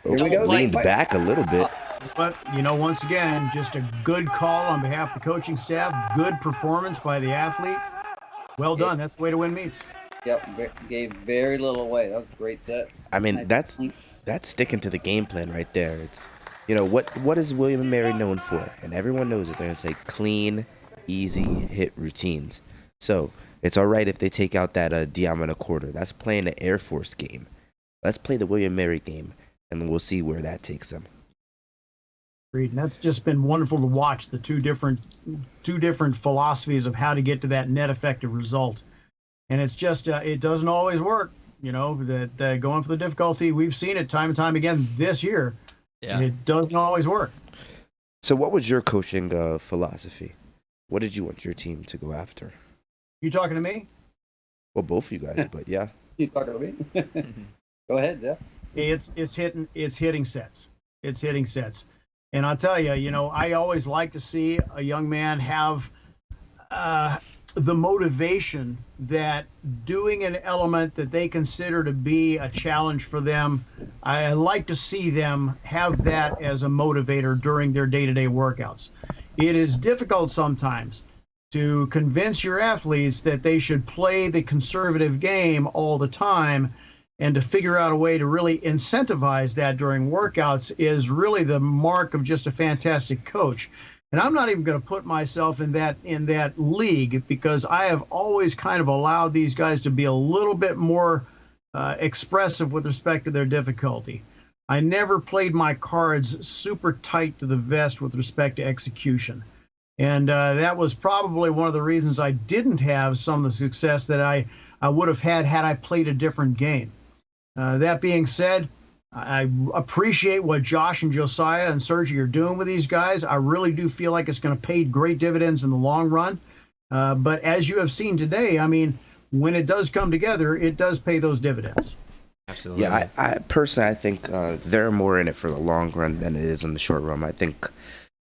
Here we go. Leaned back a little bit. But, once again, just a good call on behalf of the coaching staff. Good performance by the athlete. Well done. That's the way to win meets. Yep, gave very little away. That was a great set. I mean, Nice. that's sticking to the game plan right there. It's, what is William and Mary known for? And everyone knows it. They're going to say clean, easy hit routines. So it's all right if they take out that Diam 1/4. That's playing the Air Force game. Let's play the William and Mary game. and we'll see where that takes them. And that's just been wonderful to watch the two different philosophies of how to get to that net effective result. And it's just it doesn't always work, that going for the difficulty, we've seen it time and time again this year. Yeah. It doesn't always work. So what was your coaching philosophy? What did you want your team to go after? You talking to me? Well, both of you guys, but yeah. You talking to me? Go ahead, Jeff. It's hitting sets. It's hitting sets. And I'll tell you, I always like to see a young man have the motivation that doing an element that they consider to be a challenge for them, I like to see them have that as a motivator during their day-to-day workouts. It is difficult sometimes to convince your athletes that they should play the conservative game all the time, and to figure out a way to really incentivize that during workouts is really the mark of just a fantastic coach. And I'm not even going to put myself in that league, because I have always kind of allowed these guys to be a little bit more expressive with respect to their difficulty. I never played my cards super tight to the vest with respect to execution. And that was probably one of the reasons I didn't have some of the success that I would have had I played a different game. That being said, I appreciate what Josh and Josiah and Sergi are doing with these guys. I really do feel like it's going to pay great dividends in the long run. But as you have seen today, I mean, when it does come together, it does pay those dividends. Absolutely. Yeah, I personally, I think they're more in it for the long run than it is in the short run. I think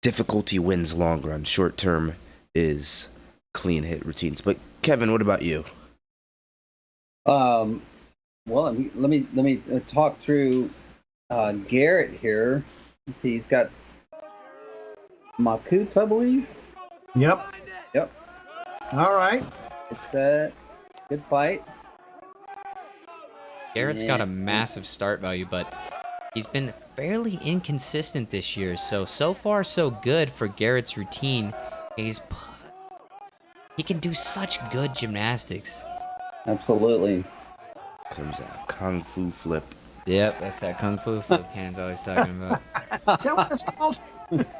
difficulty wins long run. Short term is clean hit routines. But Kevin, what about you? Well, let me talk through Garrett here. Let's see, he's got Makut's, I believe. Yep. All right. It's a good fight. Garrett's got a massive start value, but he's been fairly inconsistent this year. So far, so good for Garrett's routine. He can do such good gymnastics. Absolutely. Comes out Kung Fu flip. Yep, that's that Kung Fu flip Ken's always talking about. Is that what it's called?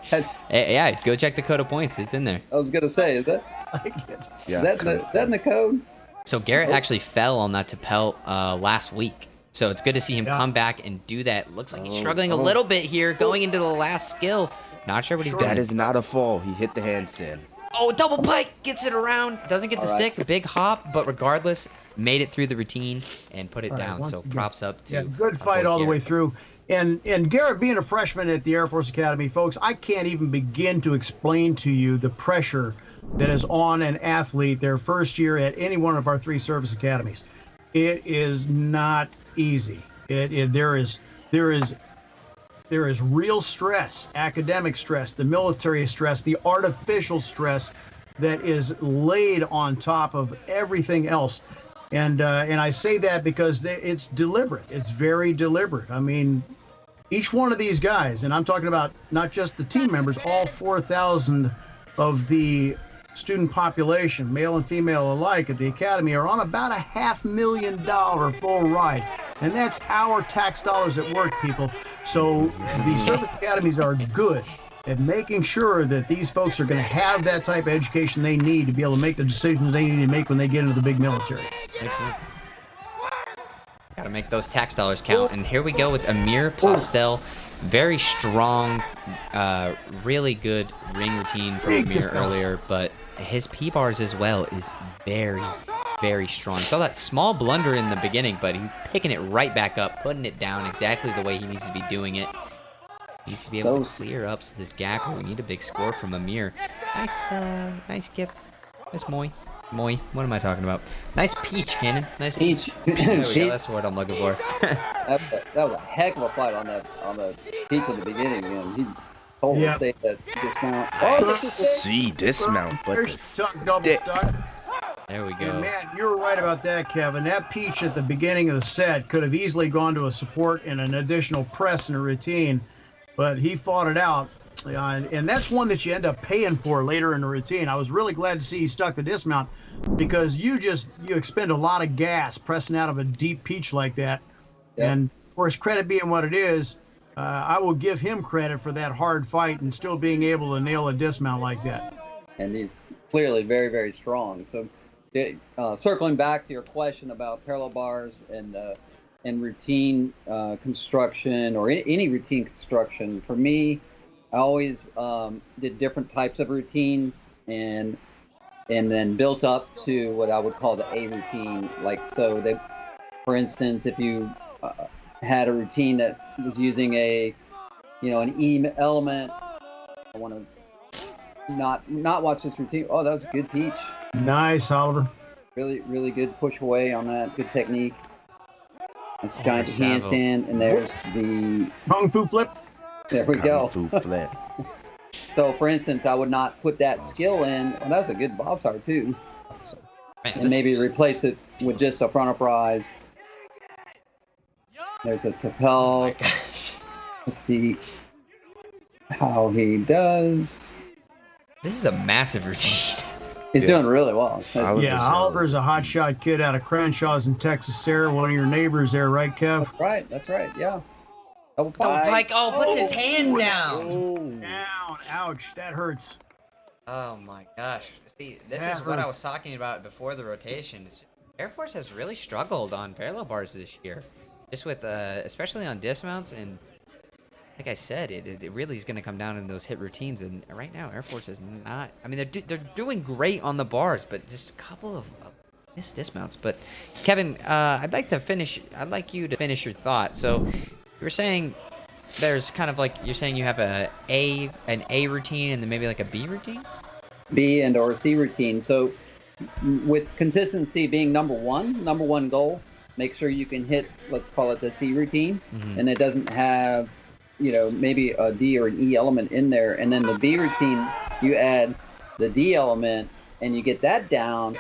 Hey, yeah, go check the code of points. It's in there. I was gonna say, is that Yeah. that in the code? So Garrett actually fell on that Tapel last week. So it's good to see him come back and do that. Looks like he's struggling a little bit here going into the last skill. Not sure what he's doing. That is not a fall. He hit the handstand. Oh, double pike, gets it around. Doesn't get the stick, big hop, but regardless, made it through the routine and put it down. So props up to good fight all the way through. And Garrett, being a freshman at the Air Force Academy, folks, I can't even begin to explain to you the pressure that is on an athlete their first year at any one of our 3 service academies. It is not easy. There is real stress, academic stress, the military stress, the artificial stress that is laid on top of everything else. And I say that because it's deliberate. It's very deliberate. I mean, each one of these guys, and I'm talking about not just the team members, all 4,000 of the student population, male and female alike at the academy, are on about a $500,000 full ride. And that's our tax dollars at work, people. So the service academies are good at making sure that these folks are going to have that type of education they need to be able to make the decisions they need to make when they get into the big military. Makes sense. Gotta make those tax dollars count. And here we go with Amir Postel. Very strong, really good ring routine from Amir earlier, but his P-bars as well is very, very strong. Saw that small blunder in the beginning, but he's picking it right back up, putting it down exactly the way he needs to be doing it. He needs to be able to clear up this gap, and we need a big score from Amir. Nice skip. Nice Moy. What am I talking about? Nice peach, Cannon. Nice peach. There we go. That's the word I'm looking for. that was a heck of a fight on the peach in the beginning, and he totally saved that dismount. Dismount, but the Double stick. stuck. There we go. And man, you were right about that, Kevin. That peach at the beginning of the set could have easily gone to a support and an additional press in a routine, but he fought it out. And that's one that you end up paying for later in the routine. I was really glad to see he stuck the dismount, because you expend a lot of gas pressing out of a deep peach like that. Yep. And Of course, credit being what it is, I will give him credit for that hard fight and still being able to nail a dismount like that. And he's clearly very, very strong. So, circling back to your question about parallel bars and routine construction or any routine construction, for me, I always did different types of routines and then built up to what I would call the A routine. Like, so they, for instance, if you had a routine that was using an E element, I want to not watch this routine. Oh, that was a good teach. Nice, Oliver. Really, really good push away on that. Good technique. That's giant Savos. handstand, and there's the Kung Fu flip. there we go. Kung Fu flip. So, for instance, I would not put that skill in. Well, that was a good bobsar too, Man, and this- maybe replace it with just a front uprise. There's a Capel. Gosh. Let's see how he does. This is a massive routine. He's Yeah. doing really well. Oliver Yeah, Sellers. Oliver's a hotshot kid out of Crenshaw's in Texas there. One of your neighbors there, right, Kev? Right, that's right. Yeah. Double Oh, pike. Pike, puts his hands down. Down. Ouch, that hurts. Oh my gosh. See, this That is what I hurts. was talking about before the rotation. Air Force has really struggled on parallel bars this year. Just with, especially on dismounts, and like I said, it really is going to come down in those hit routines. And right now, Air Force is not. I mean, they're doing great on the bars, but just a couple of missed dismounts. But Kevin, I'd like you to finish your thought. So you were saying there's kind of like you're saying you have an A routine and then maybe like a B routine. B and or C routine. So with consistency being number one goal, make sure you can hit, let's call it the C routine, and it doesn't have, maybe a D or an E element in there. And then the B routine, you add the D element and you get that down.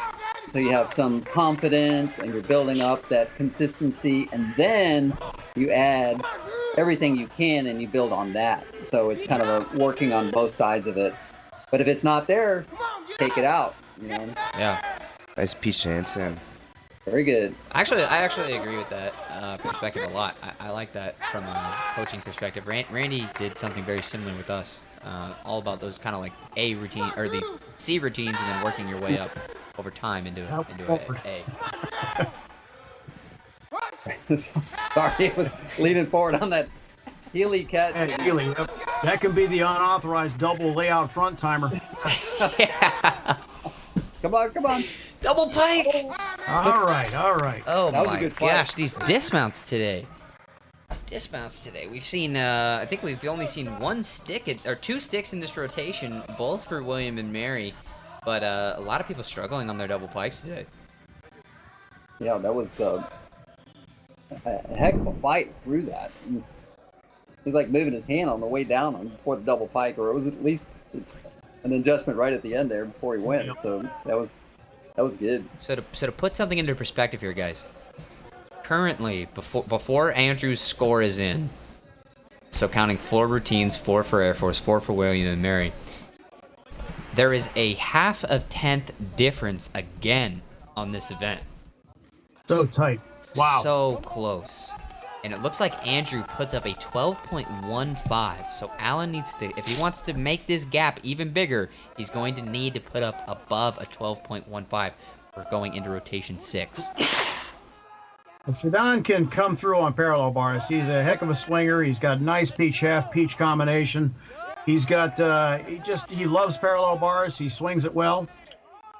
So you have some confidence and you're building up that consistency, and then you add everything you can and you build on that. So it's kind of a working on both sides of it. But if it's not there, take it out. Yeah. Nice peach handstand. Very good. I actually agree with that perspective a lot. I like that from a coaching perspective. Randy did something very similar with us. All about those kind of like A routine or these C routines, and then working your way up over time into a. Sorry, it was leaning forward on that Healy cat. And Healy, that can be the unauthorized double layout front timer. Come on. Double pike. All right. Oh That was a my good fight. gosh, these dismounts today. We've seen. I think we've only seen or two sticks in this rotation, both for William and Mary. But a lot of people struggling on their double pikes today. Yeah, that was a heck of a fight through that. He's like moving his hand on the way down before the double pike, or it was at least an adjustment right at the end there before he went. So that was good. So to put something into perspective here, guys. Currently, before Andrew's score is in, so counting 4 routines, 4 for Air Force, 4 for William and Mary, there is a 1/2 tenth difference again on this event. So tight. Wow. So close. And it looks like Andrew puts up a 12.15. So Alan needs to, if he wants to make this gap even bigger, he's going to need to put up above a 12.15 for going into rotation 6. Well, Shadon can come through on parallel bars. He's a heck of a swinger. He's got nice peach half peach combination. He's got he loves parallel bars. He swings it well.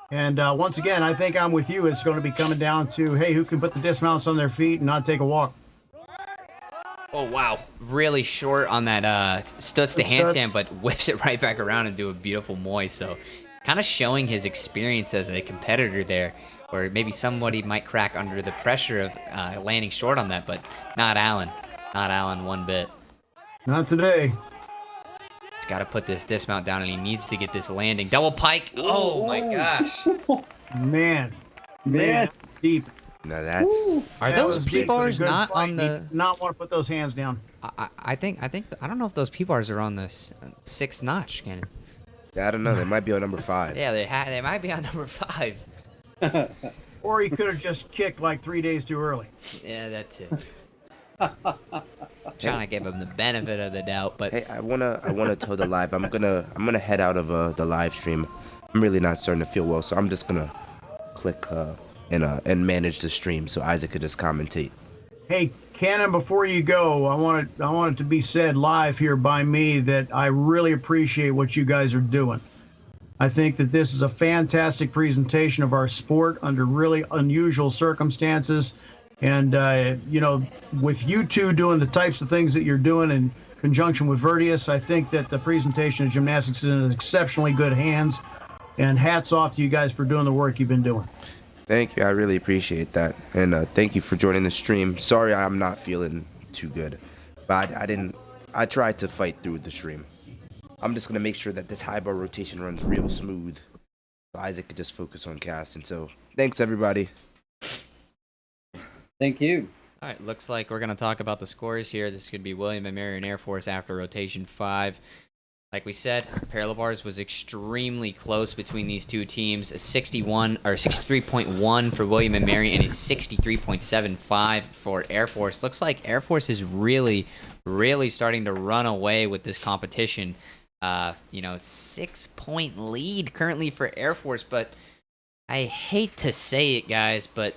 And once again, I think I'm with you. It's going to be coming down to, hey, who can put the dismounts on their feet and not take a walk? Oh, wow. Really short on that studs to handstand, but whips it right back around and do a beautiful moi. So kind of showing his experience as a competitor there, where maybe somebody might crack under the pressure of landing short on that, but not Alan. Not Alan one bit. Not today. He's got to put this dismount down, and he needs to get this landing. Double pike. Oh, my gosh. Man. Deep. Now that's Are That those was P big, but a bars good not fight. on He the... did not want to put those hands down. I don't know if those P bars are on the 6th notch, Cannon. I don't know. They might be on number 5. Yeah, they might be on number 5. Or he could have just kicked like 3 days too early. Yeah, that's it. Trying to give him the benefit of the doubt, but Hey, I wanna toe the live. I'm gonna head out of the live stream. I'm really not starting to feel well, so I'm just gonna click and manage the stream so Isaac could just commentate. Hey, Cannon, before you go, I want it to be said live here by me that I really appreciate what you guys are doing. I think that this is a fantastic presentation of our sport under really unusual circumstances. And, with you two doing the types of things that you're doing in conjunction with Vertius, I think that the presentation of gymnastics is in exceptionally good hands. And hats off to you guys for doing the work you've been doing. Thank you. I really appreciate that, and thank you for joining the stream. Sorry, I'm not feeling too good, but I tried to fight through the stream. I'm just gonna make sure that this high bar rotation runs real smooth, so Isaac could just focus on casting. So thanks, everybody. Thank you. all right, looks like we're going to talk about the scores here. This could be William and Marion Air Force after rotation 5. Like we said, parallel bars was extremely close between these two teams. A 63.1 for William and Mary and a 63.75 for Air Force. Looks like Air Force is really starting to run away with this competition. 6-point lead currently for Air Force, but I hate to say it, guys, but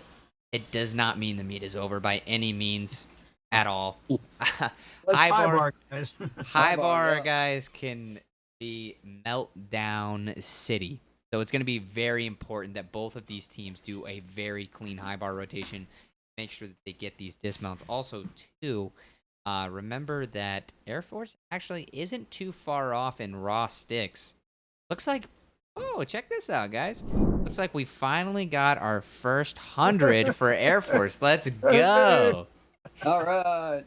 it does not mean the meet is over by any means at all. High bar, guys. high bar yeah. guys can be meltdown city. So it's going to be very important that both of these teams do a very clean high bar rotation. Make sure that they get these dismounts. Also, too, remember that Air Force actually isn't too far off in raw sticks. Looks like, oh, check this out, guys. Looks like we finally got our first 100 for Air Force. Let's go. All right.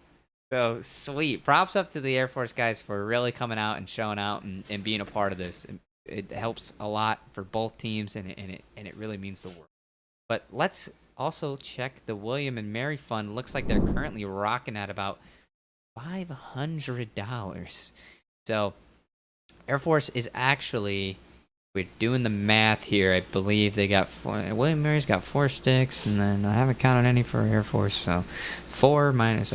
So sweet. Props up to the Air Force guys for really coming out and showing out and being a part of this. It helps a lot for both teams, and it really means the world. But let's also check the William and Mary Fund. Looks like they're currently rocking at about $500. So Air Force is actually, we're doing the math here. I believe they got William and Mary's got 4 sticks, and then I haven't counted any for Air Force. So 4 minus.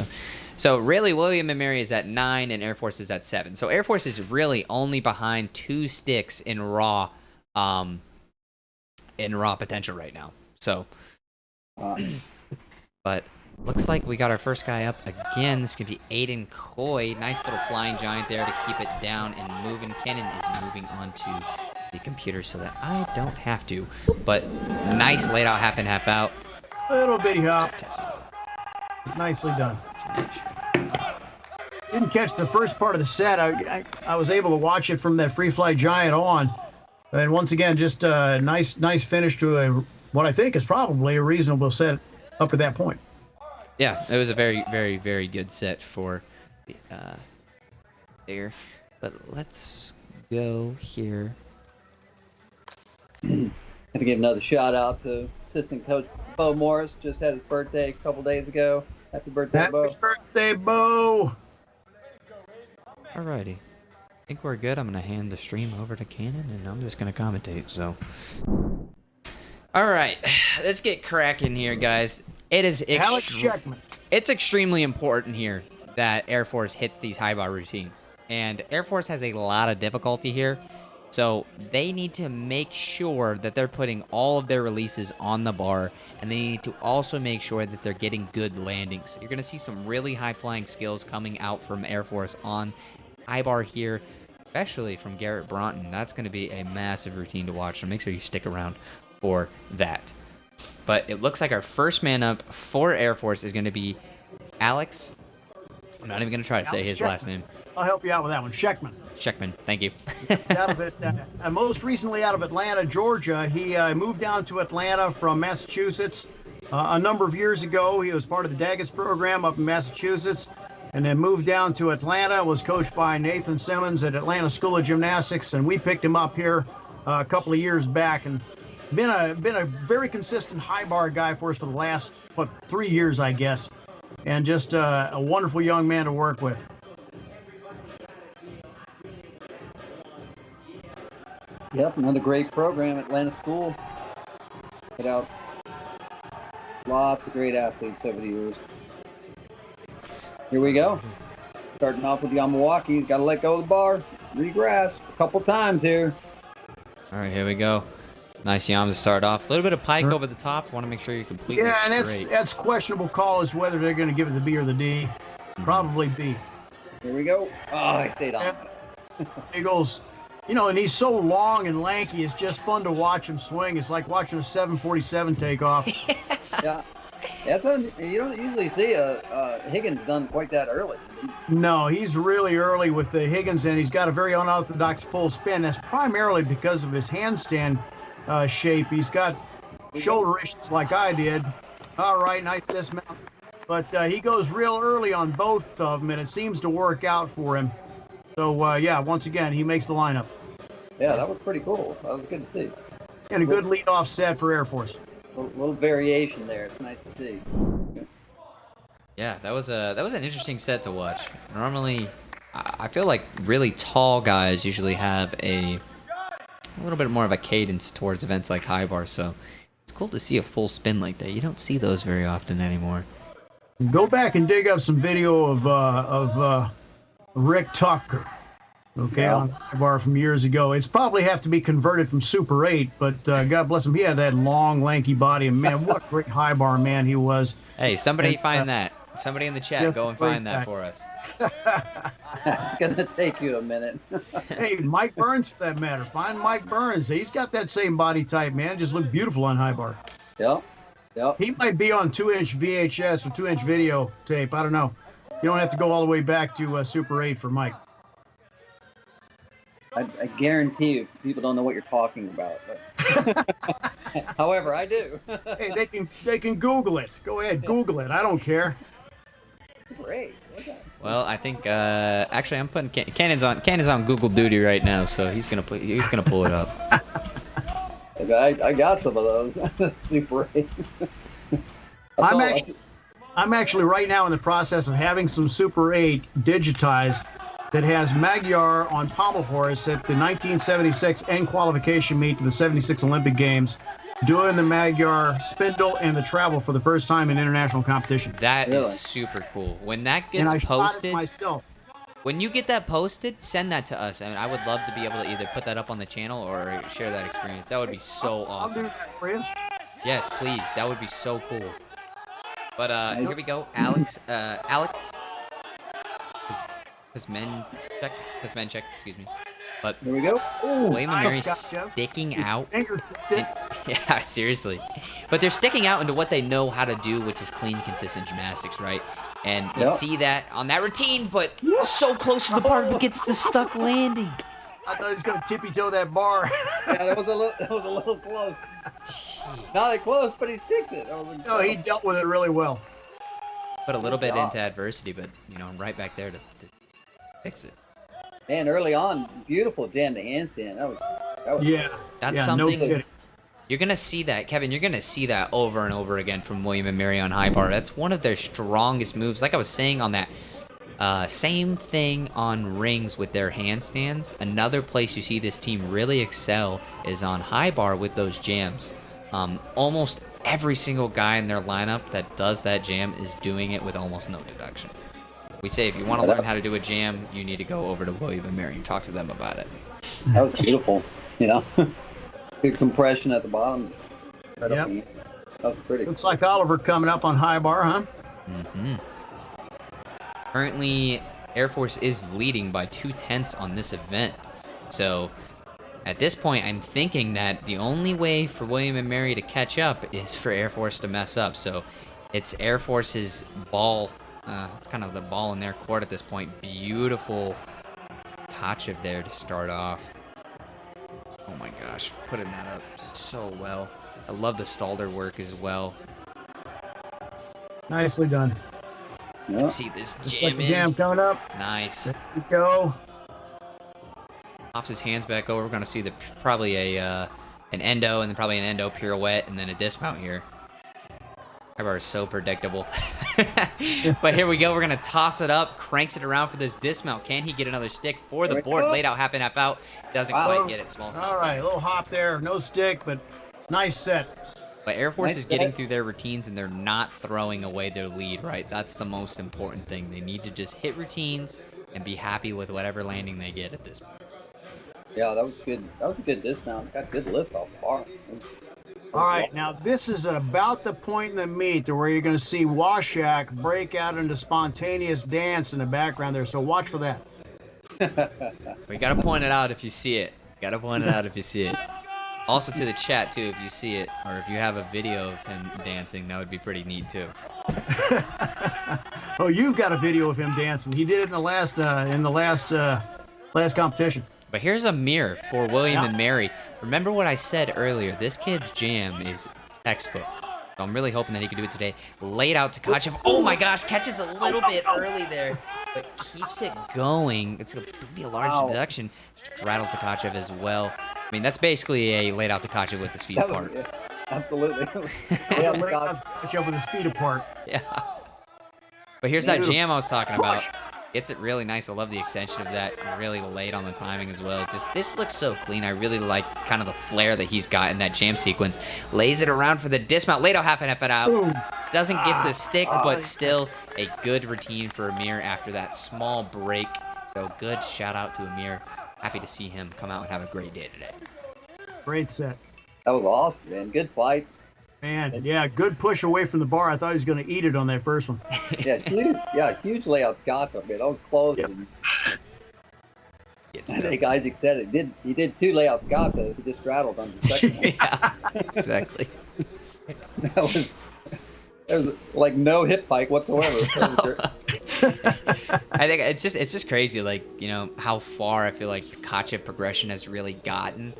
So really, William and Mary is at 9, and Air Force is at 7. So Air Force is really only behind 2 sticks in raw potential right now. So, but looks like we got our first guy up again. This could be Aiden Coy. Nice little flying giant there to keep it down and moving. Cannon is moving onto the computer so that I don't have to. But nice laid out half in, half out. Little bitty hop. Testing. Nicely done. Didn't catch the first part of the set. I was able to watch it from that free fly giant on, and once again, just a nice finish to what I think is probably a reasonable set up to that point. Yeah, it was a very, very, very good set for there. But let's go here. Have to give another shout out to assistant coach Bo Morris. Just had his birthday a couple days ago. Happy birthday, Bo. Happy birthday, Bo. Alrighty. I think we're good. I'm going to hand the stream over to Cannon, and I'm just going to commentate, so. Alright, let's get cracking here, guys. It is Alex Checkman. It's extremely important here that Air Force hits these high bar routines. And Air Force has a lot of difficulty here. So they need to make sure that they're putting all of their releases on the bar, and they need to also make sure that they're getting good landings. You're going to see some really high-flying skills coming out from Air Force on high bar here, especially from Garrett Broughton. That's going to be a massive routine to watch, so make sure you stick around for that. But it looks like our first man up for Air Force is going to be Alex. I'm not even going to try to say his last name. I'll help you out with that one. Sheckman. Sheckman, thank you. Out of it, most recently out of Atlanta, Georgia. He moved down to Atlanta from Massachusetts a number of years ago. He was part of the Daggett program up in Massachusetts, and then moved down to Atlanta. Was coached by Nathan Simmons at Atlanta School of Gymnastics, and we picked him up here a couple of years back, and been a very consistent high bar guy for us for the last 3 years, I guess, and just a wonderful young man to work with. Yep, another great program, Atlanta School. Put out lots of great athletes over the years. Here we go. Starting off with Yamawaki. He's got to let go of the bar. Regrasp a couple times here. All right, here we go. Nice Yam to start off. A little bit of pike over the top. Want to make sure you're completely Yeah, and straight. that's questionable call as whether they're going to give it the B or the D. Probably B. Here we go. Oh, he stayed on. Eagles, and he's so long and lanky. It's just fun to watch him swing. It's like watching a 747 take off. Yeah. You don't usually see a Higgins done quite that early. No, he's really early with the Higgins, and he's got a very unorthodox full spin. That's primarily because of his handstand shape. He's got shoulder issues like I did. All right, nice dismount. But he goes real early on both of them, and it seems to work out for him. So, yeah, once again, he makes the lineup. Yeah, that was pretty cool. That was good to see. And a good lead-off set for Air Force. A little variation there. It's nice to see. Yeah, that was an interesting set to watch. Normally, I feel like really tall guys usually have a little bit more of a cadence towards events like high bar, so it's cool to see a full spin like that. You don't see those very often anymore. Go back and dig up some video of Rick Tucker, on the bar from years ago. It's probably have to be converted from Super 8, but God bless him, he had that long, lanky body, and man, what a great high bar man he was. Hey, somebody find that. Somebody in the chat, go and find that for us. It's going to take you a minute. Hey, Mike Burns, for that matter. Find Mike Burns. He's got that same body type, man. Just look beautiful on high bar. Yep. He might be on 2-inch VHS or 2-inch video tape. I don't know. You don't have to go all the way back to Super 8 for Mike. I guarantee you people don't know what you're talking about. But however, I do. Hey, they can Google it. Go ahead, Google it. I don't care. Great. Well, I think actually I'm putting Cannon's on Google duty right now, so he's gonna pull it up. I got some of those. Super 8. I'm actually right now in the process of having some Super 8 digitized that has Magyar on Pommel horse at the 1976 end qualification meet to the 76 Olympic Games, doing the Magyar spindle and the travel for the first time in international competition. That is super cool. When that gets and I posted, shot it myself. When you get that posted, send that to us, and I would love to be able to either put that up on the channel or share that experience. That would be so awesome. I'll do that for you. Yes, please. That would be so cool. But here we go, Alec. His men check. Excuse me. But here we go. William and Mary nice, sticking out. It. Yeah, seriously. But they're sticking out into what they know how to do, which is clean, consistent gymnastics, right? And you see that on that routine, but so close to the bar, but gets the stuck landing. I thought he was going to tippy-toe that bar. Yeah, that was a little close. Jeez. Not that close, but he sticks it. No, he dealt with it really well. Put a little bit into adversity, but right back there to fix it. Man, early on, beautiful jam to handstand. That was That's something you're gonna see that, Kevin. You're gonna see that over and over again from William and Mary on high bar. That's one of their strongest moves. Like I was saying on that same thing on rings with their handstands. Another place you see this team really excel is on high bar with those jams. Almost every single guy in their lineup that does that jam is doing it with almost no deduction. We say if you want to learn how to do a jam, you need to go over to William and Mary and talk to them about it. That was beautiful. Good compression at the bottom. Yep. That was pretty. Looks like Oliver coming up on high bar, huh? Mm-hmm. Currently, Air Force is leading by 2/10 on this event. So, at this point, I'm thinking that the only way for William and Mary to catch up is for Air Force to mess up. So, it's Air Force's ball. It's kind of the ball in their court at this point. Beautiful Kachev there to start off. Oh my gosh, putting that up so well. I love the Stalder work as well. Nicely done. Let's see this jam in. Jam coming up. Nice. There we go. Pops his hands back over. We're going to see probably an endo and then probably an endo pirouette and then a dismount here. High is so predictable. But here we go. We're going to toss it up. Cranks it around for this dismount. Can he get another stick for the board? Laid out, half in, half out. Doesn't quite get it. Small. All right, a little hop there. No stick, but nice set. But Air Force Nice is getting set. through their routines, and they're not throwing away their lead, right? That's the most important thing. They need to just hit routines and be happy with whatever landing they get at this point. Yeah, that was good. That was a good dismount. Got good lift off the bar. All right, now this is about the point in the meet where you're going to see Washak break out into spontaneous dance in the background there. So watch for that. We gotta point it out if you see it. Gotta point it out if you see it. Also to the chat too, if you see it, or if you have a video of him dancing, that would be pretty neat too. Oh, you've got a video of him dancing. He did it in the last competition. But here's a mirror for William Yeah. and Mary. Remember what I said earlier, this kid's jam is textbook. So I'm really hoping that he can do it today. Laid out to Tkachev. Oh my gosh, catches a little bit early there, but keeps it going. It's going to be a large deduction. Straddled Tkachev as well. I mean, that's basically a laid out Tkachev with his feet That was- apart. yeah, absolutely. Yeah, yeah, God. catch up with his feet apart. Yeah. But here's that Beautiful. jam I was talking about. Gets it really nice. I love the extension of that. Really late on the timing as well. Just this looks so clean. I really like kind of the flair that he's got in that jam sequence. Lays it around for the dismount. Laid out half and it out. Boom. Doesn't get the stick, but still a good routine for Amir after that small break. So good shout out to Amir. Happy to see him come out and have a great day today. Great set. That was awesome, man. Good fight. Man, yeah, good push away from the bar. I thought he was going to eat it on that first one. Huge layout Scott. I mean, that was close. Yep. And Gets I it think Isaac said it. He did 2 layouts Scott, though. He just straddled on the second one. Yeah, exactly. That was like no hip hike whatsoever. I think it's just crazy, like, you know, how far I feel like Tkachev progression has really gotten.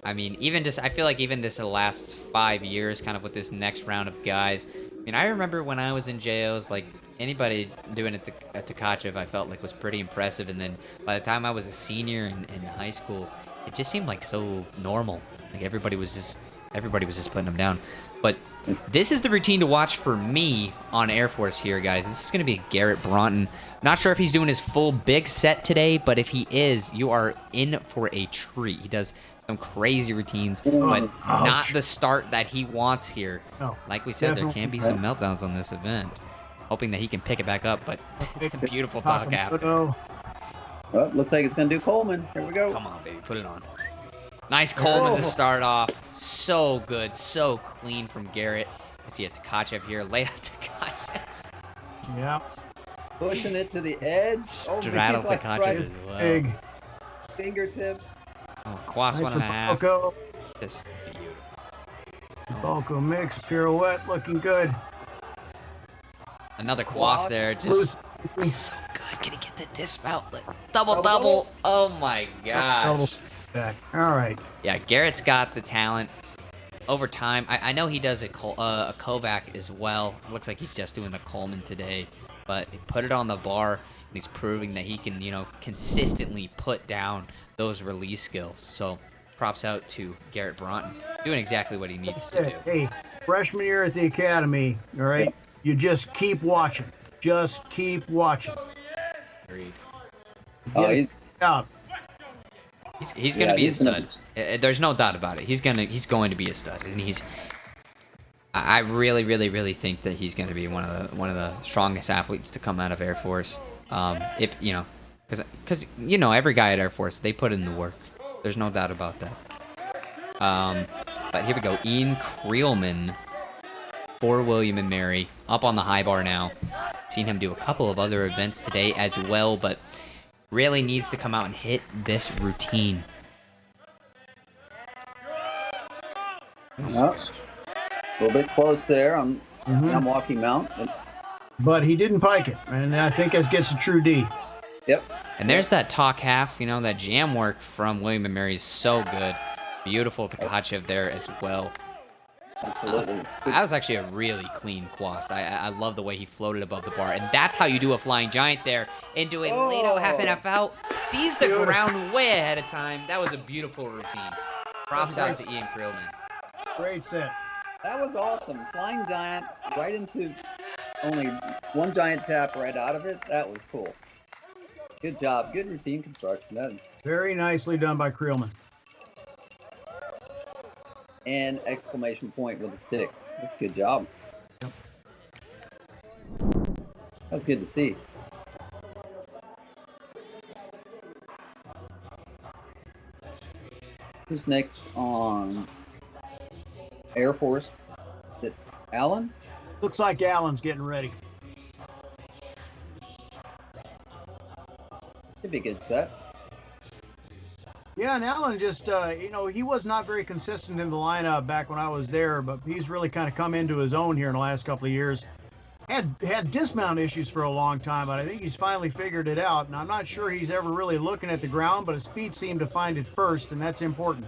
I mean, I feel like even just the last 5 years, kind of with this next round of guys. I mean, I remember when I was in JOs, like, anybody doing it at Tkachev, I felt like was pretty impressive. And then by the time I was a senior in high school, it just seemed like so normal. Like everybody was just putting him down. But this is the routine to watch for me on Air Force here, guys. This is going to be Garrett Bronton. Not sure if he's doing his full big set today, but if he is, you are in for a treat. He does some crazy routines, but not the start that he wants here. No, Like we said, there can be some meltdowns on this event. Hoping that he can pick it back up, but it's a beautiful talk after. Oh, Well, looks like it's going to do Coleman. Here we go. Come on, baby, put it on. Nice Coleman to start off. So good, so clean from Garrett. I see a Tkachev here. Lay out Tkachev. yeah. Pushing it to the edge. Straddle he's Tkachev right as well. Big. fingertip. Oh, Quas Nice 1.5. Balco. Just beautiful. Balco mix, pirouette, looking good. Another Quas there. Just so good. Can he get the dismount? Double. Oh my gosh. Back. All right. Yeah, Garrett's got the talent. Over time, I know he does a Kovac as well. Looks like he's just doing the Coleman today, but he put it on the bar, and he's proving that he can, you know, consistently put down those release skills. So, props out to Garrett Bronton, doing exactly what he needs to do. Hey, freshman year at the academy, all right? Yep. You just keep watching. Just keep watching. Agreed. Oh, Get it out. He's gonna be a he's gonna- stud. There's no doubt about it. He's going to be a stud, and I really think that he's going to be one of the strongest athletes to come out of Air Force. If you know, because you know every guy at Air Force, they put in the work. There's no doubt about that. But here we go. Ian Creelman for William and Mary up on the high bar now. Seen him do a couple of other events today as well, but really needs to come out and hit this routine. Oh, a little bit close there on Milwaukee Mount. But he didn't pike it, and I think that gets a true D. Yep. And there's that talk half, you know, that jam work from William and Mary is so good. Beautiful Tkachev there as well. Absolutely. That was actually a really clean Quast. I love the way he floated above the bar. And that's how you do a flying giant there. Into a Lato half and half out. Sees the ground way ahead of time. That was a beautiful routine. Props out to Ian Creelman. Great set. That was awesome. Flying giant right into only one giant tap right out of it. That was cool. Good job. Good routine construction. That is Very nicely done by Creelman. and exclamation point with a stick. That's a good job. Yep. That's good to see. Who's next on Air Force? Is it Alan? Looks like Allen's getting ready. Should be a good set. Yeah, and Allen just, he was not very consistent in the lineup back when I was there, but he's really kind of come into his own here in the last couple of years. Had dismount issues for a long time, but I think he's finally figured it out. And I'm not sure he's ever really looking at the ground, but his feet seem to find it first, and that's important.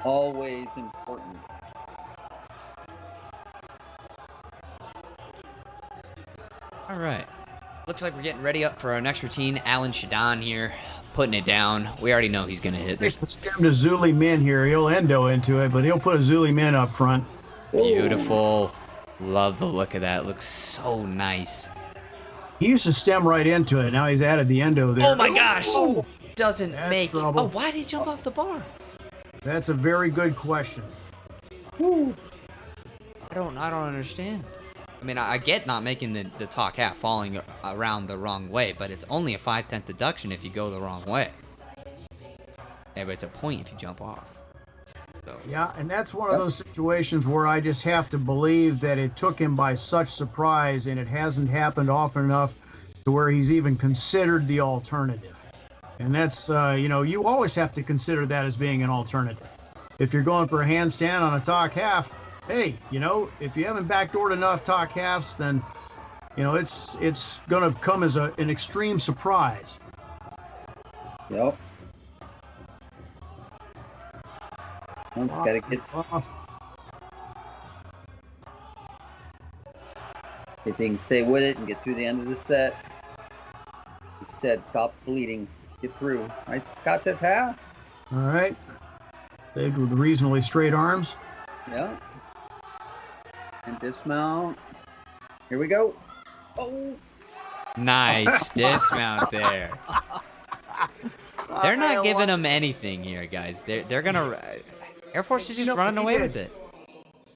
Always important. All right. Looks like we're getting ready up for our next routine. Alan Shadon here, putting it down. We already know he's going to hit. Takes the stem to Zuli Min here. He'll endo into it, but he'll put a Zuli Min up front. Beautiful. Love the look of that. Looks so nice. He used to stem right into it. Now he's added the endo there. Oh my gosh! Doesn't That's make. trouble. Oh, why did he jump off the bar? That's a very good question. I don't understand. I mean, I get not making the talk half, falling around the wrong way, but it's only a 5/10 deduction if you go the wrong way. Yeah, but it's a point if you jump off. So. Yeah, and that's one of those situations where I just have to believe that it took him by such surprise, and it hasn't happened often enough to where he's even considered the alternative. And that's, you always have to consider that as being an alternative. If you're going for a handstand on a talk half, hey, if you haven't backdoored enough talk halves, then, it's going to come as an extreme surprise. Yep. Gotta get. If you can stay with it and get through the end of the set. Like I said, stop bleeding. Get through. Nice got that half. All right. Stayed with reasonably straight arms. Yeah. And dismount. Here we go. Oh. Nice dismount there. They're not giving him anything here, guys. They're gonna. Air Force is just running away with it.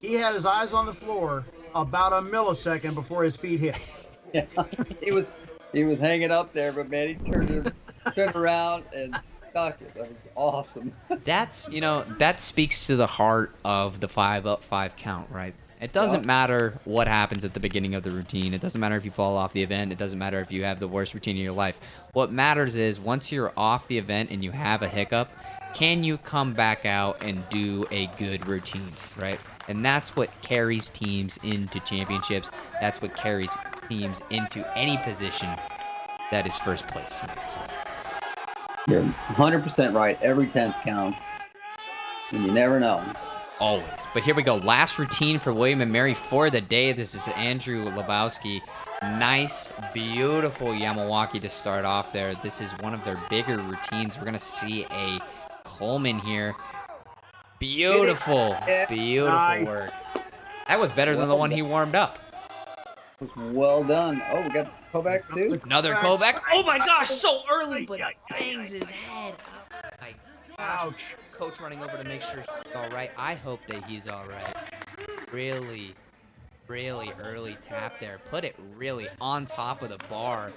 He had his eyes on the floor about a millisecond before his feet hit. Yeah. He was hanging up there, but man, he turned around and stuck it. That was awesome. That speaks to the heart of the 5-up-5 count, right? It doesn't matter what happens at the beginning of the routine. It doesn't matter if you fall off the event. It doesn't matter if you have the worst routine of your life. What matters is once you're off the event and you have a hiccup, can you come back out and do a good routine, right? And that's what carries teams into championships. That's what carries teams into any position that is first place. So. You're 100% right. Every 10th counts. And you never know. Always. But here we go. Last routine for William and Mary for the day. This is Andrew Lebowski. Nice, beautiful Yamawaki to start off there. This is one of their bigger routines. We're going to see a Coleman here. Beautiful, beautiful Nice. work. That was better than the one he warmed up. Well done. Oh, we got Kovac too? Another Kovac. Oh my gosh, so early, but bangs his head. Oh my gosh. Ouch. Coach running over to make sure he's all right. I hope that he's all right. Really, really early tap there. Put it really on top of the bar.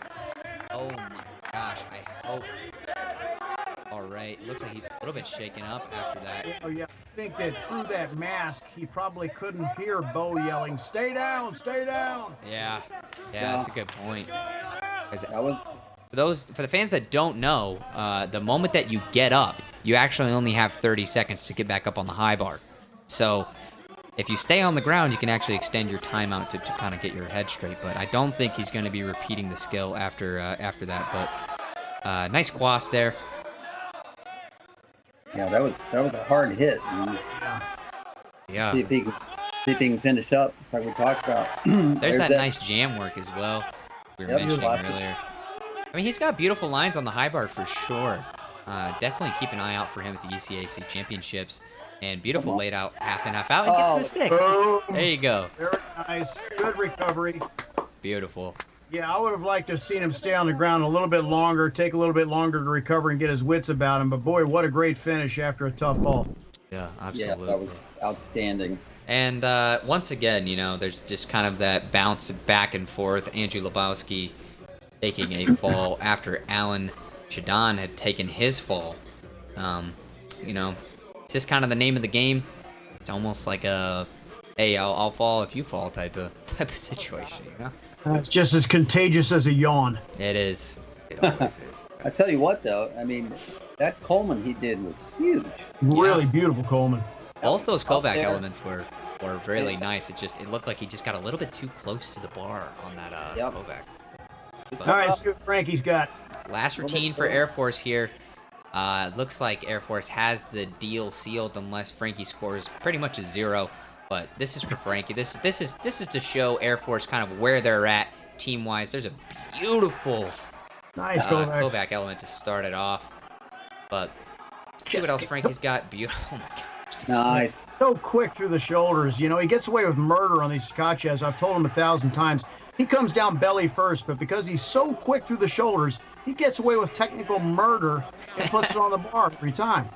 Oh my gosh, I hope. All right, looks like he's a little bit shaken up after that. Oh, yeah. I think that through that mask, he probably couldn't hear Bo yelling, "Stay down, stay down." Yeah, that's a good point. 'Cause That was for the fans that don't know, the moment that you get up, you actually only have 30 seconds to get back up on the high bar. So if you stay on the ground, you can actually extend your timeout to kind of get your head straight. But I don't think he's going to be repeating the skill after that. But nice quas there. yeah, that was a hard hit. Yeah. See if he can finish up, just like we talked about. There's that nice jam work as well we were Yep, mentioning lots of- earlier. I mean, he's got beautiful lines on the high bar for sure. Definitely keep an eye out for him at the ECAC Championships. And beautiful laid out half and half out. And gets the stick. Boom. There you go. Very nice. Good recovery. Beautiful. Yeah, I would have liked to have seen him stay on the ground a little bit longer, take a little bit longer to recover and get his wits about him. But boy, what a great finish after a tough fall. Yeah, Yeah, absolutely. that was outstanding. And once again, there's just kind of that bounce back and forth. Andrew Lebowski taking a fall after Alan Chadon had taken his fall. It's just kind of the name of the game. It's almost like a, hey, I'll fall if you fall type of situation. It's just as contagious as a yawn. It is. It always is. I tell you what, though, I mean, that Coleman he did was huge. Really beautiful, Coleman. Both those Kovac there. elements were really nice. It looked like he just got a little bit too close to the bar on that Yep. Kovac. All right, let's see what Frankie's got. Last routine for Air Force here. Looks like Air Force has the deal sealed unless Frankie scores pretty much a 0. But this is for Frankie. This is to show Air Force kind of where they're at team wise. There's a beautiful Nice, Kovacs. Kovac element to start it off. But let's see what else Frankie's got. Beautiful. Oh my god. Nice. So quick through the shoulders. He gets away with murder on these Skachevs. I've told him 1,000 times. He comes down belly first, but because he's so quick through the shoulders, he gets away with technical murder and puts it on the bar every time.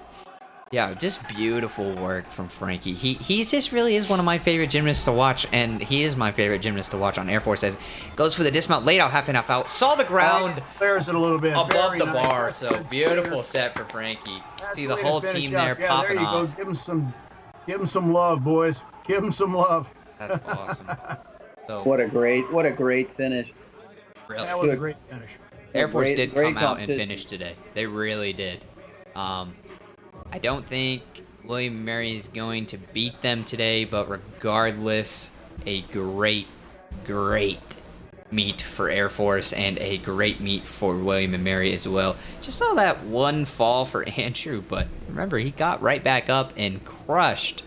Yeah, just beautiful work from Frankie. He just really is one of my favorite gymnasts to watch, and he is my favorite gymnast to watch on Air Force. As goes for the dismount, laid out half and half out, saw the ground Clears it a little bit. above Very the nice. bar. That's So good beautiful steer. set for Frankie. That's See the the way to whole finish team up. there Yeah, popping there you off. go. Give him some love, boys. Give him some love. That's awesome. So What a great finish. really, That was a great finish. Air Force did great come out and competition. finish today. They really did. I don't think William & Mary is going to beat them today, but regardless, a great meet for Air Force and a great meet for William & Mary as well. Just saw that one fall for Andrew, but remember, he got right back up and crushed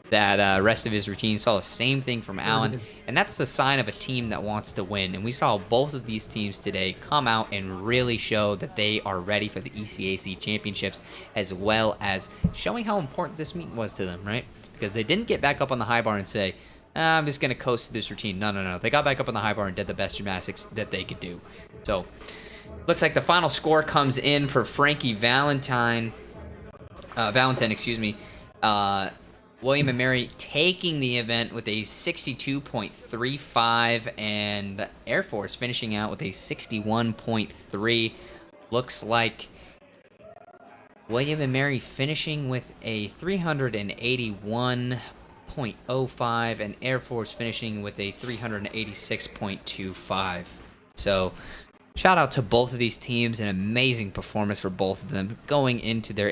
that rest of his routine. Saw the same thing from Allen, and that's the sign of a team that wants to win. And we saw both of these teams today come out and really show that they are ready for the ECAC championships, as well as showing how important this meet was to them, right? Because they didn't get back up on the high bar and say, I'm just going to coast through this routine. No. They got back up on the high bar and did the best gymnastics that they could do. So, looks like the final score comes in for Frankie Valentine, William & Mary taking the event with a 62.35, and Air Force finishing out with a 61.3. Looks like William & Mary finishing with a 381.05, and Air Force finishing with a 386.25. So, shout out to both of these teams. An amazing performance for both of them going into their,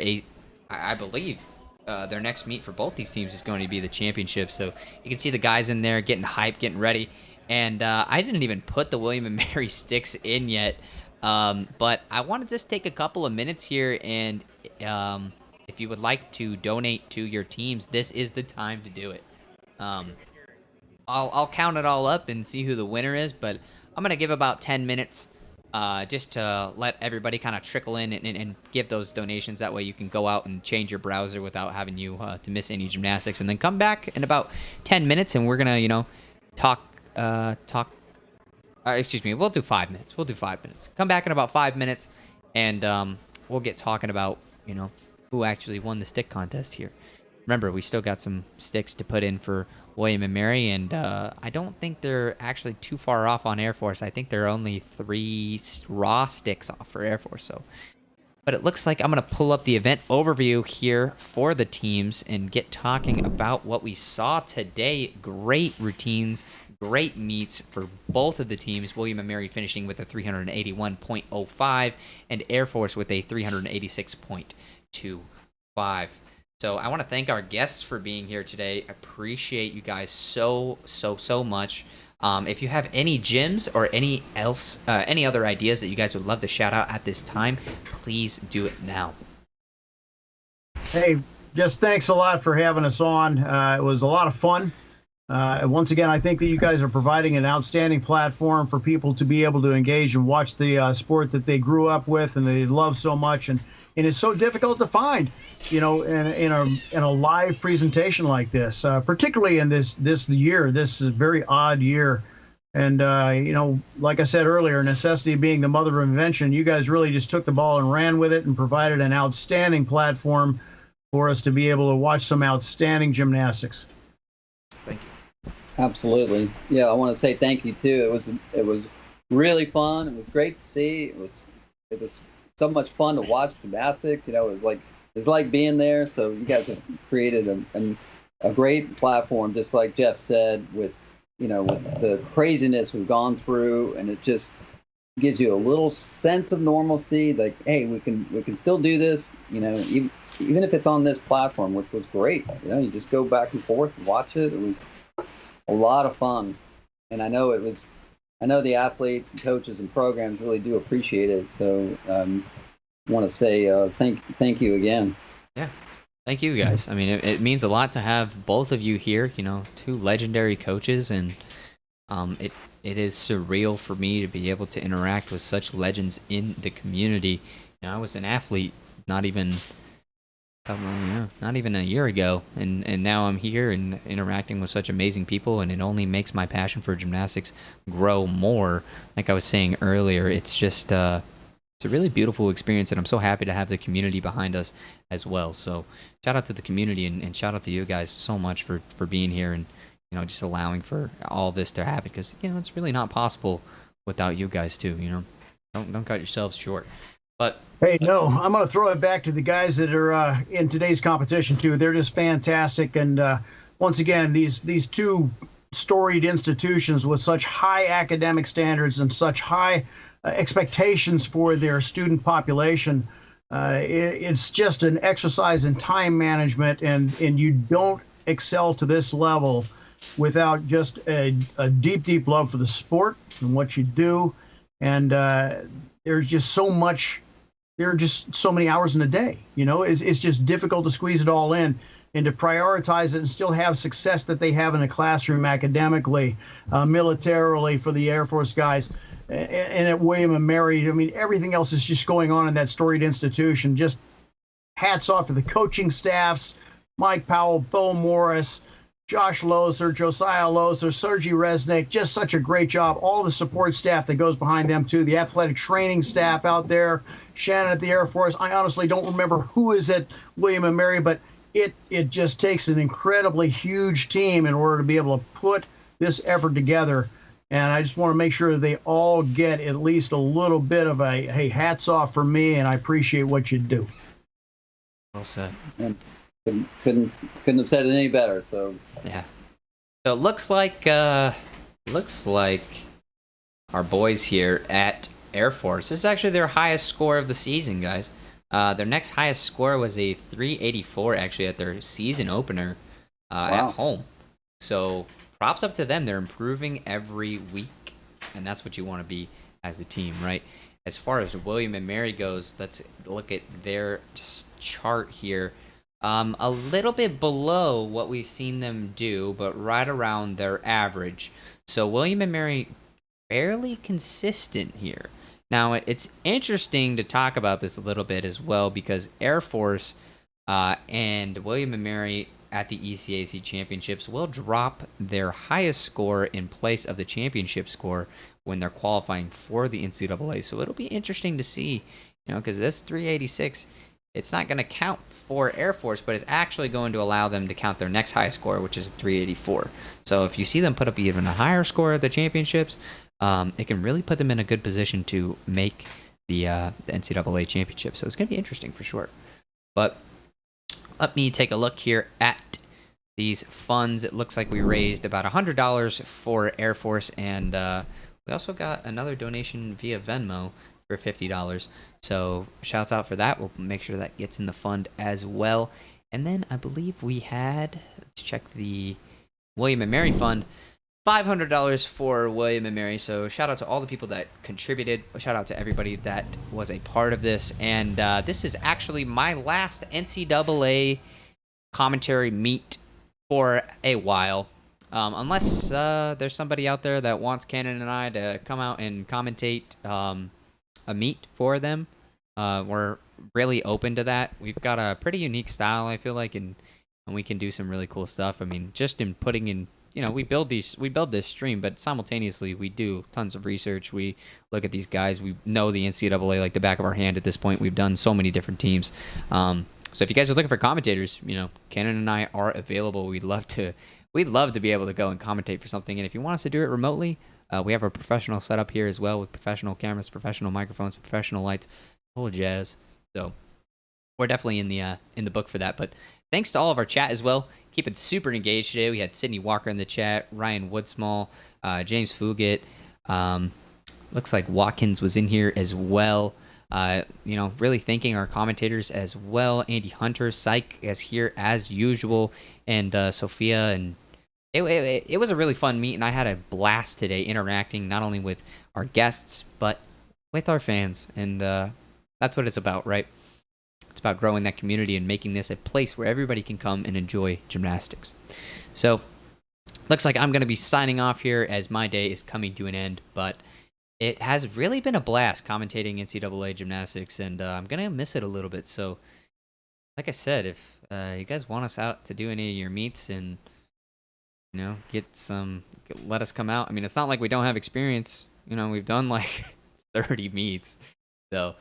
I believe, their next meet for both these teams is going to be the championship. So you can see the guys in there getting hyped, getting ready. And I didn't even put the William & Mary sticks in yet. But I want to just take a couple of minutes here. And if you would like to donate to your teams, this is the time to do it. I'll count it all up and see who the winner is. But I'm going to give about 10 minutes just to let everybody kind of trickle in and give those donations. That way you can go out and change your browser without having you to miss any gymnastics, and then come back in about 10 minutes and we're going to, talk. Excuse me, we'll do 5 minutes. Come back in about 5 minutes and we'll get talking about, who actually won the stick contest here. Remember, we still got some sticks to put in for William & Mary, and I don't think they're actually too far off on Air Force. I think they're only 3 raw sticks off for Air Force. But it looks like I'm going to pull up the event overview here for the teams and get talking about what we saw today. Great routines, great meets for both of the teams. William & Mary finishing with a 381.05 and Air Force with a 386.25. So I want to thank our guests for being here today. Appreciate you guys so much. If you have any gyms or any other ideas that you guys would love to shout out at this time, please do it now. Hey, just thanks a lot for having us on. It was a lot of fun. Once again, I think that you guys are providing an outstanding platform for people to be able to engage and watch the sport that they grew up with and they love so much. And it's so difficult to find, in a live presentation like this, particularly in this year. This is a very odd year And, like I said earlier, necessity being the mother of invention, you guys really just took the ball and ran with it and provided an outstanding platform for us to be able to watch some outstanding gymnastics. Thank you. Absolutely. Yeah, I want to say thank you too. It was really fun. It was great to see. It was so much fun to watch gymnastics. It was like being there. So you guys have created a great platform, just like Jeff said, with with the craziness we've gone through, and it just gives you a little sense of normalcy. Like, hey, we can still do this. Even if it's on this platform, which was great. You just go back and forth and watch it. It was a lot of fun, and I know the athletes and coaches and programs really do appreciate it. So want to say thank you again. Yeah. Thank you guys. I mean, it means a lot to have both of you here, two legendary coaches, and it is surreal for me to be able to interact with such legends in the community. I was an athlete not even a year ago, and now I'm here and interacting with such amazing people, and it only makes my passion for gymnastics grow more. Like I was saying earlier, it's just it's a really beautiful experience, and I'm so happy to have the community behind us as well. So shout out to the community, and shout out to you guys so much for being here and just allowing for all this to happen, because it's really not possible without you guys too. Don't cut yourselves short. But hey, no, I'm going to throw it back to the guys that are in today's competition too. They're just fantastic, and once again, these two storied institutions with such high academic standards and such high expectations for their student population. It's just an exercise in time management, and you don't excel to this level without just a deep love for the sport and what you do. And there's just so much. There are just so many hours in a day. It's just difficult to squeeze it all in and to prioritize it and still have success that they have in a classroom academically, militarily for the Air Force guys. And at William and Mary, I mean, everything else is just going on in that storied institution. Just hats off to the coaching staffs, Mike Powell, Bo Morris, Josh Loser, Josiah Loser, Sergey Resnick, just such a great job. All the support staff that goes behind them too, the athletic training staff out there, Shannon at the Air Force. I honestly don't remember who is at William and Mary, but it just takes an incredibly huge team in order to be able to put this effort together. And I just want to make sure they all get at least a little bit of a, hey, hats off for me, and I appreciate what you do. Well said. And couldn't have said it any better. So yeah. So it looks like our boys here at Air Force, this is actually their highest score of the season, guys. Their next highest score was a 384 actually at their season opener at home. So props up to them. They're improving every week, and that's what you want to be as a team, right? As far as William and Mary goes, let's look at their chart here. A little bit below what we've seen them do, but right around their average. So William and Mary, fairly consistent here. Now, it's interesting to talk about this a little bit as well, because Air Force and William and Mary at the ECAC championships will drop their highest score in place of the championship score when they're qualifying for the NCAA. So it'll be interesting to see, because this 386, it's not going to count for Air Force, but it's actually going to allow them to count their next highest score, which is 384. So if you see them put up even a higher score at the championships, it can really put them in a good position to make the NCAA championship. So it's going to be interesting for sure. But let me take a look here at these funds. It looks like we raised about $100 for Air Force, and we also got another donation via Venmo for $50. So shouts out for that. We'll make sure that gets in the fund as well. And then I believe we had, let's check the William and Mary fund, $500 for William and Mary. So shout out to all the people that contributed. Shout out to everybody that was a part of this. And this is actually my last NCAA commentary meet for a while. Unless there's somebody out there that wants Cannon and I to come out and commentate a meet for them. We're really open to that. We've got a pretty unique style, I feel like, and and we can do some really cool stuff. I mean, just in putting in, we build this stream, but simultaneously we do tons of research. We look at these guys. We know the NCAA like the back of our hand at this point. We've done so many different teams. So if you guys are looking for commentators, Cannon and I are available. We'd love to be able to go and commentate for something. And if you want us to do it remotely, we have a professional setup here as well with professional cameras, professional microphones, professional lights, whole jazz. So we're definitely in the book for that. But thanks to all of our chat as well. Keep it super engaged today. We had Sydney Walker in the chat, Ryan Woodsmall, James Fugit. Looks like Watkins was in here as well. Really thanking our commentators as well. Andy Hunter, Psych is here as usual, and Sophia. And it was a really fun meet, and I had a blast today interacting not only with our guests but with our fans, and that's what it's about, right? It's about growing that community and making this a place where everybody can come and enjoy gymnastics. So, looks like I'm going to be signing off here as my day is coming to an end, but it has really been a blast commentating NCAA gymnastics, and I'm going to miss it a little bit. So, like I said, if you guys want us out to do any of your meets and, let us come out. I mean, it's not like we don't have experience. We've done like 30 meets. So,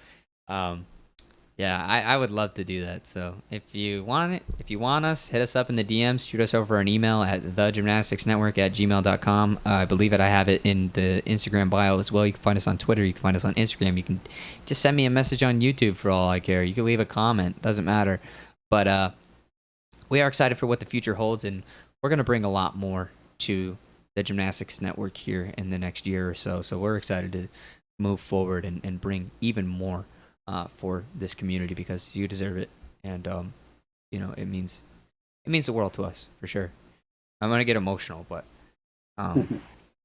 yeah, I would love to do that. So if you want us, hit us up in the DMs, shoot us over an email at thegymnasticsnetwork@gmail.com. I believe I have it in the Instagram bio as well. You can find us on Twitter. You can find us on Instagram. You can just send me a message on YouTube for all I care. You can leave a comment. Doesn't matter. But we are excited for what the future holds, and we're going to bring a lot more to the Gymnastics Network here in the next year or so. So we're excited to move forward and bring even more for this community, because you deserve it, and it means the world to us for sure. I'm gonna get emotional, but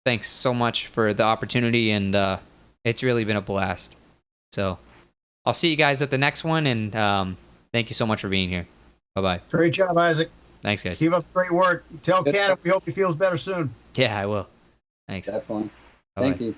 thanks so much for the opportunity, and it's really been a blast. So I'll see you guys at the next one, and thank you so much for being here. Bye. Great job, Isaac. Thanks, guys. Keep up the great work. Tell Cannon we hope he feels better soon. Yeah, I will. Thanks. Definitely. Bye-bye. Thank you.